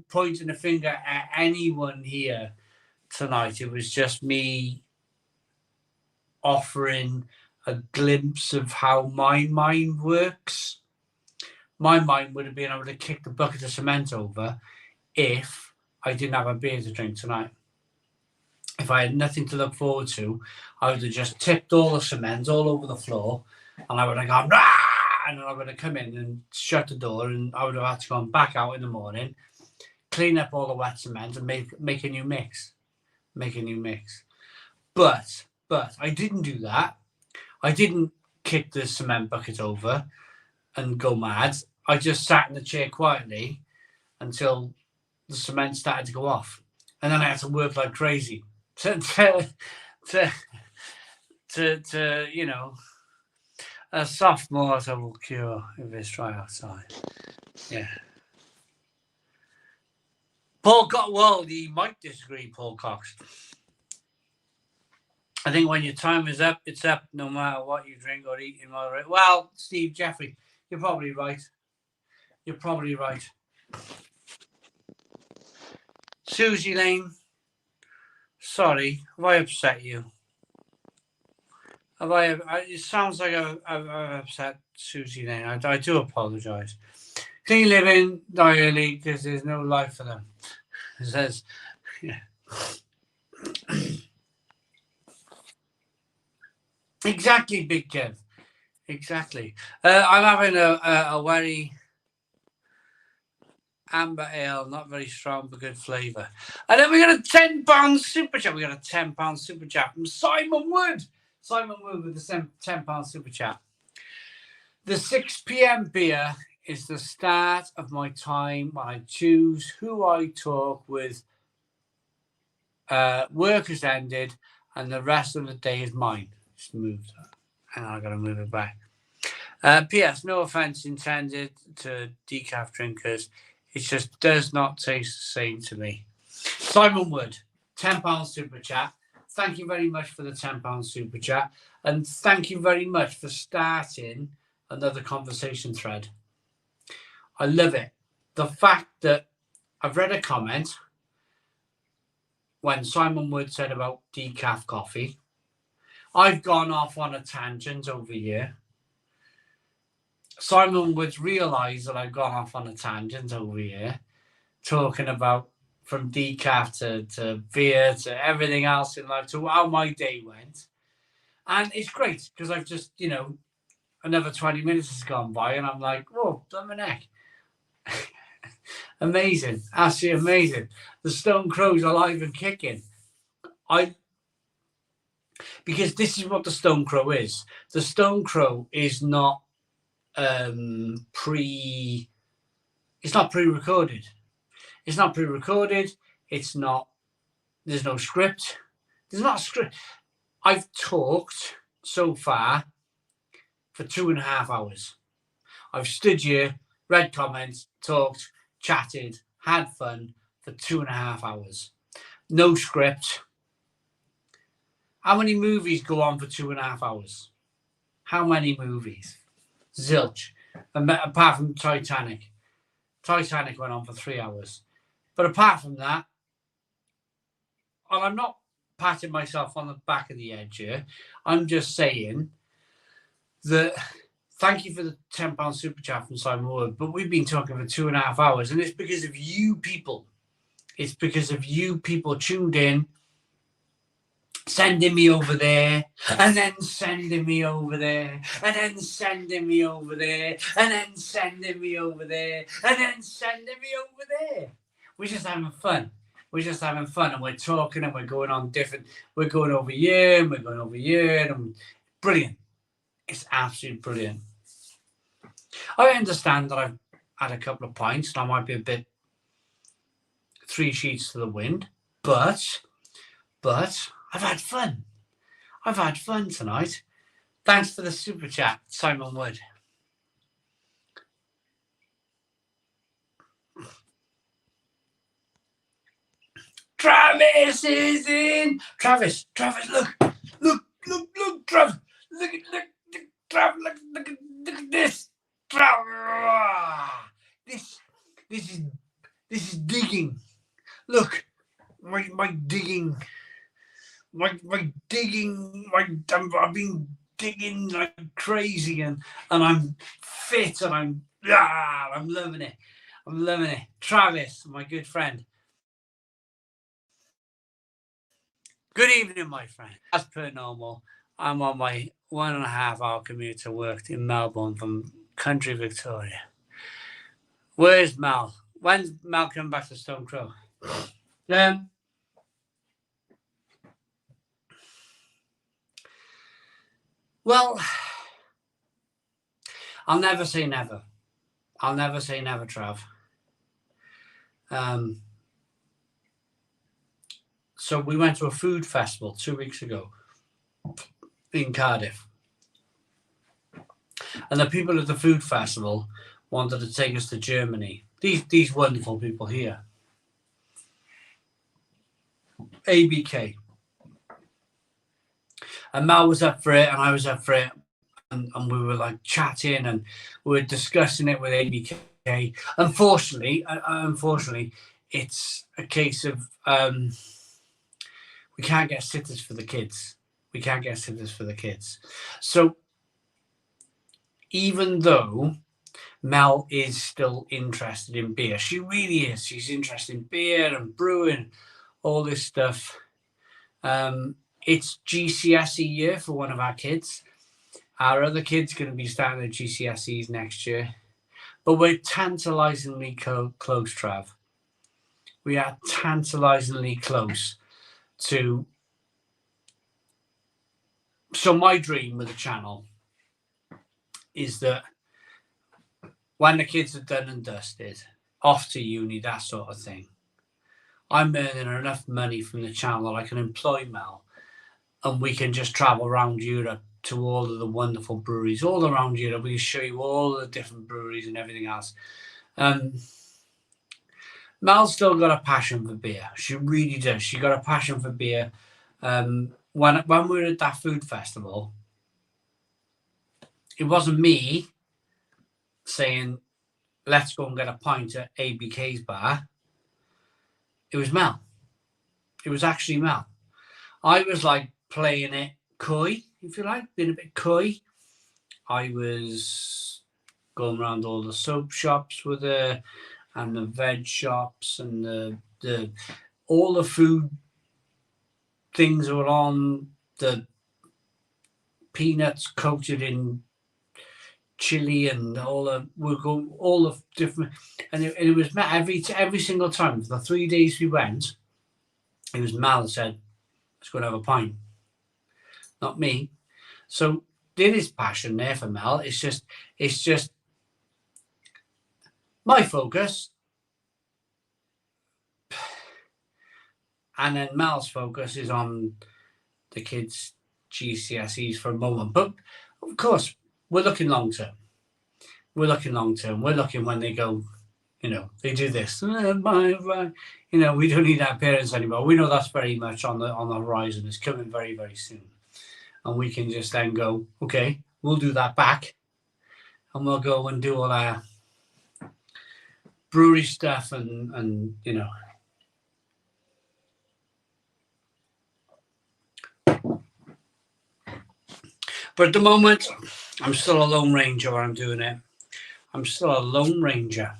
pointing a finger at anyone here tonight. It was just me offering a glimpse of how my mind works. My mind would have been able to kick the bucket of cement over if I didn't have a beer to drink tonight. If I had nothing to look forward to, I would have just tipped all the cement all over the floor and I would have gone, rah! And I would have come in and shut the door and I would have had to go back out in the morning, clean up all the wet cement and make a new mix. But I didn't do that. I didn't kick the cement bucket over and go mad. I just sat in the chair quietly until the cement started to go off. And then I had to work like crazy to you know, a soft mortar will cure if it's dry outside. Yeah. Paul Cox, well, you might disagree, Paul Cox. I think when your time is up, it's up, no matter what you drink or eat in moderation. Well, Steve Jeffrey, you're probably right. Susie Lane, sorry, have I upset you? It sounds like I've upset Susie Lane. I do apologise. Clean living, die early, because there's no life for them. It says, yeah. Exactly, Big Kev. Exactly. I'm having a very amber ale, not very strong, but good flavour. And then we got a £10 super chat. We got a £10 super chat from Simon Wood. Simon Wood with the £10 super chat. The 6 p.m. beer is the start of my time when I choose who I talk with. Work has ended and the rest of the day is mine. Just moved. And I got to move it back. P.S. No offence intended to decaf drinkers. It just does not taste the same to me. Simon Wood, £10 super chat. Thank you very much for the £10 super chat. And thank you very much for starting another conversation thread. I love it. The fact that I've read a comment when Simon Wood said about decaf coffee. I've gone off on a tangent over here. Simon Wood's realised that I've gone off on a tangent over here, talking about from decaf to beer to everything else in life, to how my day went. And it's great because I've just, another 20 minutes has gone by and I'm like, whoa, on my neck. Amazing. Absolutely amazing. The Stone Crow's alive and kicking. Because this is what the Stone Crow is. The Stone Crow is not it's not pre-recorded. It's not pre-recorded. There's no script. There's not a script. I've talked so far for 2.5 hours. I've stood here, read comments, talked, chatted, had fun for 2.5 hours. No script. How many movies go on for 2.5 hours? How many movies? Zilch. Apart from Titanic. Titanic went on for 3 hours. But apart from that, and I'm not patting myself on the back of the head here, I'm just saying that thank you for the £10 super chat from Simon Wood, but we've been talking for 2.5 hours, and it's because of you people. It's because of you people tuned in, sending me over there, and then sending me over there, and then sending me over there, and then sending me over there, and then sending me over there. We're just having fun. We're just having fun, and we're talking, and we're going on different. We're going over here, and we're going over here, and brilliant. It's absolutely brilliant. I understand that I've had a couple of pints, and I might be a bit 3 sheets to the wind, but I've had fun. I've had fun tonight. Thanks for the super chat, Simon Wood. Travis is in. Travis, look, Travis. Look at this. This is digging. Look, my digging. I've been digging like crazy, and I'm fit, and I'm loving it. I'm loving it. Travis, my good friend. Good evening, my friend. As per normal, I'm on my 1.5 hour commute to work in Melbourne from country Victoria. Where's Mal? When's Mal coming back to Stone Crow? Well, I'll never say never. I'll never say never, Trav. So we went to a food festival 2 weeks ago in Cardiff. And the people at the food festival wanted to take us to Germany. These wonderful people here. ABK. And Mal was up for it, and I was up for it. And we were like chatting, and we were discussing it with ABK. Unfortunately, it's a case of we can't get sitters for the kids. So even though Mel is still interested in beer, she really is. She's interested in beer and brewing, all this stuff. It's GCSE year for one of our kids. Our other kid's going to be starting at GCSEs next year. But we're tantalizingly close, Trav. We are tantalizingly close to. So my dream with the channel is that when the kids are done and dusted, off to uni, that sort of thing, I'm earning enough money from the channel that I can employ Mel, and we can just travel around Europe to all of the wonderful breweries all around Europe. We can show you all the different breweries and everything else. Mel's still got a passion for beer. She really does. She got a passion for beer. When we were at that food festival, it wasn't me saying, let's go and get a pint at ABK's bar. It was Mel. It was actually Mel. I was like playing it coy, if you like, being a bit coy. I was going around all the soap shops with her, and the veg shops, and the all the food things were on, the peanuts coated in chili, and all the different, and it was every single time for the 3 days we went. It was Mal that said, "Let's go and have a pint," not me. So there is passion there for Mel. It's just my focus, and then Mel's focus is on the kids GCSEs for a moment. But of course, we're looking long term. We're looking long term. We're looking when they go, they do this. We don't need our parents anymore. We know that's very much on the horizon. It's coming very, very soon. And we can just then go, okay, we'll do that back. And we'll go and do all our brewery stuff and. But at the moment, I'm still a Lone Ranger when I'm doing it. I'm still a Lone Ranger.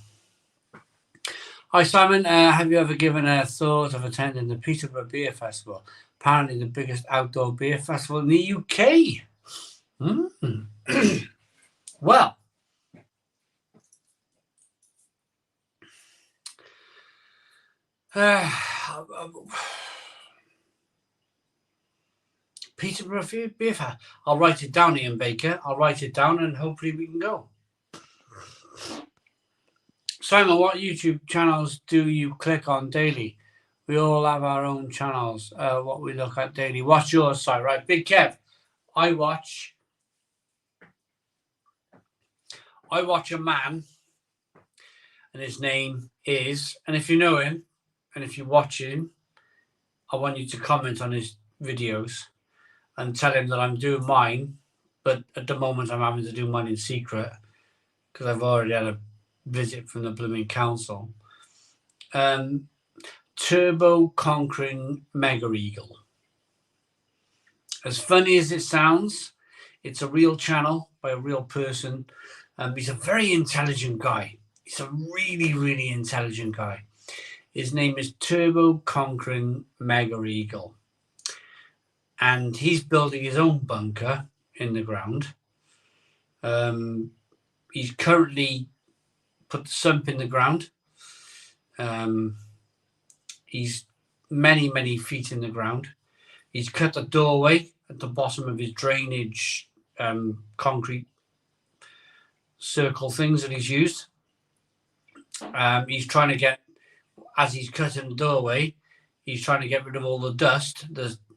Hi, Simon. Have you ever given a thought of attending the Peterborough Beer Festival? Apparently the biggest outdoor beer festival in the UK. Well, Peterborough Beer Festival. I'll write it down, Ian Baker. I'll write it down and hopefully we can go. Simon, what YouTube channels do you click on daily? We all have our own channels, what we look at daily. What's yours, site? Right, Big Kev. I watch a man, and his name is, and if you know him, and if you watch him, I want you to comment on his videos and tell him that I'm doing mine, but at the moment I'm having to do mine in secret because I've already had a visit from the blooming council. Turbo Conquering Mega Eagle. As funny as it sounds, it's a real channel by a real person. He's a very intelligent guy. He's a really, really intelligent guy. His name is Turbo Conquering Mega Eagle. And he's building his own bunker in the ground. He's currently put the sump in the ground. He's many, many feet in the ground. He's cut a doorway at the bottom of his drainage concrete circle things that he's used. He's trying to get, as he's cutting the doorway, he's trying to get rid of all the dust.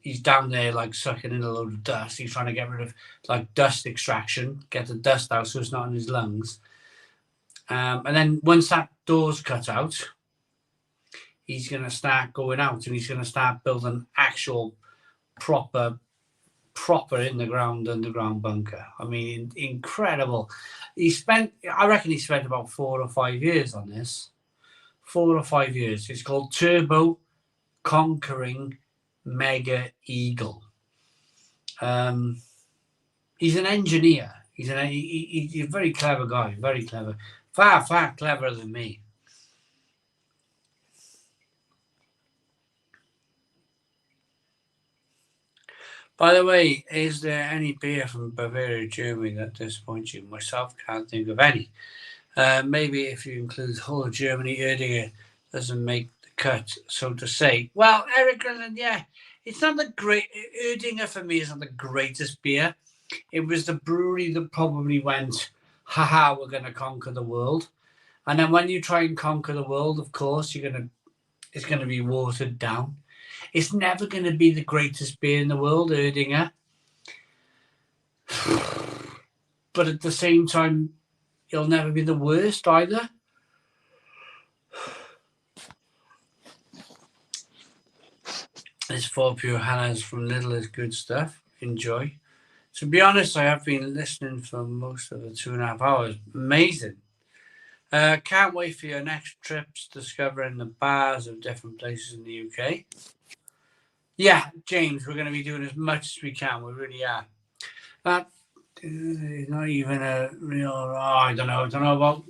He's down there like sucking in a load of dust. He's trying to get rid of like dust extraction, get the dust out so it's not in his lungs. And then once that door's cut out, he's going to start going out and he's going to start building actual proper in the ground underground bunker. I mean, incredible. I reckon he spent about 4 or 5 years on this. 4 or 5 years. It's called Turbo Conquering Mega Eagle. He's an engineer. He's a very clever guy. Very clever. Far cleverer than me. By the way, is there any beer from Bavaria, Germany that disappoints you? Myself can't think of any. Maybe if you include the whole of Germany, Erdinger doesn't make the cut, so to say. Well, Eric, yeah, it's not the great. Erdinger for me isn't the greatest beer. It was the brewery that probably went, haha, we're going to conquer the world. And then when you try and conquer the world, of course, it's going to be watered down. It's never going to be the greatest beer in the world, Erdinger. But at the same time, it'll never be the worst either. This 4 Pure Hannah's from Lidl is good stuff. Enjoy. To be honest, I have been listening for most of the 2.5 hours. Amazing. Can't wait for your next trips discovering the bars of different places in the UK. Yeah, James, we're going to be doing as much as we can. We really are. That is not even a real. I don't know about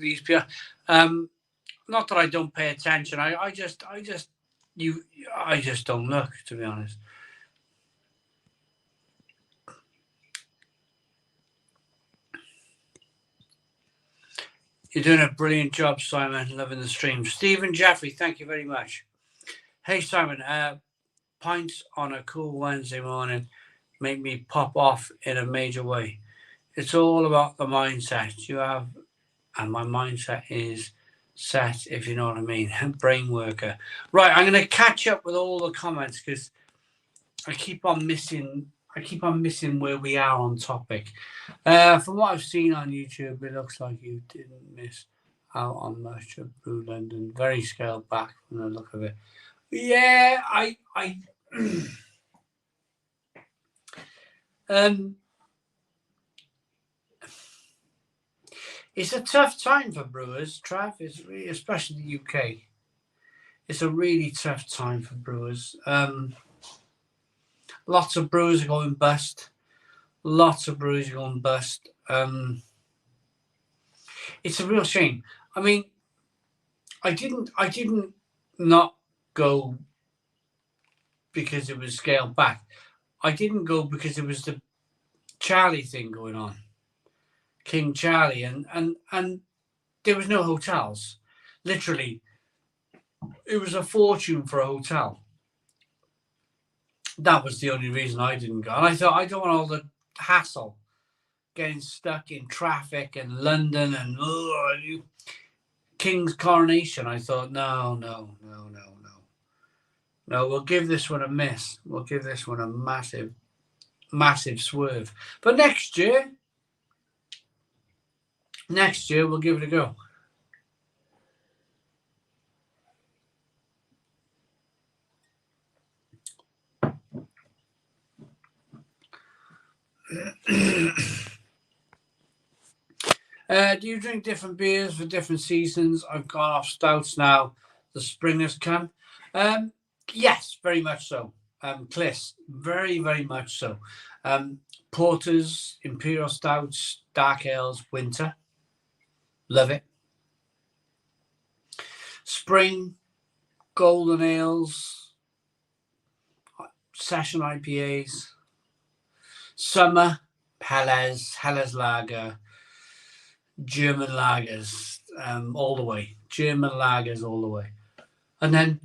these people. Not that I don't pay attention. I just don't look, to be honest. You're doing a brilliant job, Simon. Loving the stream. Stephen Jeffrey, thank you very much. Hey, Simon. Pints on a cool Wednesday morning make me pop off in a major way. It's all about the mindset you have, and my mindset is set, if you know what I mean. Brain worker. Right, I'm going to catch up with all the comments because I keep on missing I keep on missing where we are on topic. From what I've seen on YouTube, it looks like you didn't miss out on much of Brew London. Very scaled back from the look of it. Yeah, I um, it's a tough time for brewers, Trav. It's really, especially the UK. It's a really tough time for brewers. Lots of brewers are going bust. Lots of brewers are going bust. It's a real shame. I mean, I didn't not go because it was scaled back. I didn't go because it was the Charlie thing going on, King Charlie, and there was no hotels. Literally, it was a fortune for a hotel. That was the only reason I didn't go. And I thought I don't want all the hassle, getting stuck in traffic and London and King's coronation. I thought no. We'll give this one a miss. We'll give this one a massive swerve. But next year we'll give it a go. Do you drink different beers for different seasons? I've gone off stouts now. The spring has come. Yes, very much so. Cliss, very, very much so. Porters, imperial stouts, dark ales, winter. Love it. Spring, golden ales, session IPAs. Summer, Helles Lager, German lagers, all the way. German lagers all the way. And then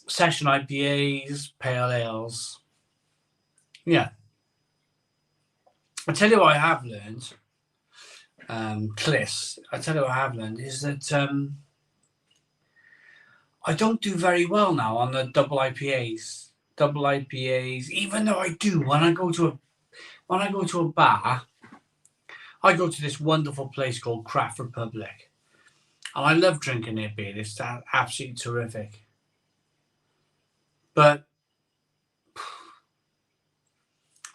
session IPAs, pale ales. Yeah. I tell you what I have learned, Cliss, I tell you what I have learned is that I don't do very well now on the double IPAs. Double IPAs, even though I do when I go to a bar, I go to this wonderful place called Craft Republic. And I love drinking their beer. It's absolutely terrific. But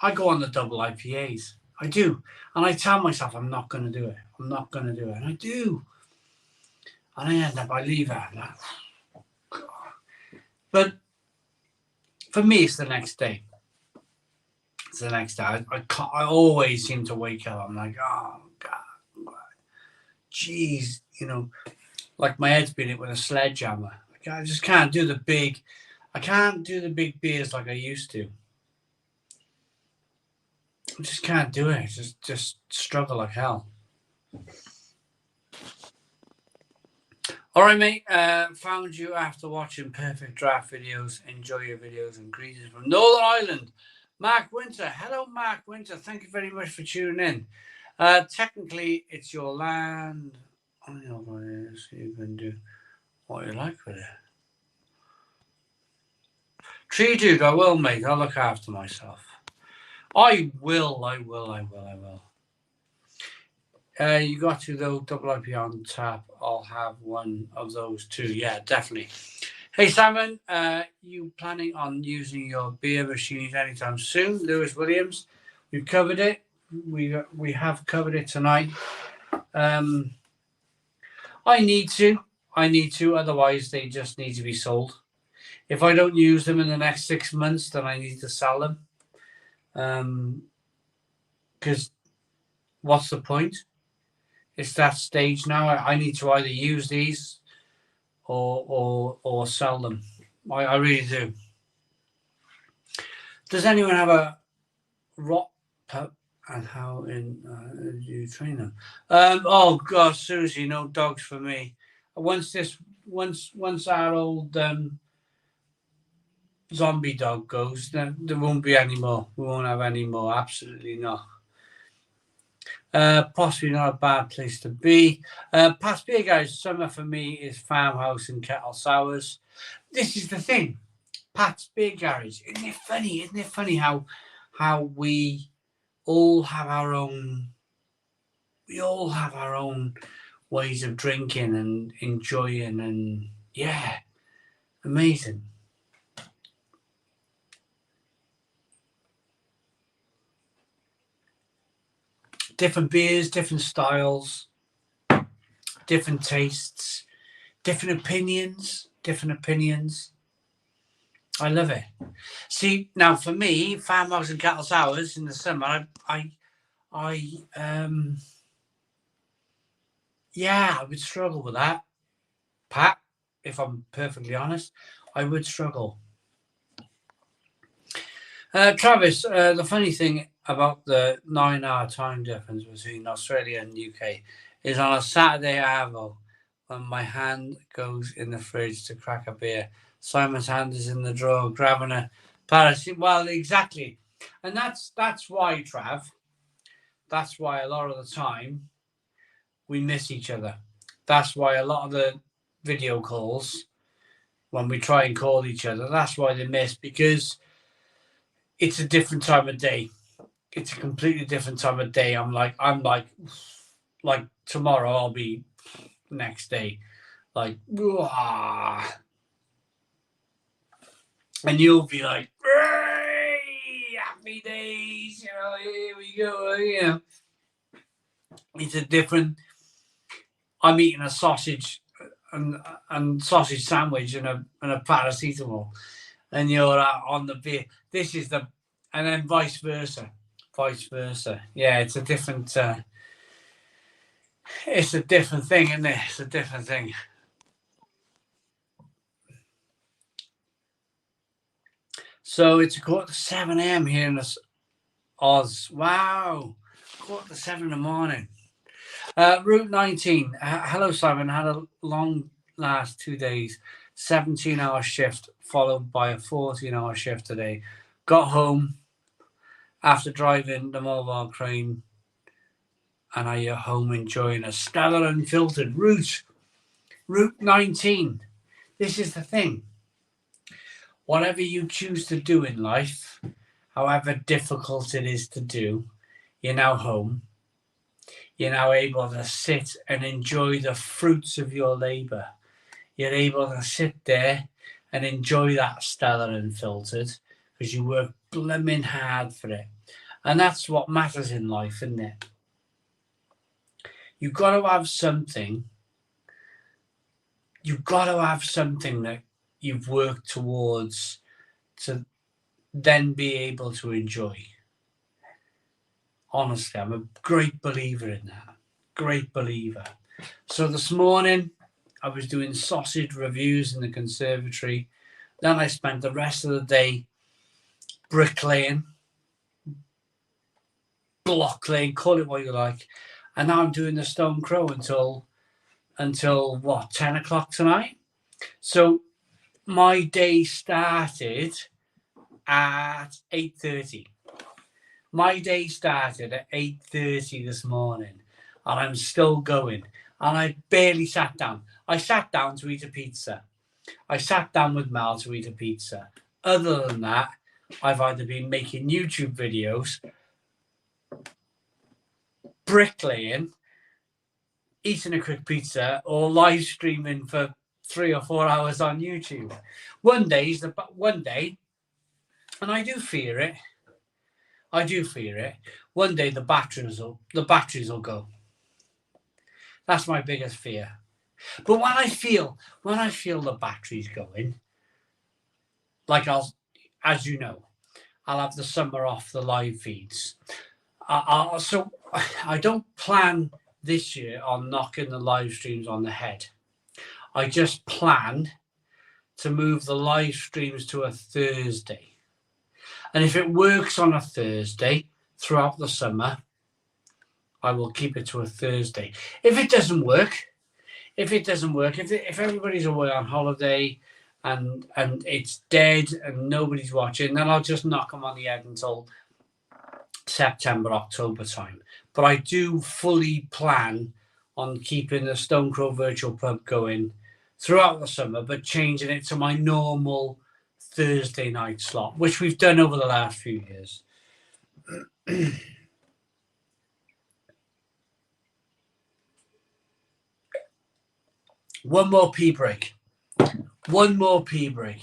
I go on the double IPAs. I do. And I tell myself I'm not going to do it. I'm not going to do it. And I do. And I end up, I leave it. But for me, it's the next day. It's the next day. I always seem to wake up. I'm like, oh, God. Jeez. Like my head's been hit with a sledgehammer. I just can't do the big beers like I used to. I just can't do it. Just struggle like hell. All right, mate. Found you after watching Perfect Draft videos. Enjoy your videos and greetings from Northern Ireland. Mark Winter. Hello, Mark Winter. Thank you very much for tuning in. Technically, it's your land. I don't know what it is. You can do what you like with it. Tree dude, I will, mate. I'll look after myself. I will. You got to though, double IPA on tap. I'll have one of those too. Yeah, definitely. Hey Simon, you planning on using your beer machines anytime soon? Lewis Williams, we've covered it. We have covered it tonight. I need to. Otherwise, they just need to be sold. If I don't use them in the next 6 months, then I need to sell them. Because what's the point? It's that stage now. I need to either use these or sell them. I really do. Does anyone have a rot pup, and how do you train them? Oh God, Susie, no dogs for me. Once our old zombie dog goes, then there won't be any more. We won't have any more. Absolutely not. Possibly not a bad place to be. Past beer guys, summer for me is farmhouse and kettle sours. This is the thing. Pat's Beer Garage. Isn't it funny? Isn't it funny how we all have our own ways of drinking and enjoying, and yeah, amazing. Different beers, different styles, different tastes, different opinions. I love it. See, now for me, farmhouse and cattle sours in the summer, I would struggle with that, Pat. If I'm perfectly honest, I would struggle. Travis, the funny thing about the 9-hour time difference between Australia and UK is on a Saturday arvo, when my hand goes in the fridge to crack a beer, Simon's hand is in the drawer grabbing a parachute. Well, exactly. And that's why, Trav, that's why a lot of the time we miss each other. That's why a lot of the video calls, when we try and call each other, that's why they miss, because it's a different time of day. It's a completely different time of day. I'm like tomorrow I'll be next day. Like, and you'll be like, hey, happy days, here we go, It's a different. I'm eating a sausage and sausage sandwich and a paracetamol, and you're on the beer. This is and then vice versa. Yeah, it's a different. It's a different thing, isn't it? It's a different thing. So it's 7:15 a.m. here in Oz. Wow, 7:15 in the morning. Route 19. Hello, Simon. Had a long last 2 days. 17-hour shift followed by a 14-hour shift today. Got home after driving the mobile crane, and I are home enjoying a Stella Unfiltered. Route 19. This is the thing. Whatever you choose to do in life, however difficult it is to do, you're now home. You're now able to sit and enjoy the fruits of your labour. You're able to sit there and enjoy that Stella Unfiltered because you work blooming hard for it. And that's what matters in life, isn't it? You've got to have something. You've got to have something that you've worked towards to then be able to enjoy. Honestly, I'm a great believer in that. Great believer. So this morning, I was doing sausage reviews in the conservatory. Then I spent the rest of the day bricklaying, block laying, call it what you like. And now I'm doing the Stone Crow until what, 10 o'clock tonight? So my day started at 8:30. My day started at 8:30 this morning, and I'm still going. And I barely sat down. I sat down to eat a pizza. I sat down with Mal to eat a pizza. Other than that, I've either been making YouTube videos, bricklaying, eating a quick pizza, or live streaming for 3 or 4 hours on YouTube. One day, and I do fear it. One day the batteries will go. That's my biggest fear. But when I feel the batteries going, like as you know, I'll have the summer off the live feeds. So I don't plan this year on knocking the live streams on the head. I just plan to move the live streams to a Thursday. And if it works on a Thursday throughout the summer, I will keep it to a Thursday. If it doesn't work, if everybody's away on holiday and it's dead and nobody's watching, then I'll just knock them on the head until September, October time. But I do fully plan on keeping the Stone Crow Virtual Pub going throughout the summer, but changing it to my normal Thursday night slot, which we've done over the last few years. One more pee break. One more pee break.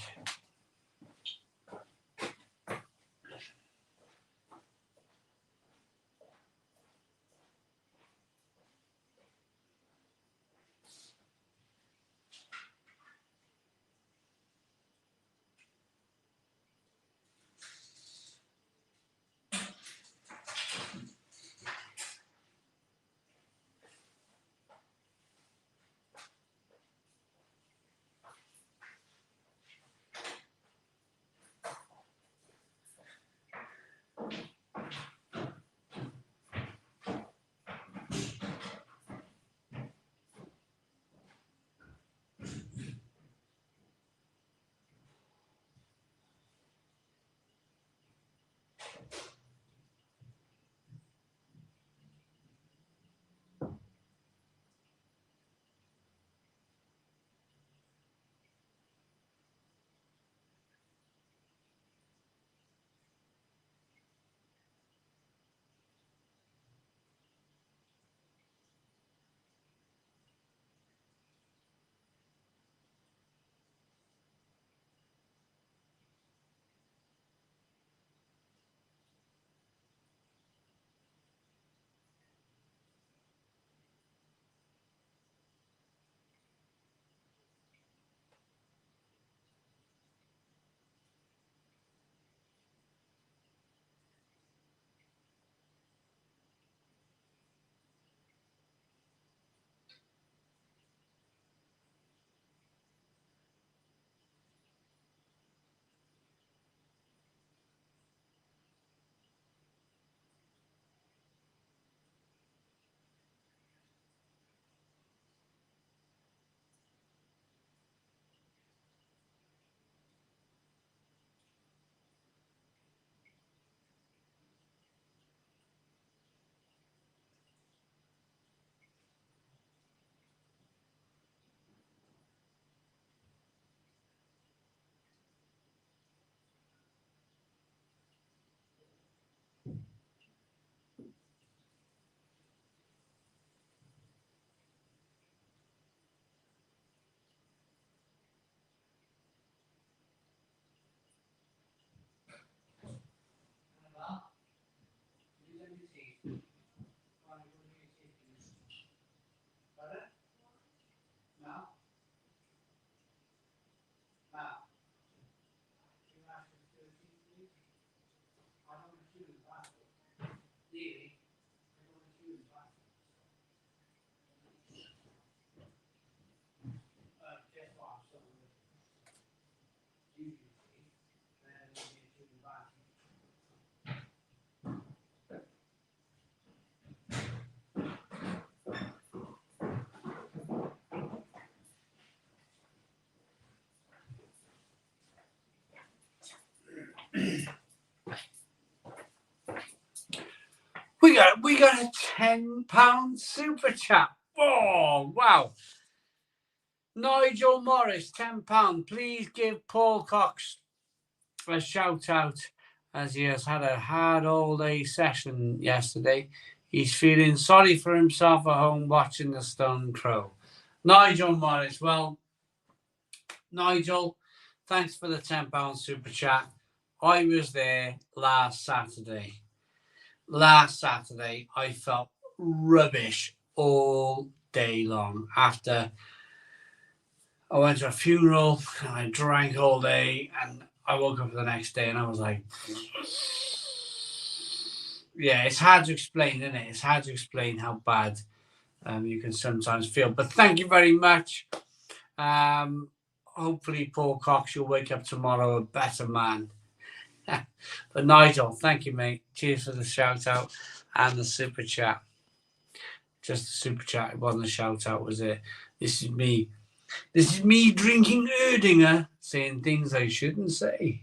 We got a £10 super chat. Oh wow. Nigel Morris, £10. Please give Paul Cox a shout out as he has had a hard all day session yesterday. He's feeling sorry for himself at home watching the Stone Crow. Nigel Morris, well, Nigel, thanks for the £10 super chat. I was there last Saturday. Last Saturday, I felt rubbish all day long after I went to a funeral and I drank all day and I woke up the next day and I was like, yeah, it's hard to explain, isn't it? It's hard to explain how bad you can sometimes feel. But thank you very much. Hopefully, Paul Cox, you'll wake up tomorrow a better man. But Nigel, thank you, mate. Cheers for the shout out and the super chat. Just the super chat. It wasn't a shout out, was it? This is me. This is me drinking Erdinger, saying things I shouldn't say.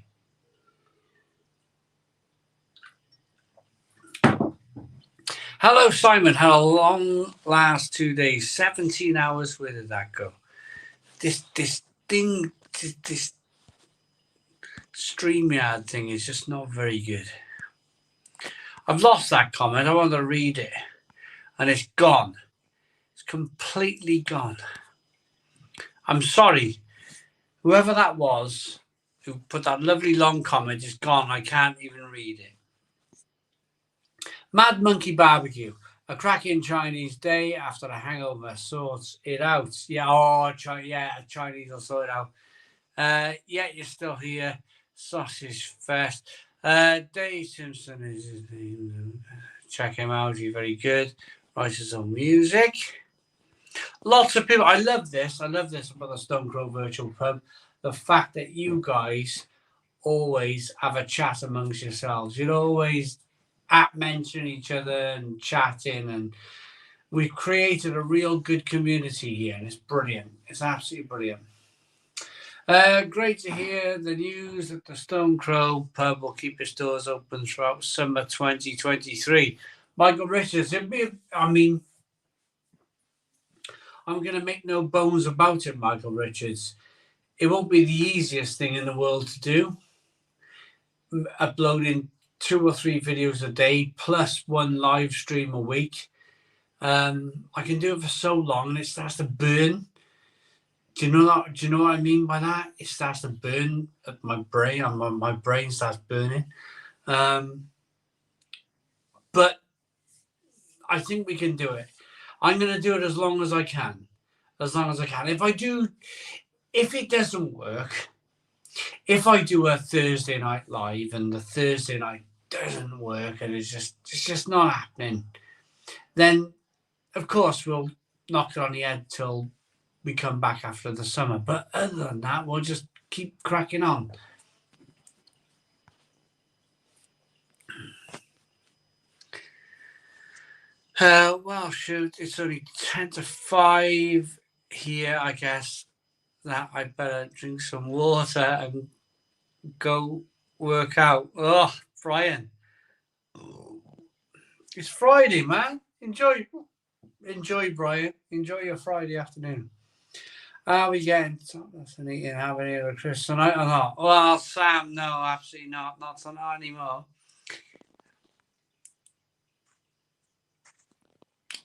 Hello, Simon. Had a long last 2 days, 17 hours. Where did that go? This thing, this StreamYard thing is just not very good. I've lost that comment. I want to read it. And it's gone. It's completely gone. I'm sorry. Whoever that was who put that lovely long comment is gone. I can't even read it. Mad Monkey Barbecue. A cracking Chinese day after a hangover sorts it out. Yeah, Chinese will sort it out. Yeah, you're still here. Sausage Fest. Dave Simpson is his name. Check him out. He's very good. Writes his own music. Lots of people. I love this about the Stone Crow Virtual Pub. The fact that you guys always have a chat amongst yourselves. You're always at mentioning each other and chatting, and we've created a real good community here, and it's brilliant. It's absolutely brilliant. Great to hear the news that the Stone Crow Pub will keep its doors open throughout summer 2023. Michael Richards, I'm going to make no bones about it, Michael Richards. It won't be the easiest thing in the world to do. Uploading 2 or 3 videos a day plus 1 live stream a week. I can do it for so long and it starts to burn. Do you know that? Do you know what I mean by that? It starts to burn at my brain. My brain starts burning. But I think we can do it. I'm going to do it as long as I can. As long as I can. If it doesn't work, if I do a Thursday night live and the Thursday night doesn't work and it's just not happening, then of course we'll knock it on the head till we come back after the summer. But other than that, we'll just keep cracking on. Well, shoot, it's only 10 to 5 here, I guess. That I better drink some water and go work out. Oh, Brian. It's Friday, man. Enjoy, Brian. Enjoy your Friday afternoon. Are we getting something eating, having a Chris tonight or not? Well, Sam, no, absolutely not. Not tonight anymore.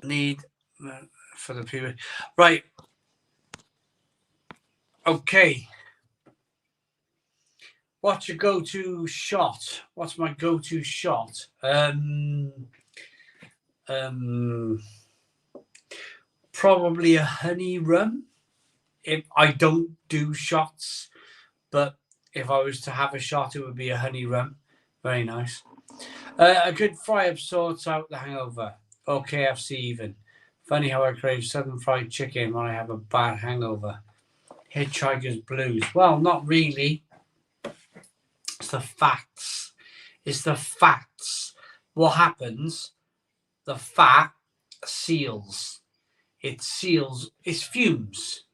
Need for the people. Right. Okay. What's your go-to shot? What's my go-to shot? Probably a honey rum. If I don't do shots, but if I was to have a shot, it would be a honey rum. Very nice. A good fry-up sorts out the hangover. Or KFC even. Funny how I crave southern fried chicken when I have a bad hangover. Hitchhiker's Blues. Well, not really. It's the facts. It's the facts. What happens? The fat seals. It seals. It's fumes.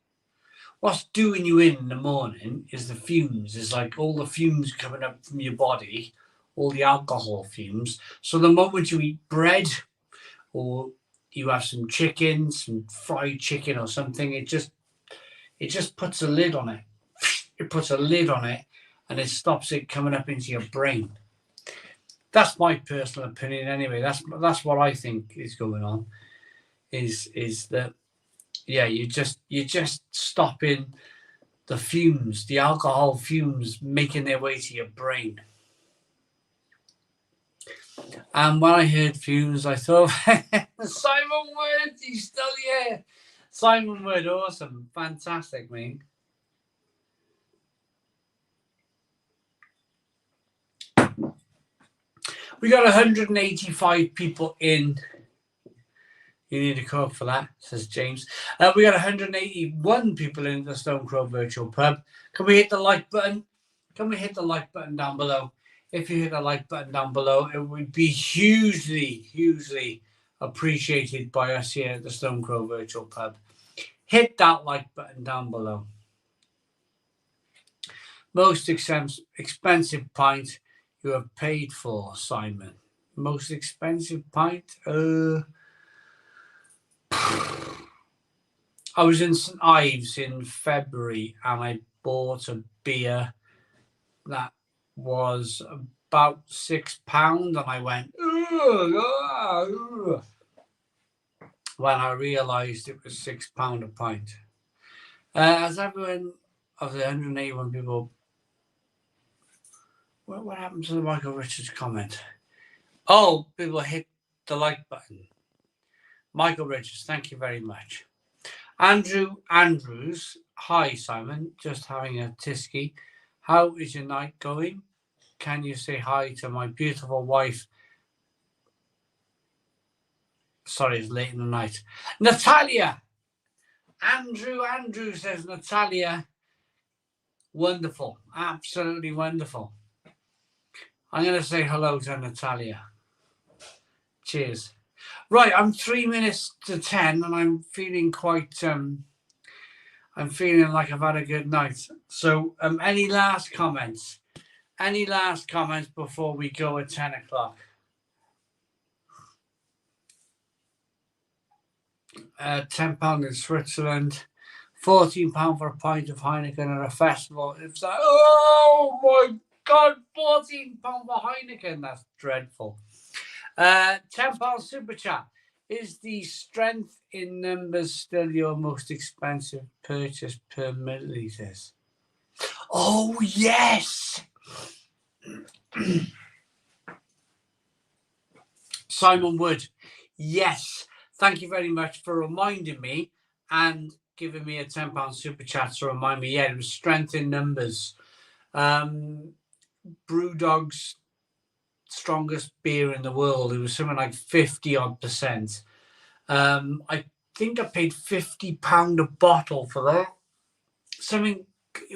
What's doing you in the morning is the fumes. It's like all the fumes coming up from your body, all the alcohol fumes. So the moment you eat bread or you have some chicken, some fried chicken or something, it just puts a lid on it. It puts a lid on it and it stops it coming up into your brain. That's my personal opinion anyway. That's what I think is going on. Is that you're just stopping the fumes, the alcohol fumes making their way to your brain. And when I heard fumes, I thought, Simon Wood, he's still here. Simon Wood, awesome, fantastic, mate. We got 185 people in. You need a Coke for that, says James. We got 181 people in the Stone Crow Virtual Pub. Can we hit the like button? Can we hit the like button down below? If you hit the like button down below, it would be hugely, hugely appreciated by us here at the Stone Crow Virtual Pub. Hit that like button down below. Most expensive pint you have paid for, Simon. Most expensive pint? I was in St Ives in February and I bought a beer that was about £6, and I went, ugh, when I realised it was £6 a pint. As everyone of the 181 people, what happened to the Michael Richards comment? Oh, people hit the like button. Michael Richards, thank you very much. Andrew Andrews, hi Simon, just having a tisky. How is your night going? Can you say hi to my beautiful wife? Sorry, it's late in the night. Natalia! Andrew says Natalia. Wonderful, absolutely wonderful. I'm going to say hello to Natalia. Cheers. Right, I'm 3 minutes to 10 and I'm feeling quite, I'm feeling like I've had a good night. So any last comments? Any last comments before we go at 10 o'clock? £10 in Switzerland, £14 for a pint of Heineken at a festival. It's like, oh my God, £14 for Heineken. That's dreadful. £10 super chat. Is the strength in numbers still your most expensive purchase per milliliters? Oh, yes. Simon Wood. Yes. Thank you very much for reminding me and giving me a £10 super chat to remind me. Yeah, it was strength in numbers. Brewdog's strongest beer in the world. It was something like 50% odd. I think I paid £50 a bottle for that. Something,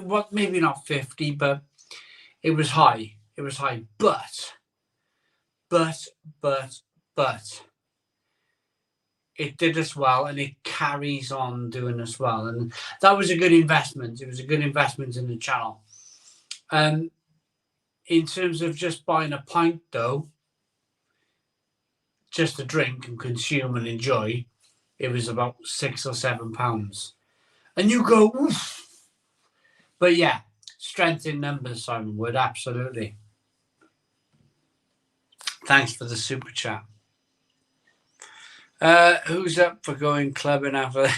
what, maybe not 50, but it was high. It was high. But it did us well, and it carries on doing us well. And that was a good investment. It was a good investment in the channel. In terms of just buying a pint, though, just to drink and consume and enjoy, it was about £6 or £7. And you go, oof. But yeah, strength in numbers, Simon Wood, absolutely. Thanks for the super chat. Who's up for going clubbing after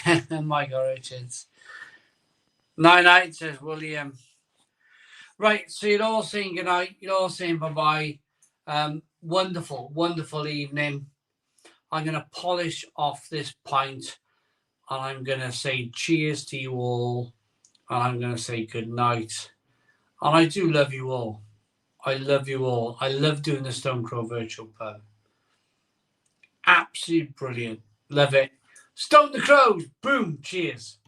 Michael Richards? 9-8 says William. Right, so you're all saying goodnight. You're all saying bye-bye. Wonderful, wonderful evening. I'm going to polish off this pint and I'm going to say cheers to you all. And I'm going to say good night. And I do love you all. I love you all. I love doing the Stone Crow Virtual Pub. Absolutely brilliant. Love it. Stone the Crows. Boom. Cheers.